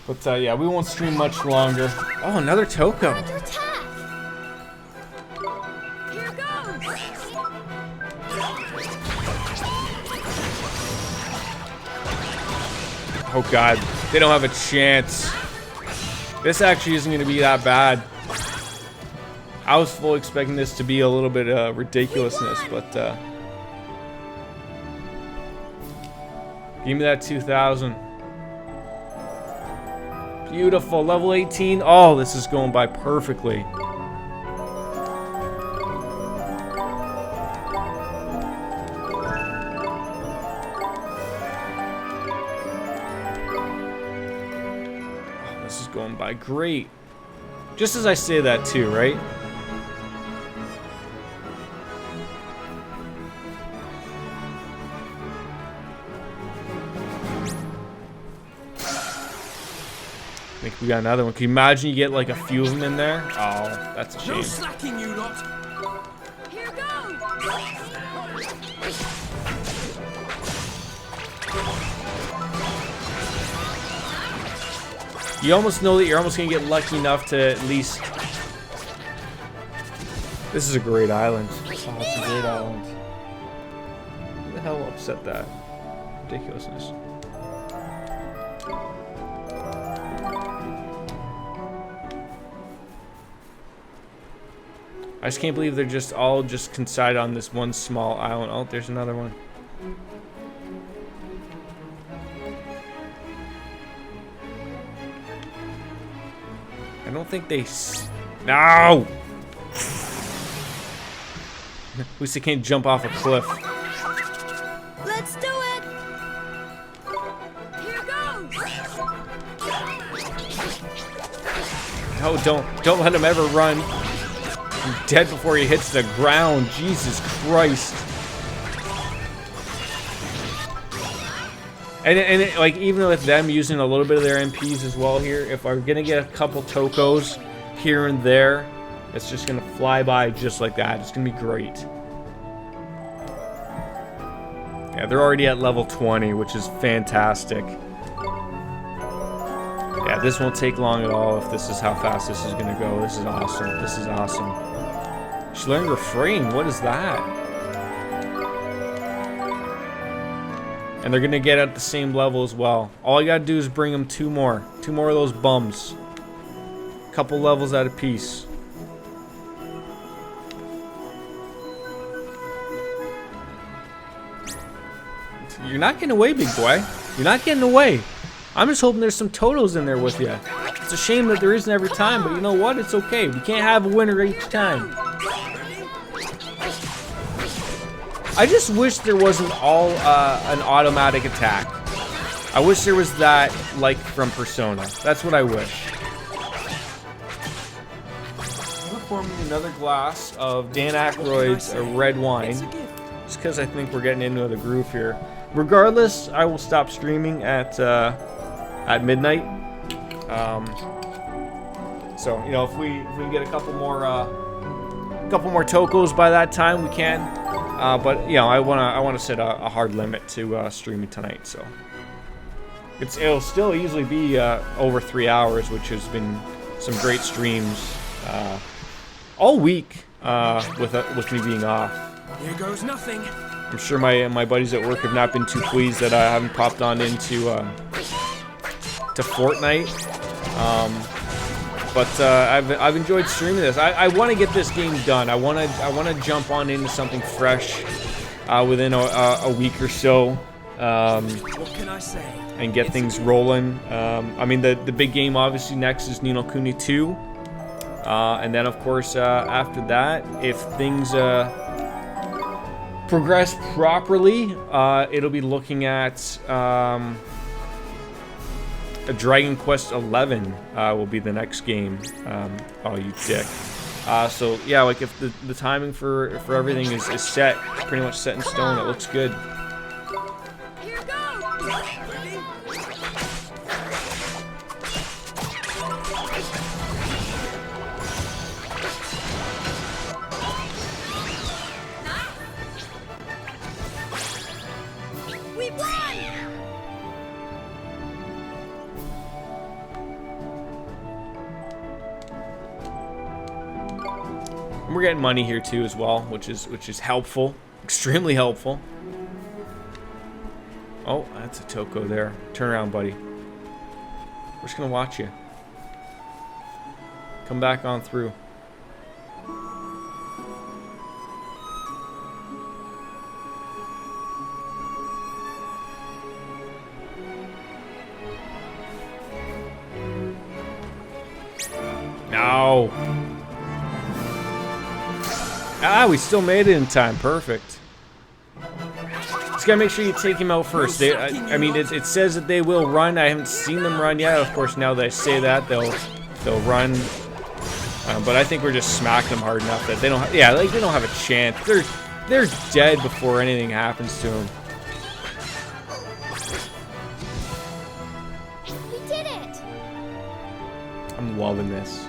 But yeah, we won't stream much longer. Oh, another Toko. Time to attack! Here goes! Oh God, they don't have a chance. This actually isn't going to be that bad. I was fully expecting this to be a little bit ridiculousness, but give me that 2,000. Beautiful. Level 18. Oh, this is going by perfectly. Oh, this is going by great. Just as I say that too, right? I think we got another one. Can you imagine you get like a few of them in there? Oh, that's a shame. No slacking, you lot. Here goes! You almost know that you're almost gonna get lucky enough to at least. This is a great island. Oh, it's a great island. Who the hell upset that? Ridiculousness. I just can't believe they're just all just concentrated on this one small island. Oh, there's another one. I don't think they. No! At least they can't jump off a cliff. Let's do it! Here goes! No, don't let him ever run. He's dead before he hits the ground. Jesus Christ. And like, even with them using a little bit of their MPs as well here, if I'm gonna get a couple Tokos here and there, it's just gonna fly by just like that. It's gonna be great. Yeah, they're already at level 20, which is fantastic. Yeah, this won't take long at all if this is how fast this is gonna go. This is awesome. This is awesome. She learned refrain. What is that? And they're gonna get at the same level as well. All you gotta do is bring them two more of those bums. Couple levels at a piece. You're not getting away, big boy. You're not getting away. I'm just hoping there's some Totos in there with you. It's a shame that there isn't every time, but you know what? It's okay. We can't have a winner each time. I just wish there wasn't all an automatic attack. I wish there was that, like from Persona. That's what I wish. I'm pouring another glass of Dan Aykroyd's red wine, just because I think we're getting into the groove here. Regardless, I will stop streaming at midnight. So you know, if we get a couple more Tokos by that time, we can. But you know, I wanna set a hard limit to streaming tonight. So it'll still easily be over 3 hours, which has been some great streams all week with me being off. Here goes nothing. I'm sure my buddies at work have not been too pleased that I haven't popped on into to Fortnite. But I've enjoyed streaming this. I want to get this game done. I want to jump on into something fresh within a week or so. What can I say? And get things rolling. I mean, the big game obviously next is Ni no Kuni 2. And then of course after that, if things progress properly, it'll be looking at a Dragon Quest 11 will be the next game. Oh, you dick. So yeah, like if the timing for everything is set, pretty much set in stone, it looks good. Here goes! We won! And we're getting money here too as well, which is helpful, extremely helpful. Oh, that's a Toko there. Turn around, buddy. We're just gonna watch you. Come back on through. No. Ah, we still made it in time. Perfect. Just gotta make sure you take him out first. I mean, it says that they will run. I haven't seen them run yet. Of course, now that I say that, they'll run. But I think we're just smacking them hard enough that they don't. Yeah, like they don't have a chance. They're dead before anything happens to them. We did it! I'm loving this.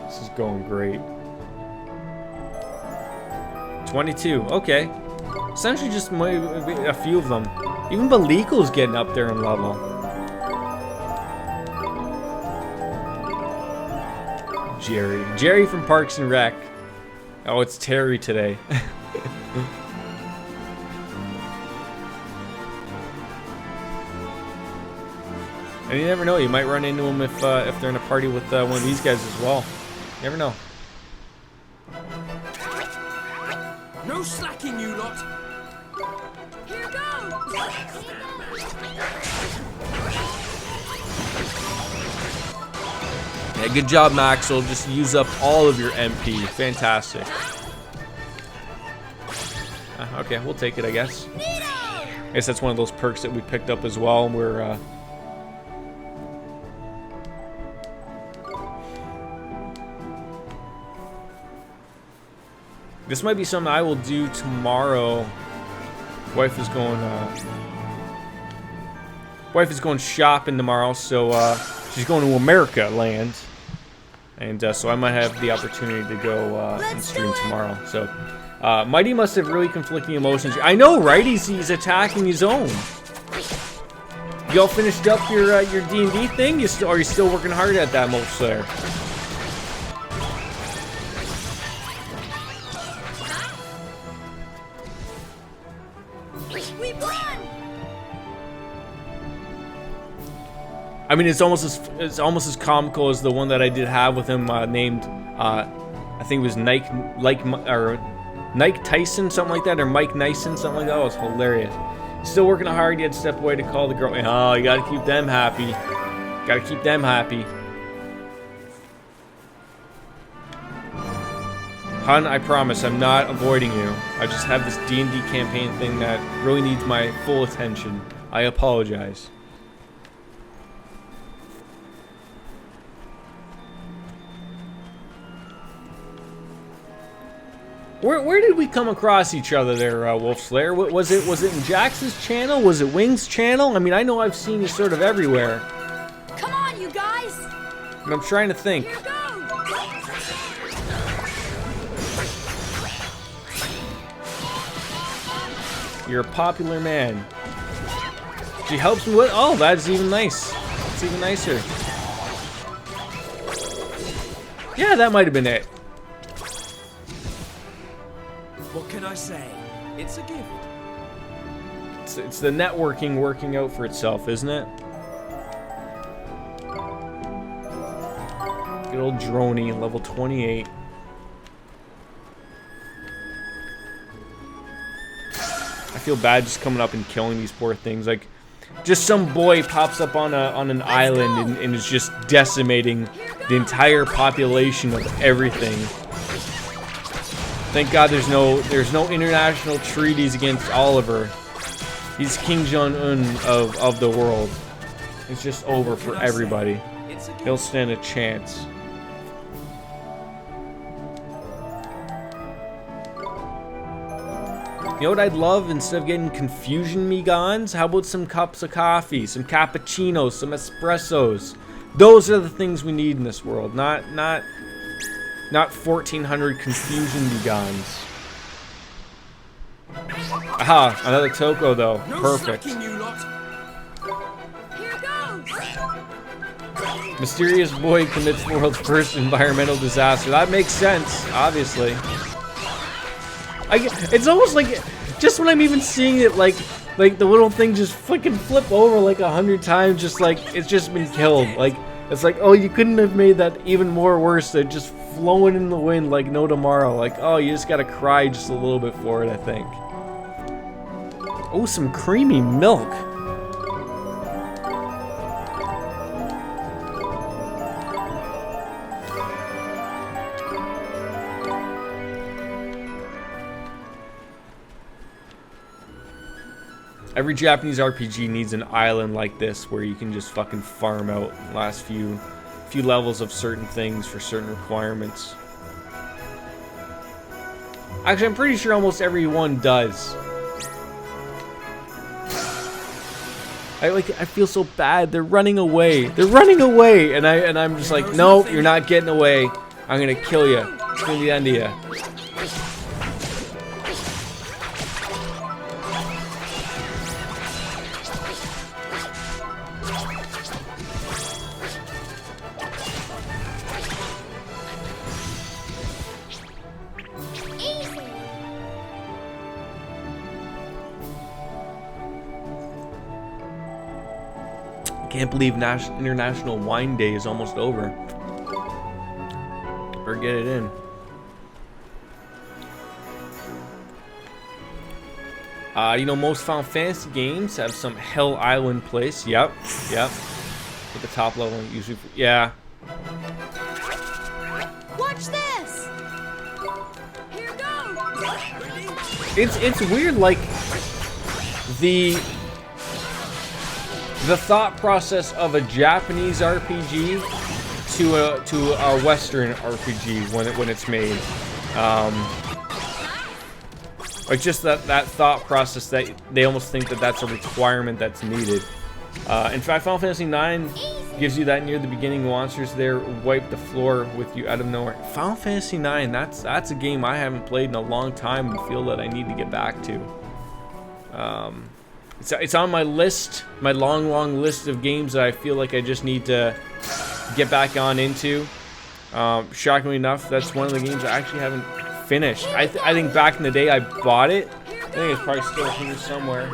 This is going great. 22. Okay. Essentially just a few of them. Even Baliko's getting up there in level. Jerry from Parks and Rec. Oh, it's Terry today. And you never know, you might run into them if they're in a party with one of these guys as well. You never know. No slacking, you lot. Here goes! Yeah, good job, Maxwell. Just use up all of your MP. Fantastic. Okay, we'll take it, I guess. I guess that's one of those perks that we picked up as well. We're this might be something I will do tomorrow. Wife is going shopping tomorrow, so she's going to America land, and so I might have the opportunity to go and stream tomorrow. So Mighty must have really conflicting emotions. I know, right? He's attacking his own. You all finished up your D&D thing? Are you still working hard at that, Most Slayer? We won! I mean, it's almost as comical as the one that I did have with him named I think it was Nike Tyson, something like that, or Mike Nyson, something like that. Oh, it was hilarious. Still working hard. You had to step away to call the girl. Oh, you gotta keep them happy. Gotta keep them happy. Hun, I promise I'm not avoiding you. I just have this D&D campaign thing that really needs my full attention. I apologize. Where did we come across each other there, Wolf Slayer? Was it in Jax's channel? Was it Wing's channel? I mean, I know I've seen you sort of everywhere. Come on, you guys! And I'm trying to think. Here goes! You're a popular man. She helps me with. Oh, that's even nice. That's even nicer. Yeah, that might have been it. What can I say? It's a gift. It's the networking working out for itself, isn't it? Good old Droney, level 28. I feel bad just coming up and killing these poor things. Like, just some boy pops up on an island and is just decimating the entire population of everything. Thank God there's no international treaties against Oliver. He's King Jong-un of the world. It's just over for everybody. He'll stand a chance. You know what I'd love instead of getting confusion megans? How about some cups of coffee, some cappuccinos, some espressos? Those are the things we need in this world, not 1,400 confusion megans. Aha, another Toko though. Perfect. Here goes! Mysterious boy commits the world's first environmental disaster. That makes sense, obviously. It's almost like, just when I'm even seeing it, like the little thing just fucking flip over like 100 times, just like it's just been killed. Like It's like, oh, you couldn't have made that even more worse than just flowing in the wind like no tomorrow. Like, oh, you just gotta cry just a little bit for it, I think. Oh, some creamy milk. Every Japanese RPG needs an island like this where you can just fucking farm out the last few levels of certain things for certain requirements. Actually, I'm pretty sure almost everyone does. I feel so bad. They're running away. They're running away, and I'm just like, no, you're not getting away. I'm gonna kill you. It's gonna be the end of you. Can't believe International Wine Day is almost over. Better get it in. You know, most Final Fantasy games have some Hell Island place. Yep. At the top level, usually. Yeah. Watch this. Here goes. It's weird, like the thought process of a Japanese RPG to a Western RPG when it's made. Like just that thought process that they almost think that that's a requirement that's needed. In fact, Final Fantasy IX gives you that near the beginning. Monsters there wipe the floor with you out of nowhere. Final Fantasy IX, that's a game I haven't played in a long time and feel that I need to get back to. It's on my list, my long list of games that I feel like I just need to get back on into. Shockingly enough, that's one of the games I actually haven't finished. I think back in the day I bought it. I think it's probably still here somewhere.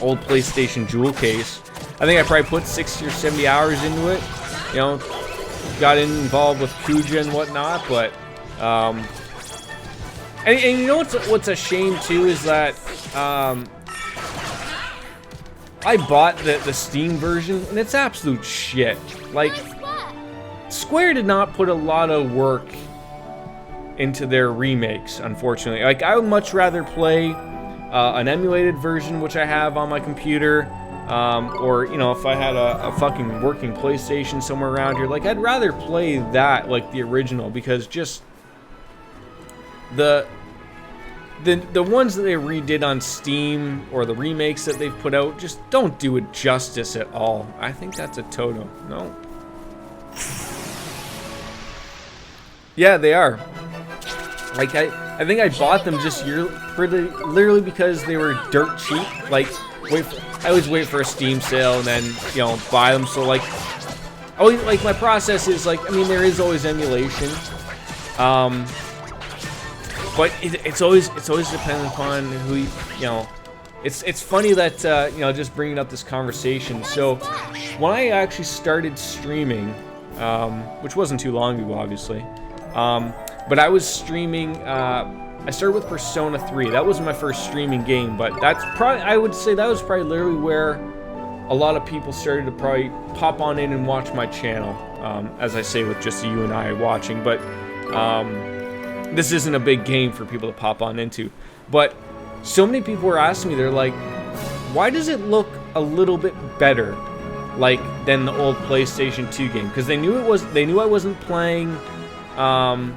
Old PlayStation Jewel case. I think I probably put 60 or 70 hours into it. You know, got involved with Kuja and whatnot, but and you know what's a shame too is that I bought the Steam version, and it's absolute shit. Like, Square did not put a lot of work into their remakes, unfortunately. Like, I would much rather play an emulated version, which I have on my computer, or, you know, if I had a fucking working PlayStation somewhere around here, like, I'd rather play that, like, the original, because just the ones that they redid on Steam or the remakes that they've put out just don't do it justice at all. I think that's a Toto. No. Yeah, they are. Like I think I bought them just literally because they were dirt cheap. Like I always wait for a Steam sale and then, you know, buy them. So like always, like my process is like, I mean, there is always emulation. But it's always dependent upon who you know. It's funny that you know, just bringing up this conversation. So when I actually started streaming, which wasn't too long ago, obviously, but I was streaming. I started with Persona 3. That was my first streaming game, but that's probably, I would say that was probably literally where a lot of people started to probably pop on in and watch my channel. As I say, with just you and I watching, but. This isn't a big game for people to pop on into, but so many people were asking me, they're like, why does it look a little bit better like than the old PlayStation 2 game? Because they knew I wasn't playing on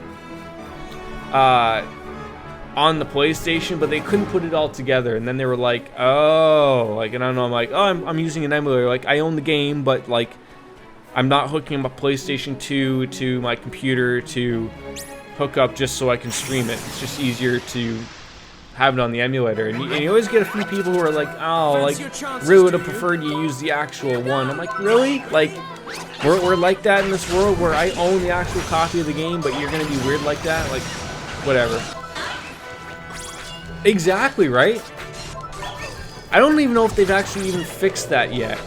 the PlayStation, but they couldn't put it all together. And then they were like, oh, like, and I don't know, I'm like, oh, I'm using an emulator. Like, I own the game, but like I'm not hooking up a PlayStation 2 to my computer to hook up just so I can stream it. It's just easier to have it on the emulator. And you always get a few people who are like, oh, like, really would have preferred you use the actual one. I'm like, really? Like, we're like that in this world where I own the actual copy of the game, but you're gonna be weird like that? Like, whatever. Exactly, right? I don't even know if they've actually even fixed that yet.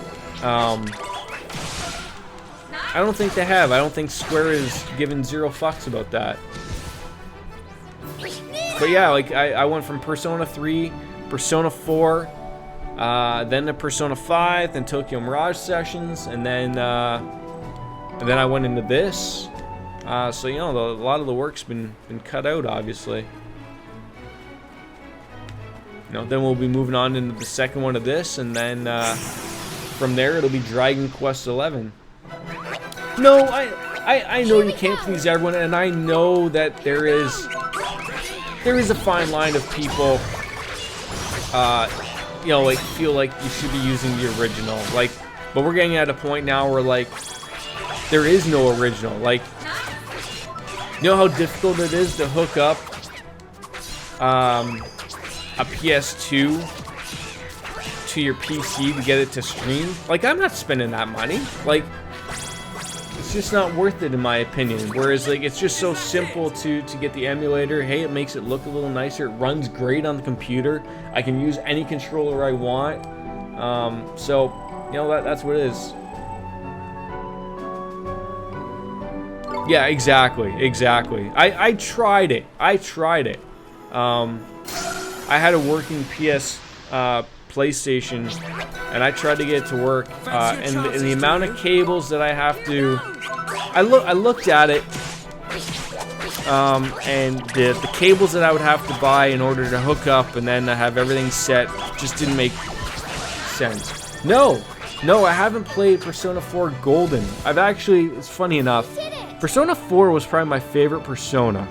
I don't think they have. I don't think Square is giving zero fucks about that. But yeah, like I went from Persona 3, Persona 4, then to Persona 5, then Tokyo Mirage Sessions, and then I went into this. So you know, a lot of the work's been cut out, obviously. You know, then we'll be moving on into the second one of this, and then from there it'll be Dragon Quest 11. No, I know you can't please everyone, and I know that there is a fine line of people, you know, like feel like you should be using the original, like, but we're getting at a point now where like there is no original. Like, you know how difficult it is to hook up a PS2 to your PC to get it to stream? Like, I'm not spending that money. Like, it's just not worth it in my opinion. Whereas like it's just so simple to get the emulator. Hey, it makes it look a little nicer. It runs great on the computer. I can use any controller I want. So you know, that's what it is. Yeah, exactly. I tried it. I had a working PlayStation, and I tried to get it to work, and the amount of cables that I have to, I looked at it, and the cables that I would have to buy in order to hook up and then have everything set just didn't make sense. No, I haven't played Persona 4 Golden. I've actually, it's funny enough, Persona 4 was probably my favorite Persona,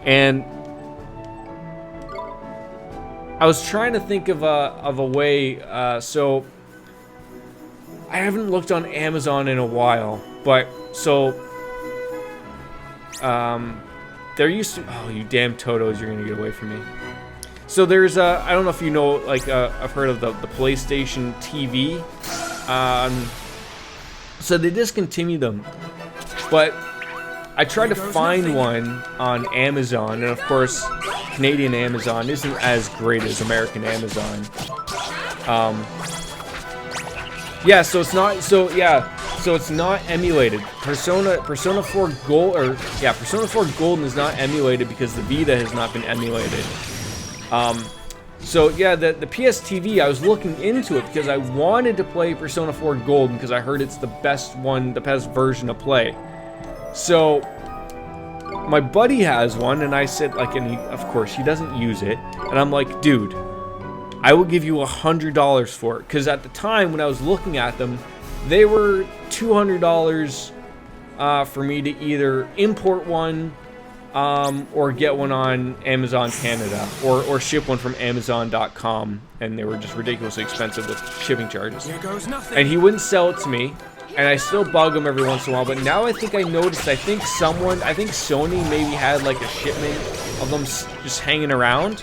and I was trying to think of a way, so I haven't looked on Amazon in a while, but so there used to, oh, you damn Totos, you're gonna get away from me. So there's I don't know if you know, like I've heard of the PlayStation TV. So they discontinued them, but I tried to find one on Amazon, and of course Canadian Amazon isn't as great as American Amazon. Yeah, so it's not, so it's not emulated. Persona 4 Gold, or yeah, Persona 4 Golden is not emulated because the Vita has not been emulated. So yeah, the PS TV, I was looking into it because I wanted to play Persona 4 Golden because I heard it's the best one, the best version to play. So my buddy has one, and I said, like, and he, of course, he doesn't use it, and I'm like, dude, I will give you $100 for it, because at the time when I was looking at them, they were $200 for me to either import one or get one on Amazon Canada, or ship one from Amazon.com, and they were just ridiculously expensive with shipping charges. Here goes nothing. And he wouldn't sell it to me. And I still bug them every once in a while, but now I think I noticed, I think Sony maybe had like a shipment of them just hanging around,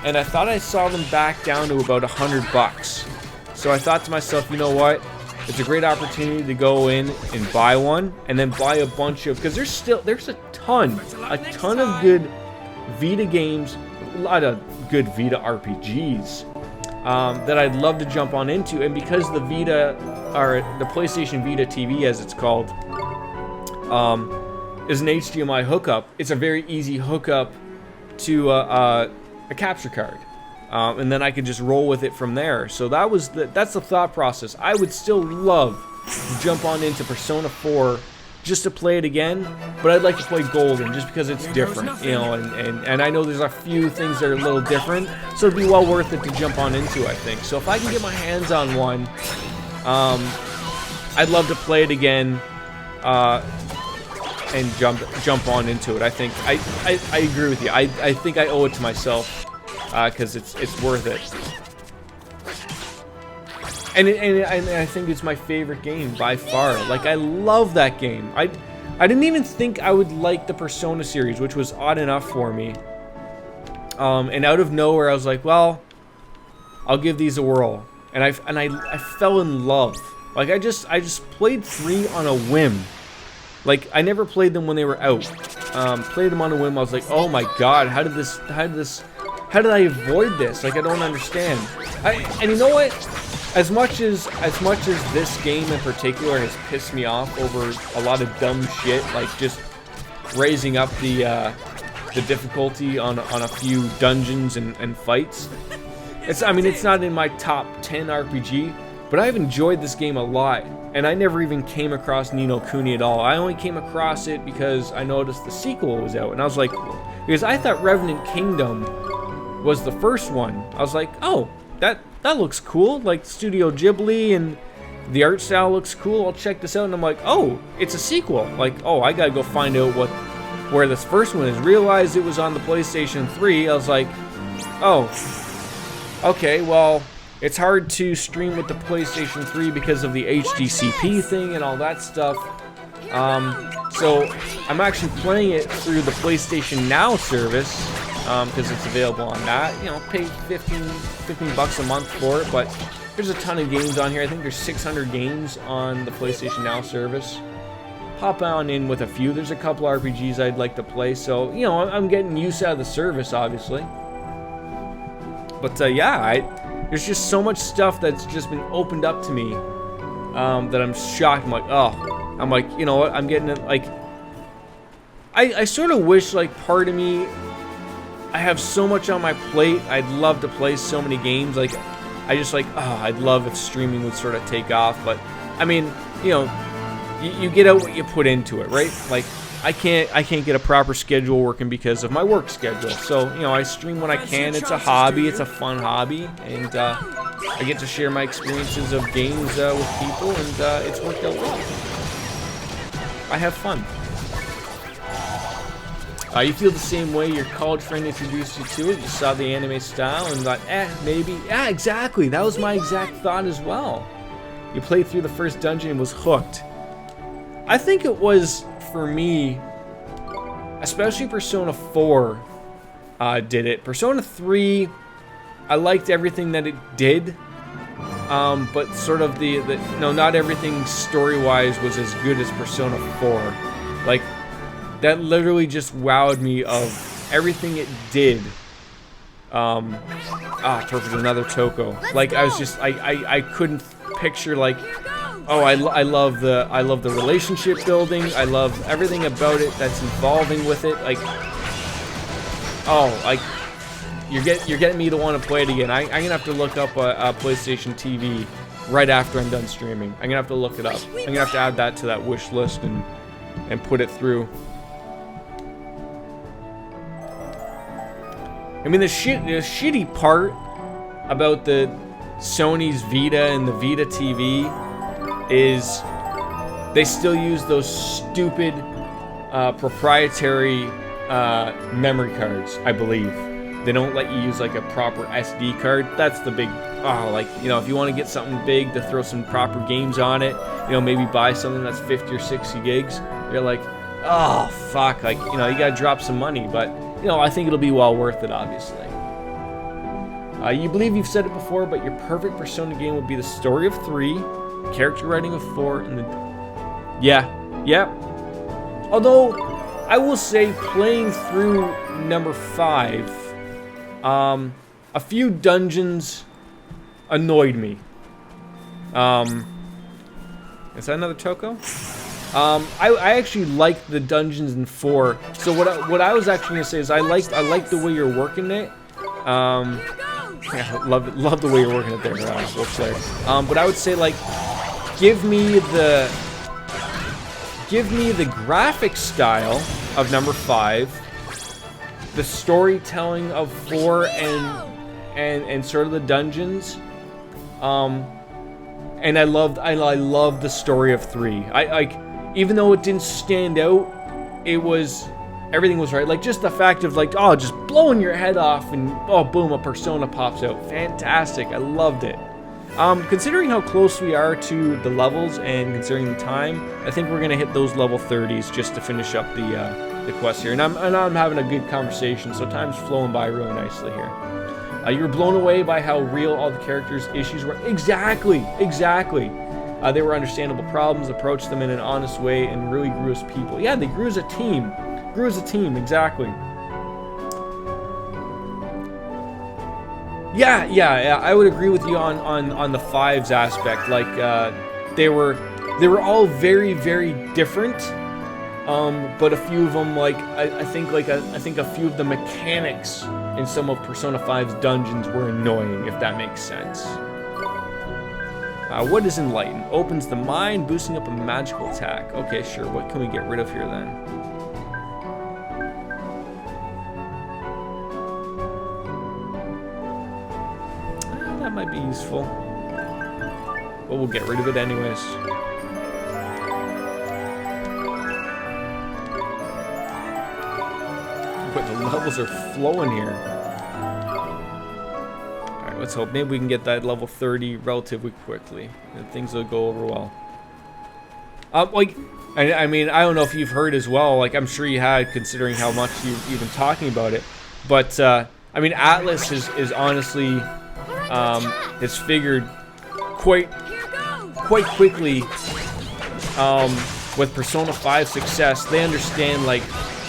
and I thought I saw them back down to about $100. So I thought to myself, you know what? It's a great opportunity to go in and buy one, and then buy a bunch of, because there's a ton of good Vita games, a lot of good Vita RPGs. That I'd love to jump on into, and because the Vita, or the PlayStation Vita TV as it's called, is an HDMI hookup, it's a very easy hookup to a capture card, and then I could just roll with it from there. So that's the thought process. I would still love to jump on into Persona 4 just to play it again, but I'd like to play Golden just because it's different, you know, and I know there's a few things that are a little different, so it'd be well worth it to jump on into, I think. So if I can get my hands on one, I'd love to play it again, and jump on into it. I think I agree with you. I think I owe it to myself, because it's worth it. And I think it's my favorite game by far. Like, I love that game. I didn't even think I would like the Persona series, which was odd enough for me. And out of nowhere, I was like, well, I'll give these a whirl. And I fell in love. Like, I just played 3 on a whim. Like, I never played them when they were out. Played them on a whim. I was like, oh my god, how did I avoid this? Like, I don't understand. And you know what? as much as this game in particular has pissed me off over a lot of dumb shit, like just raising up the difficulty on a few dungeons and fights. I mean, it's not in my top 10 RPG, but I've enjoyed this game a lot, and I never even came across Ni no Kuni at all. I only came across it because I noticed the sequel was out, and I was like, because I thought Revenant Kingdom was the first one. I was like, oh, that looks cool, like Studio Ghibli, and the art style looks cool. I'll check this out, and I'm like, oh, it's a sequel. Like, oh, I gotta go find out where this first one is. Realized it was on the PlayStation 3. I was like, oh, okay, well, it's hard to stream with the PlayStation 3 because of the HDCP thing and all that stuff. So I'm actually playing it through the PlayStation Now service, because it's available on that. You know, pay 15 bucks a month for it, but there's a ton of games on here. I think there's 600 games on the PlayStation Now service. Hop on in with a few. There's a couple RPGs I'd like to play, so, you know, I'm getting use out of the service, obviously. But, yeah, there's just so much stuff that's just been opened up to me that I'm shocked. I'm like, oh. I'm like, you know what, I'm getting it, like, I sort of wish, like, part of me, I have so much on my plate, I'd love to play so many games, like, I just, like, oh, I'd love if streaming would sort of take off, but, I mean, you know, you get out what you put into it, right? Like, I can't get a proper schedule working because of my work schedule, so, you know, I stream when I can. It's a hobby, it's a fun hobby, and, I get to share my experiences of games, with people, and, it's worked out well. I have fun. You feel the same way your college friend introduced you to it. You saw the anime style and thought, maybe. Yeah, exactly. That was my exact thought as well. You played through the first dungeon and was hooked. I think it was, for me, especially Persona 4 did it. Persona 3, I liked everything that it did. But sort of not everything story-wise was as good as Persona 4. Like, that literally just wowed me of everything it did. Perfect, another Toko. Like, I was just, I couldn't picture, like, oh, I love the relationship building. I love everything about it that's evolving with it. Like, oh, like, You're getting me to want to play it again. I'm gonna have to look up a PlayStation TV right after I'm done streaming. I'm gonna have to look it up. I'm gonna have to add that to that wish list and put it through. I mean, the shitty part about the Sony's Vita and the Vita TV is they still use those stupid proprietary memory cards, I believe. They don't let you use like a proper SD card. That's the big, like, you know, if you want to get something big to throw some proper games on it, you know, maybe buy something that's 50 or 60 gigs. You're like, oh, fuck, like, you know, you gotta drop some money. But, you know, I think it'll be well worth it, obviously. You believe you've said it before, but your perfect Persona game would be the story of 3, character writing of 4, and the... Yeah. Although, I will say, playing through number 5... a few dungeons annoyed me. Is that another Toko? I actually liked the dungeons in 4. So what I was actually gonna say is I like the way you're working it. Yeah, love the way you're working it there, Wolf Slayer. But I would say, like, give me the graphic style of number 5. The storytelling of 4 and sort of the dungeons, and I loved the story of 3. I even though it didn't stand out, everything was right. Like, just the fact of, like, oh, just blowing your head off and, oh, boom, a persona pops out. Fantastic. I loved it. Considering how close we are to the levels and considering the time, I think we're gonna hit those level 30s just to finish up the quest here. And I'm having a good conversation, so time's flowing by really nicely here. You were blown away by how real all the characters' issues were. Exactly. They were understandable problems, approached them in an honest way, and really grew as people. Yeah, they grew as a team. Exactly. Yeah, I would agree with you on the fives aspect. Like, they were all very, very different. But a few of them, like, I think a few of the mechanics in some of Persona 5's dungeons were annoying, if that makes sense. What is Enlighten? Opens the mind, boosting up a magical attack. Okay, sure. What can we get rid of here then? That might be useful. But we'll get rid of it anyways. But the levels are flowing here. Alright, let's hope. Maybe we can get that level 30 relatively quickly. And things will go over well. Like, I mean, I don't know if you've heard as well. Like, I'm sure you had, considering how much you've been talking about it. But, I mean, Atlas is honestly... has figured quite quickly with Persona 5 success. They understand, like,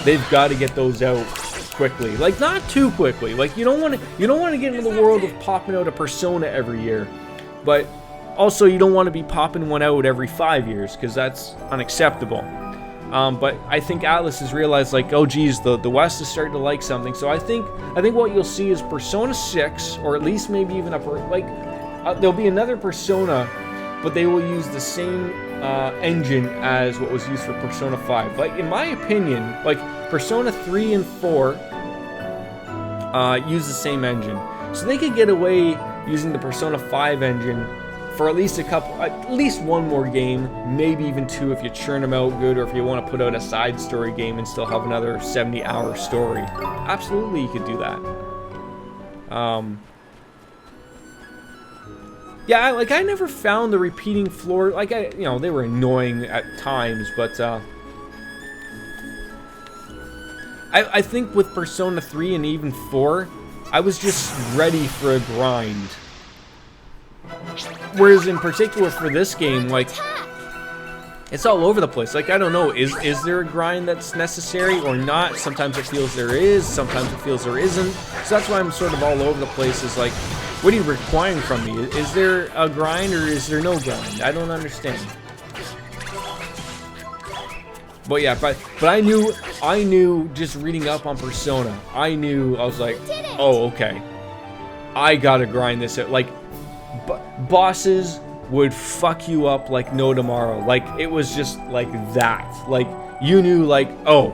they've got to get those out quickly. Like, not too quickly. Like, you don't want to get into the world of popping out a Persona every year, but also you don't want to be popping one out every 5 years, because that's unacceptable. But I think Atlas has realized, like, oh geez, the West is starting to like something. So I think what you'll see is Persona 6, or at least maybe even there'll be another Persona, but they will use the same engine as what was used for Persona 5. Like, in my opinion, like, Persona 3 and 4 use the same engine. So they could get away using the Persona 5 engine for at least at least one more game, maybe even two if you churn them out good, or if you want to put out a side story game and still have another 70-hour story. Absolutely, you could do that. Yeah, like, I never found the repeating floor, like, they were annoying at times, but, I think with Persona 3 and even 4, I was just ready for a grind. Whereas in particular for this game, like, it's all over the place. Like, I don't know, is there a grind that's necessary or not? Sometimes it feels there is, sometimes it feels there isn't. So that's why I'm sort of all over the place, is like, what are you requiring from me? Is there a grind or is there no grind? I don't understand. But yeah, but I knew just reading up on Persona, I was like, oh, okay, I gotta grind this out. Like, bosses would fuck you up like no tomorrow. Like, it was just like that. Like, you knew, like, oh,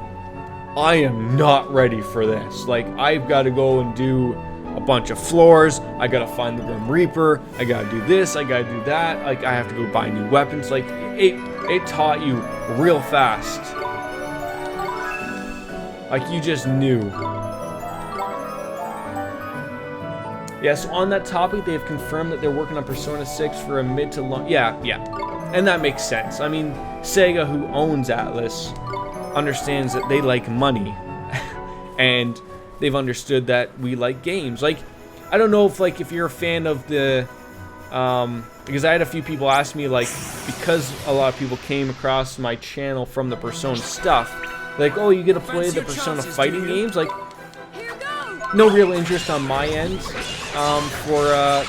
I am not ready for this. Like, I've got to go and do a bunch of floors. I gotta find the Grim Reaper. I gotta do this. I gotta do that. Like, I have to go buy new weapons. Like, it taught you real fast. Like, you just knew. Yeah, so on that topic, they have confirmed that they're working on Persona 6 for a mid to long... Yeah. And that makes sense. I mean, Sega, who owns Atlas, understands that they like money. And they've understood that we like games. Like, I don't know if you're a fan of the... because I had a few people ask me, like, because a lot of people came across my channel from the Persona stuff, like, oh, you get to play the Persona fighting games? Like, no real interest on my end for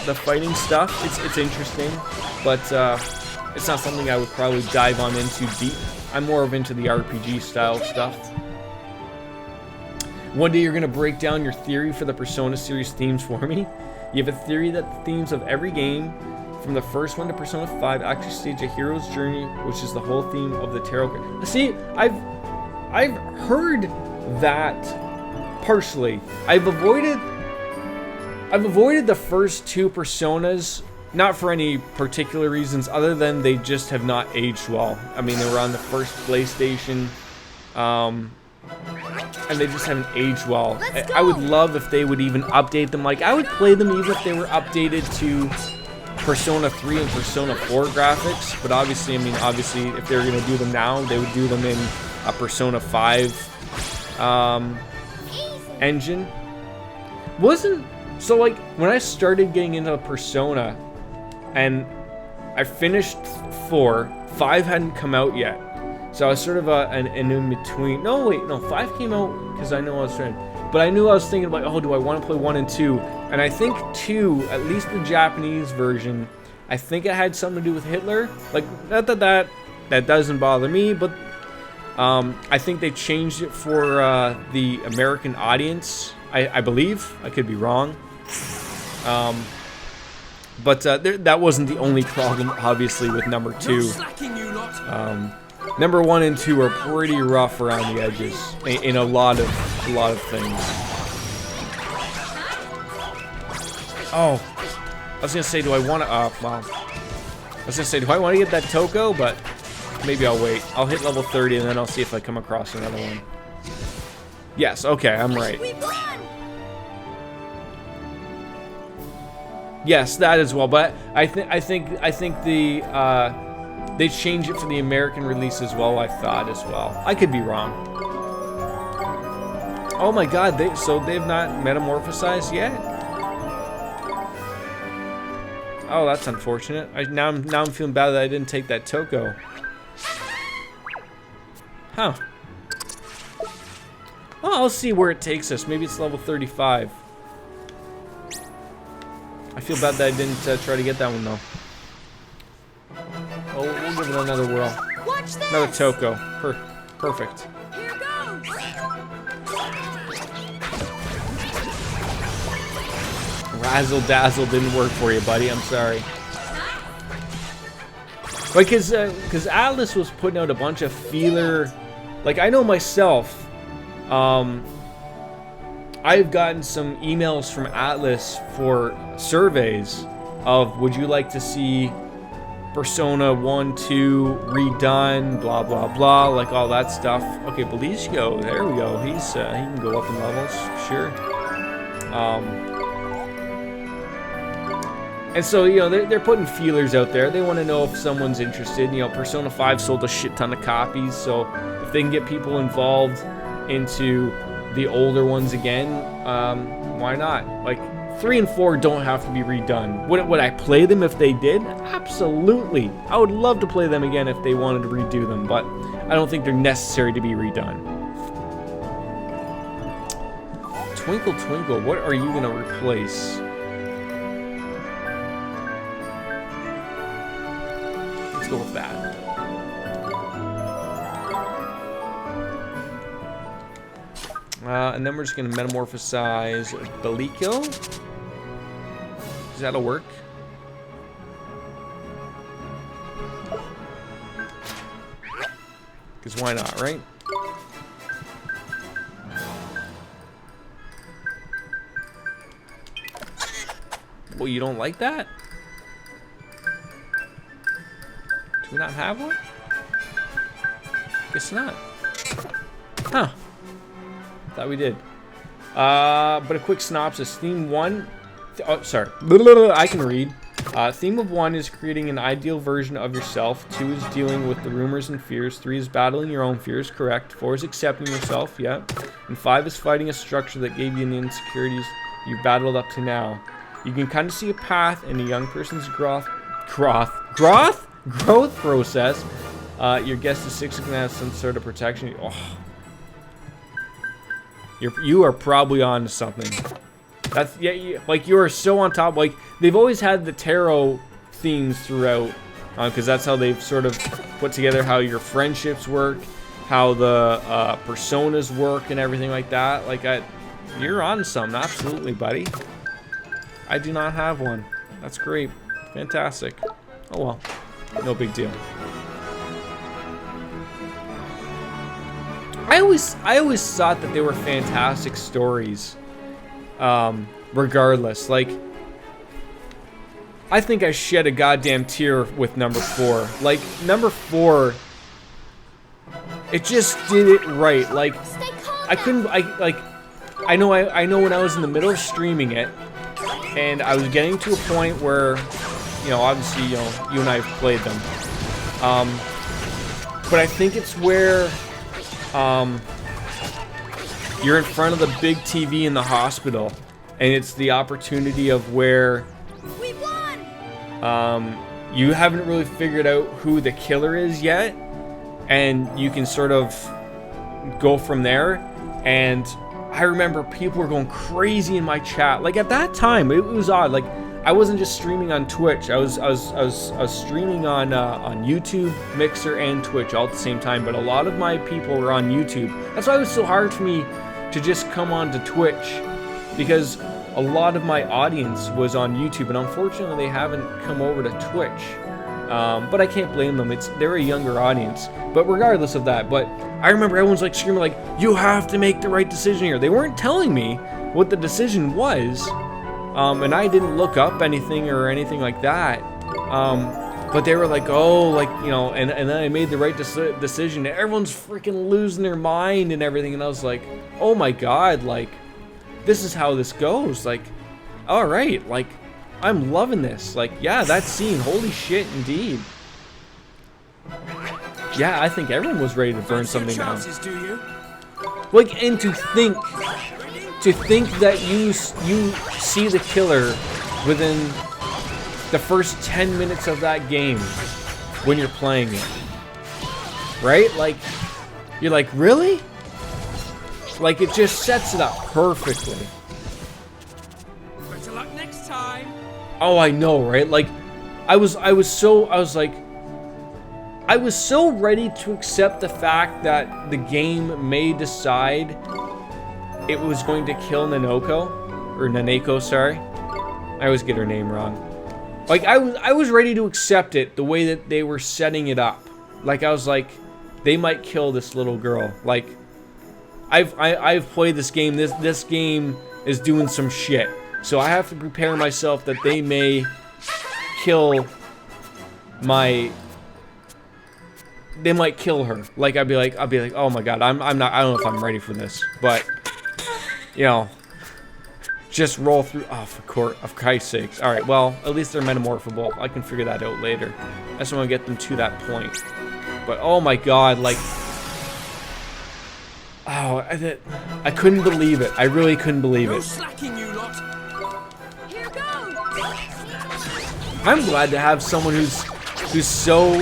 the fighting stuff. It's interesting, but it's not something I would probably dive on into deep. I'm more of into the RPG style stuff. One day you're going to break down your theory for the Persona series themes for me. You have a theory that the themes of every game, from the first one to Persona 5, actually stage a hero's journey, which is the whole theme of the tarot. See, I've heard that partially. I've avoided the first two Personas, not for any particular reasons other than they just have not aged well. I mean, they were on the first PlayStation, and they just haven't aged well. I would love if they would even update them. Like, I would play them even if they were updated to Persona 3 and Persona 4 graphics, but obviously, if they were going to do them now, they would do them in a Persona 5 engine. So, like, when I started getting into Persona, and I finished 4, 5 hadn't come out yet. So I was sort of an in-between. No, wait, no, 5 came out, because I know I was trying. But I knew I was thinking about, oh, do I want to play 1 and 2? And I think 2, at least the Japanese version, I think it had something to do with Hitler. Like, not that doesn't bother me, but I think they changed it for the American audience. I believe. I could be wrong. But that wasn't the only problem, obviously, with number 2. Number 1 and 2 are pretty rough around the edges in a lot of things. Oh, I was gonna say, do I want to? Wow. I was gonna say, do I want to get that Toko? But maybe I'll wait. I'll hit level 30 and then I'll see if I come across another one. Yes. Okay, I'm right. Yes, that as well. But I think the they changed it for the American release as well. I thought as well. I could be wrong. Oh my God! They've not metamorphosized yet. Oh, that's unfortunate. Now I'm feeling bad that I didn't take that Toko. Huh. Well, I'll see where it takes us. Maybe it's level 35. I feel bad that I didn't try to get that one though. Oh, we'll give it another whirl. Watch this. Another Toko. Perfect. Here goes. Razzle dazzle didn't work for you, buddy. I'm sorry. Like, cause Atlas was putting out a bunch of feeler. Like, I know myself. I've gotten some emails from Atlas for surveys of, would you like to see Persona 1, 2 redone, blah blah blah, like all that stuff. Okay, Belicio, there we go. He can go up in levels, sure. And so, you know, they're putting feelers out there. They want to know if someone's interested. You know, Persona 5 sold a shit ton of copies, so if they can get people involved into the older ones again, why not? Like, 3 and 4 don't have to be redone. Would I play them if they did? Absolutely. I would love to play them again if they wanted to redo them, but I don't think they're necessary to be redone. Twinkle Twinkle, what are you going to replace? Let's go with that. And then we're just going to metamorphosize Belicio. That'll work. Because why not, right? Well, you don't like that? Do we not have one? Guess not. Huh. Thought we did. But a quick synopsis. Theme 1... Oh, sorry. I can read. Theme of 1 is creating an ideal version of yourself. 2 is dealing with the rumors and fears. 3 is battling your own fears. Correct. 4 is accepting yourself. Yeah. And 5 is fighting a structure that gave you the insecurities you've battled up to now. You can kind of see a path in a young person's growth process. Your guest is 6 can have some sort of protection. Oh. You are probably on to something. That's, yeah, like, you are so on top. Like, they've always had the tarot themes throughout, because that's how they've sort of put together how your friendships work, how the personas work, and everything like that. Like, you're on something, absolutely, buddy. I do not have one. That's great, fantastic. Oh well, no big deal. I always thought that they were fantastic stories. Regardless, like, I think I shed a goddamn tear with number 4. Like, number 4, it just did it right. Like, I know when I was in the middle of streaming it, and I was getting to a point where, you know, obviously, you know, you and I have played them. But I think it's where, you're in front of the big TV in the hospital, and it's the opportunity of where We won! You haven't really figured out who the killer is yet, and you can sort of go from there. And I remember people were going crazy in my chat. Like at that time, it was odd. Like I wasn't just streaming on Twitch. I was streaming on YouTube, Mixer, and Twitch all at the same time. But a lot of my people were on YouTube. That's why it was so hard for me to just come on to Twitch, because a lot of my audience was on YouTube, and unfortunately they haven't come over to Twitch. But I can't blame them. They're a younger audience. But regardless of that, but I remember everyone's like screaming like, you have to make the right decision here. They weren't telling me what the decision was, and I didn't look up anything or anything like that. But they were like, oh, like, you know, and then I made the right decision. Everyone's freaking losing their mind and everything, and I was like, oh my god, like, this is how this goes. Like, all right, like, I'm loving this. Like, yeah, that scene, holy shit, indeed. Yeah, I think everyone was ready to burn something down. Like, and to think that you see the killer within the first 10 minutes of that game when you're playing it, right? Like, you're like, really? Like, it just sets it up perfectly. Better luck next time. Oh, I know, right? Like, I was so ready to accept the fact that the game may decide it was going to kill Nanako, sorry. I always get her name wrong. Like, I was ready to accept it the way that they were setting it up. Like, I was like, they might kill this little girl. Like, I've played this game. This game is doing some shit. So I have to prepare myself that they may kill they might kill her. Like, I'll be like, oh my god, I don't know if I'm ready for this. But, you know, just roll through. Oh, of Christ's sakes. Alright, well, at least they're metamorphable. I can figure that out later. I just want to get them to that point. But, oh my god, like, oh, I couldn't believe it. I really couldn't believe it. Slacking, you lot. Here goes! I'm glad to have someone who's so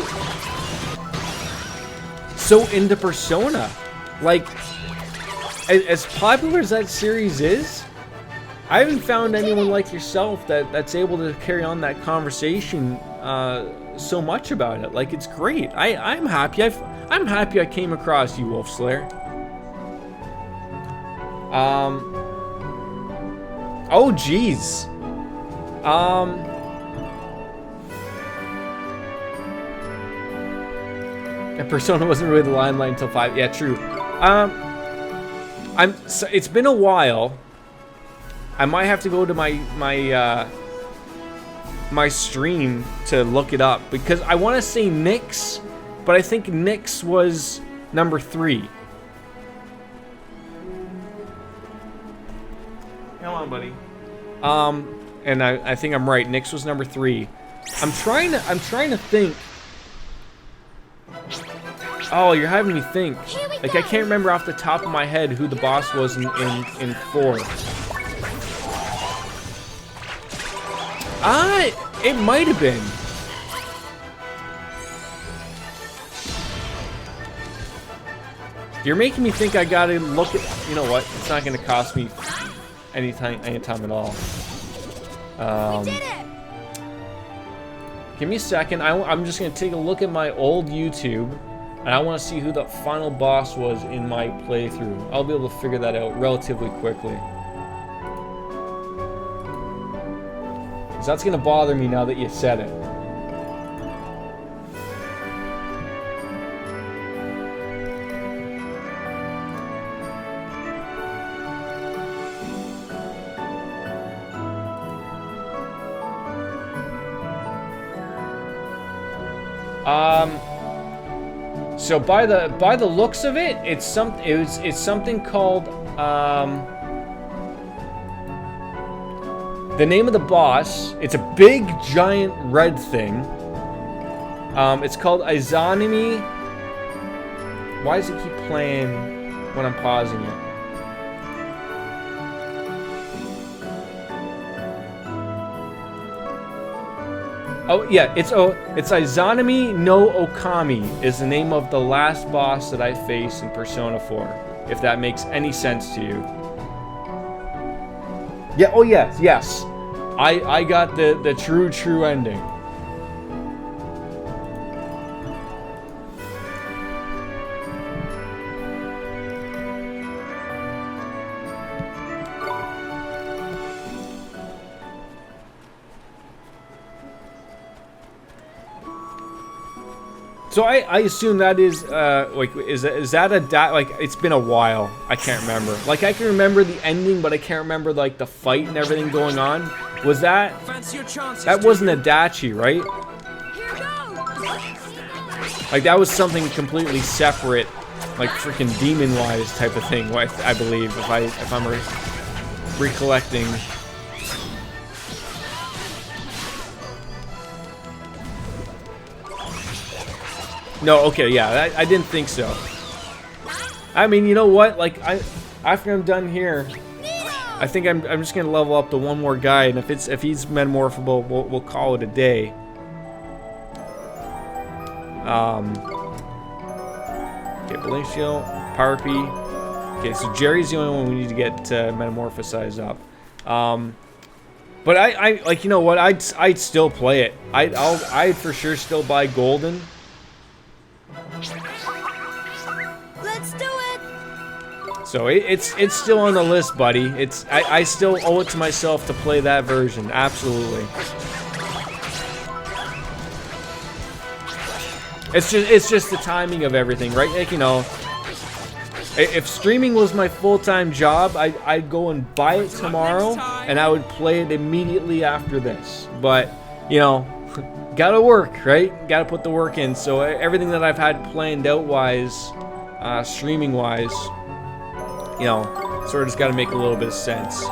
into Persona. Like, as popular as that series is, I haven't found anyone like yourself that's able to carry on that conversation so much about it. Like, it's great. I'm happy. I'm happy I came across you, Wolf Slayer. Oh, jeez. And Persona wasn't really the limelight until 5. Yeah, true. It's been a while. I might have to go to my stream to look it up, because I want to say Nyx, but I think Nyx was number 3. Come on, buddy. And I think I'm right. Nyx was number 3. I'm trying to think. Oh, you're having me think. Like, I can't remember off the top of my head who the boss was in 4. It might have been. You're making me think I gotta look at. You know what? It's not gonna cost me anytime at all. We did it! Give me a second. I'm just gonna take a look at my old YouTube, and I want to see who the final boss was in my playthrough. I'll be able to figure that out relatively quickly. Because that's gonna bother me now that you said it. So by the looks of it, it's something called the name of the boss. It's a big giant red thing. It's called Izanami. Why does it keep playing when I'm pausing it? Oh yeah, it's Izanami no Okami is the name of the last boss that I faced in Persona 4. If that makes any sense to you. Yeah, oh yes, yes. I got the true ending. So I assume that is like is that a like it's been a while. I can't remember. Like I can remember the ending, but I can't remember like the fight and everything going on. Was that Fancy your chances, that wasn't a dachi, right? Here goes. Like that was something completely separate, like freaking demon-wise type of thing. I believe if I'm recollecting. No, okay, yeah, I didn't think so. I mean, you know what? Like, after I'm done here, I think I'm just gonna level up to one more guy, and if he's metamorphable, we'll call it a day. Okay, Belicio, Parpy. Okay, so Jerry's the only one we need to get metamorphosized up. But I like, you know what? I'd still play it. I'd for sure still buy Golden. Let's do it. So it's still on the list, buddy. I still owe it to myself to play that version. Absolutely. It's just the timing of everything, right? Like, you know, if streaming was my full-time job, I'd go and buy it tomorrow, and I would play it immediately after this. But, you know, gotta work, right? Gotta put the work in. So everything that I've had planned out wise, streaming wise, you know, sort of just gotta make a little bit of sense.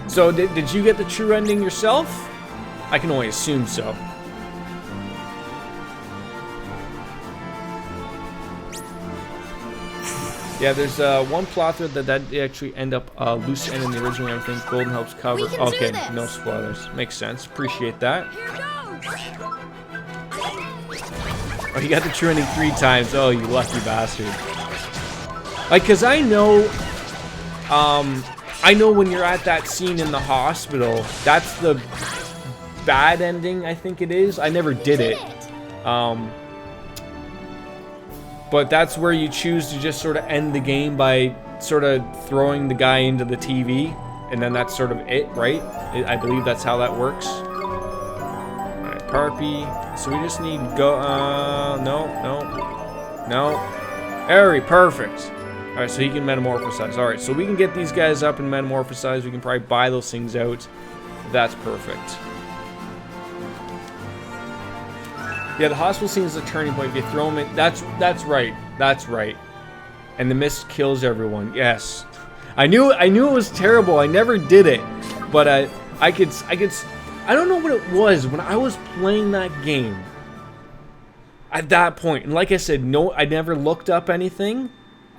So did you get the true ending yourself? I can only assume so. Yeah, there's one plot thread that actually end up loose end in the original. I think Golden helps cover. We can do Okay, this. no spoilers. Makes sense. Appreciate that. Here goes. Oh, you got the true ending 3 times. Oh, you lucky bastard. Like, cause I know when you're at that scene in the hospital, that's the bad ending. I think it is. I never did it. But that's where you choose to just sort of end the game by sort of throwing the guy into the TV, and then that's sort of it, right? I believe that's how that works. Alright, Parpy. So we just need no. Very perfect. Alright, so he can metamorphosize. Alright, so we can get these guys up and metamorphosize. We can probably buy those things out. That's perfect. Yeah, the hospital scene is a turning point. If you throw them in, that's right. That's right. And the mist kills everyone. Yes, I knew it was terrible. I never did it, but I could. I don't know what it was when I was playing that game. At that point, and like I said, no, I never looked up anything.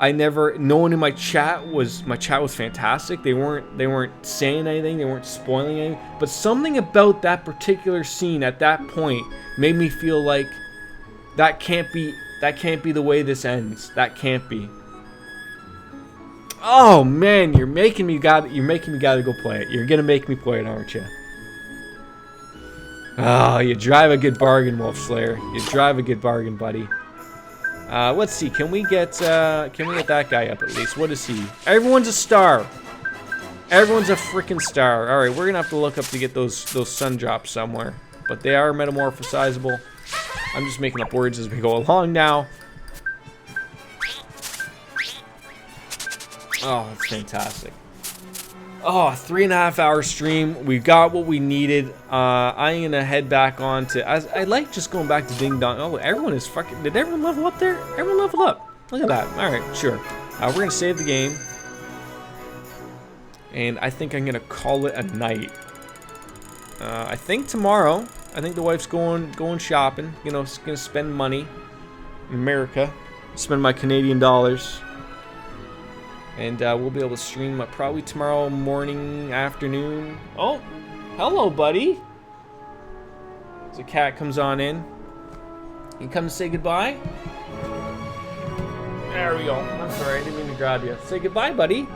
No one in my chat was fantastic. They weren't saying anything. They weren't spoiling anything. But something about that particular scene at that point made me feel like that can't be the way this ends. That can't be. Oh man, you're making me gotta go play it. You're gonna make me play it, aren't you? Oh, you drive a good bargain, Wolf Slayer. You drive a good bargain, buddy. Let's see. Can we get that guy up at least? What is he? Everyone's a star. Everyone's a freaking star. All right, we're gonna have to look up to get those sun drops somewhere, but they are metamorphosizable. I'm just making up words as we go along now. Oh, that's fantastic. Oh, 3.5 hour stream. We got what we needed. I'm gonna head back on to. I like just going back to Ding Dong. Oh, everyone is fucking. Did everyone level up there? Everyone level up. Look at that. All right, sure. We're gonna save the game, and I think I'm gonna call it a night. I think tomorrow. I think the wife's going shopping. You know, gonna spend money in America. Spend my Canadian dollars. And we'll be able to stream probably tomorrow morning, afternoon. Oh, hello, buddy. As a cat comes on in. You come to say goodbye? There we go. I'm sorry, I didn't mean to grab you. Say goodbye, buddy.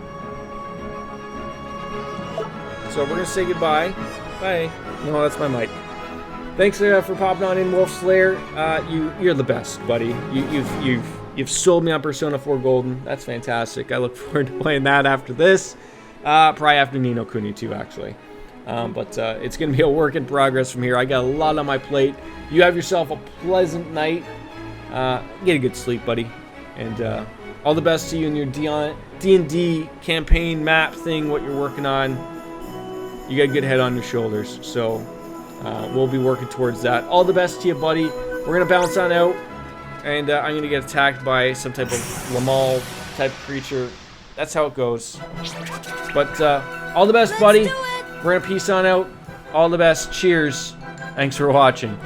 So we're gonna say goodbye. Bye. No, that's my mic. Thanks for popping on in, Wolf Slayer. You're the best, buddy. You've sold me on Persona 4 Golden. That's fantastic. I look forward to playing that after this. Probably after Ni no Kuni too, actually. But it's gonna be a work in progress from here. I got a lot on my plate. You have yourself a pleasant night. Get a good sleep, buddy. And all the best to you in your D&D campaign map thing, what you're working on. You got a good head on your shoulders. So we'll be working towards that. All the best to you, buddy. We're going to bounce on out. And I'm going to get attacked by some type of Lamal type creature. That's how it goes. But all the best, buddy. We're going to peace on out. All the best. Cheers. Thanks for watching.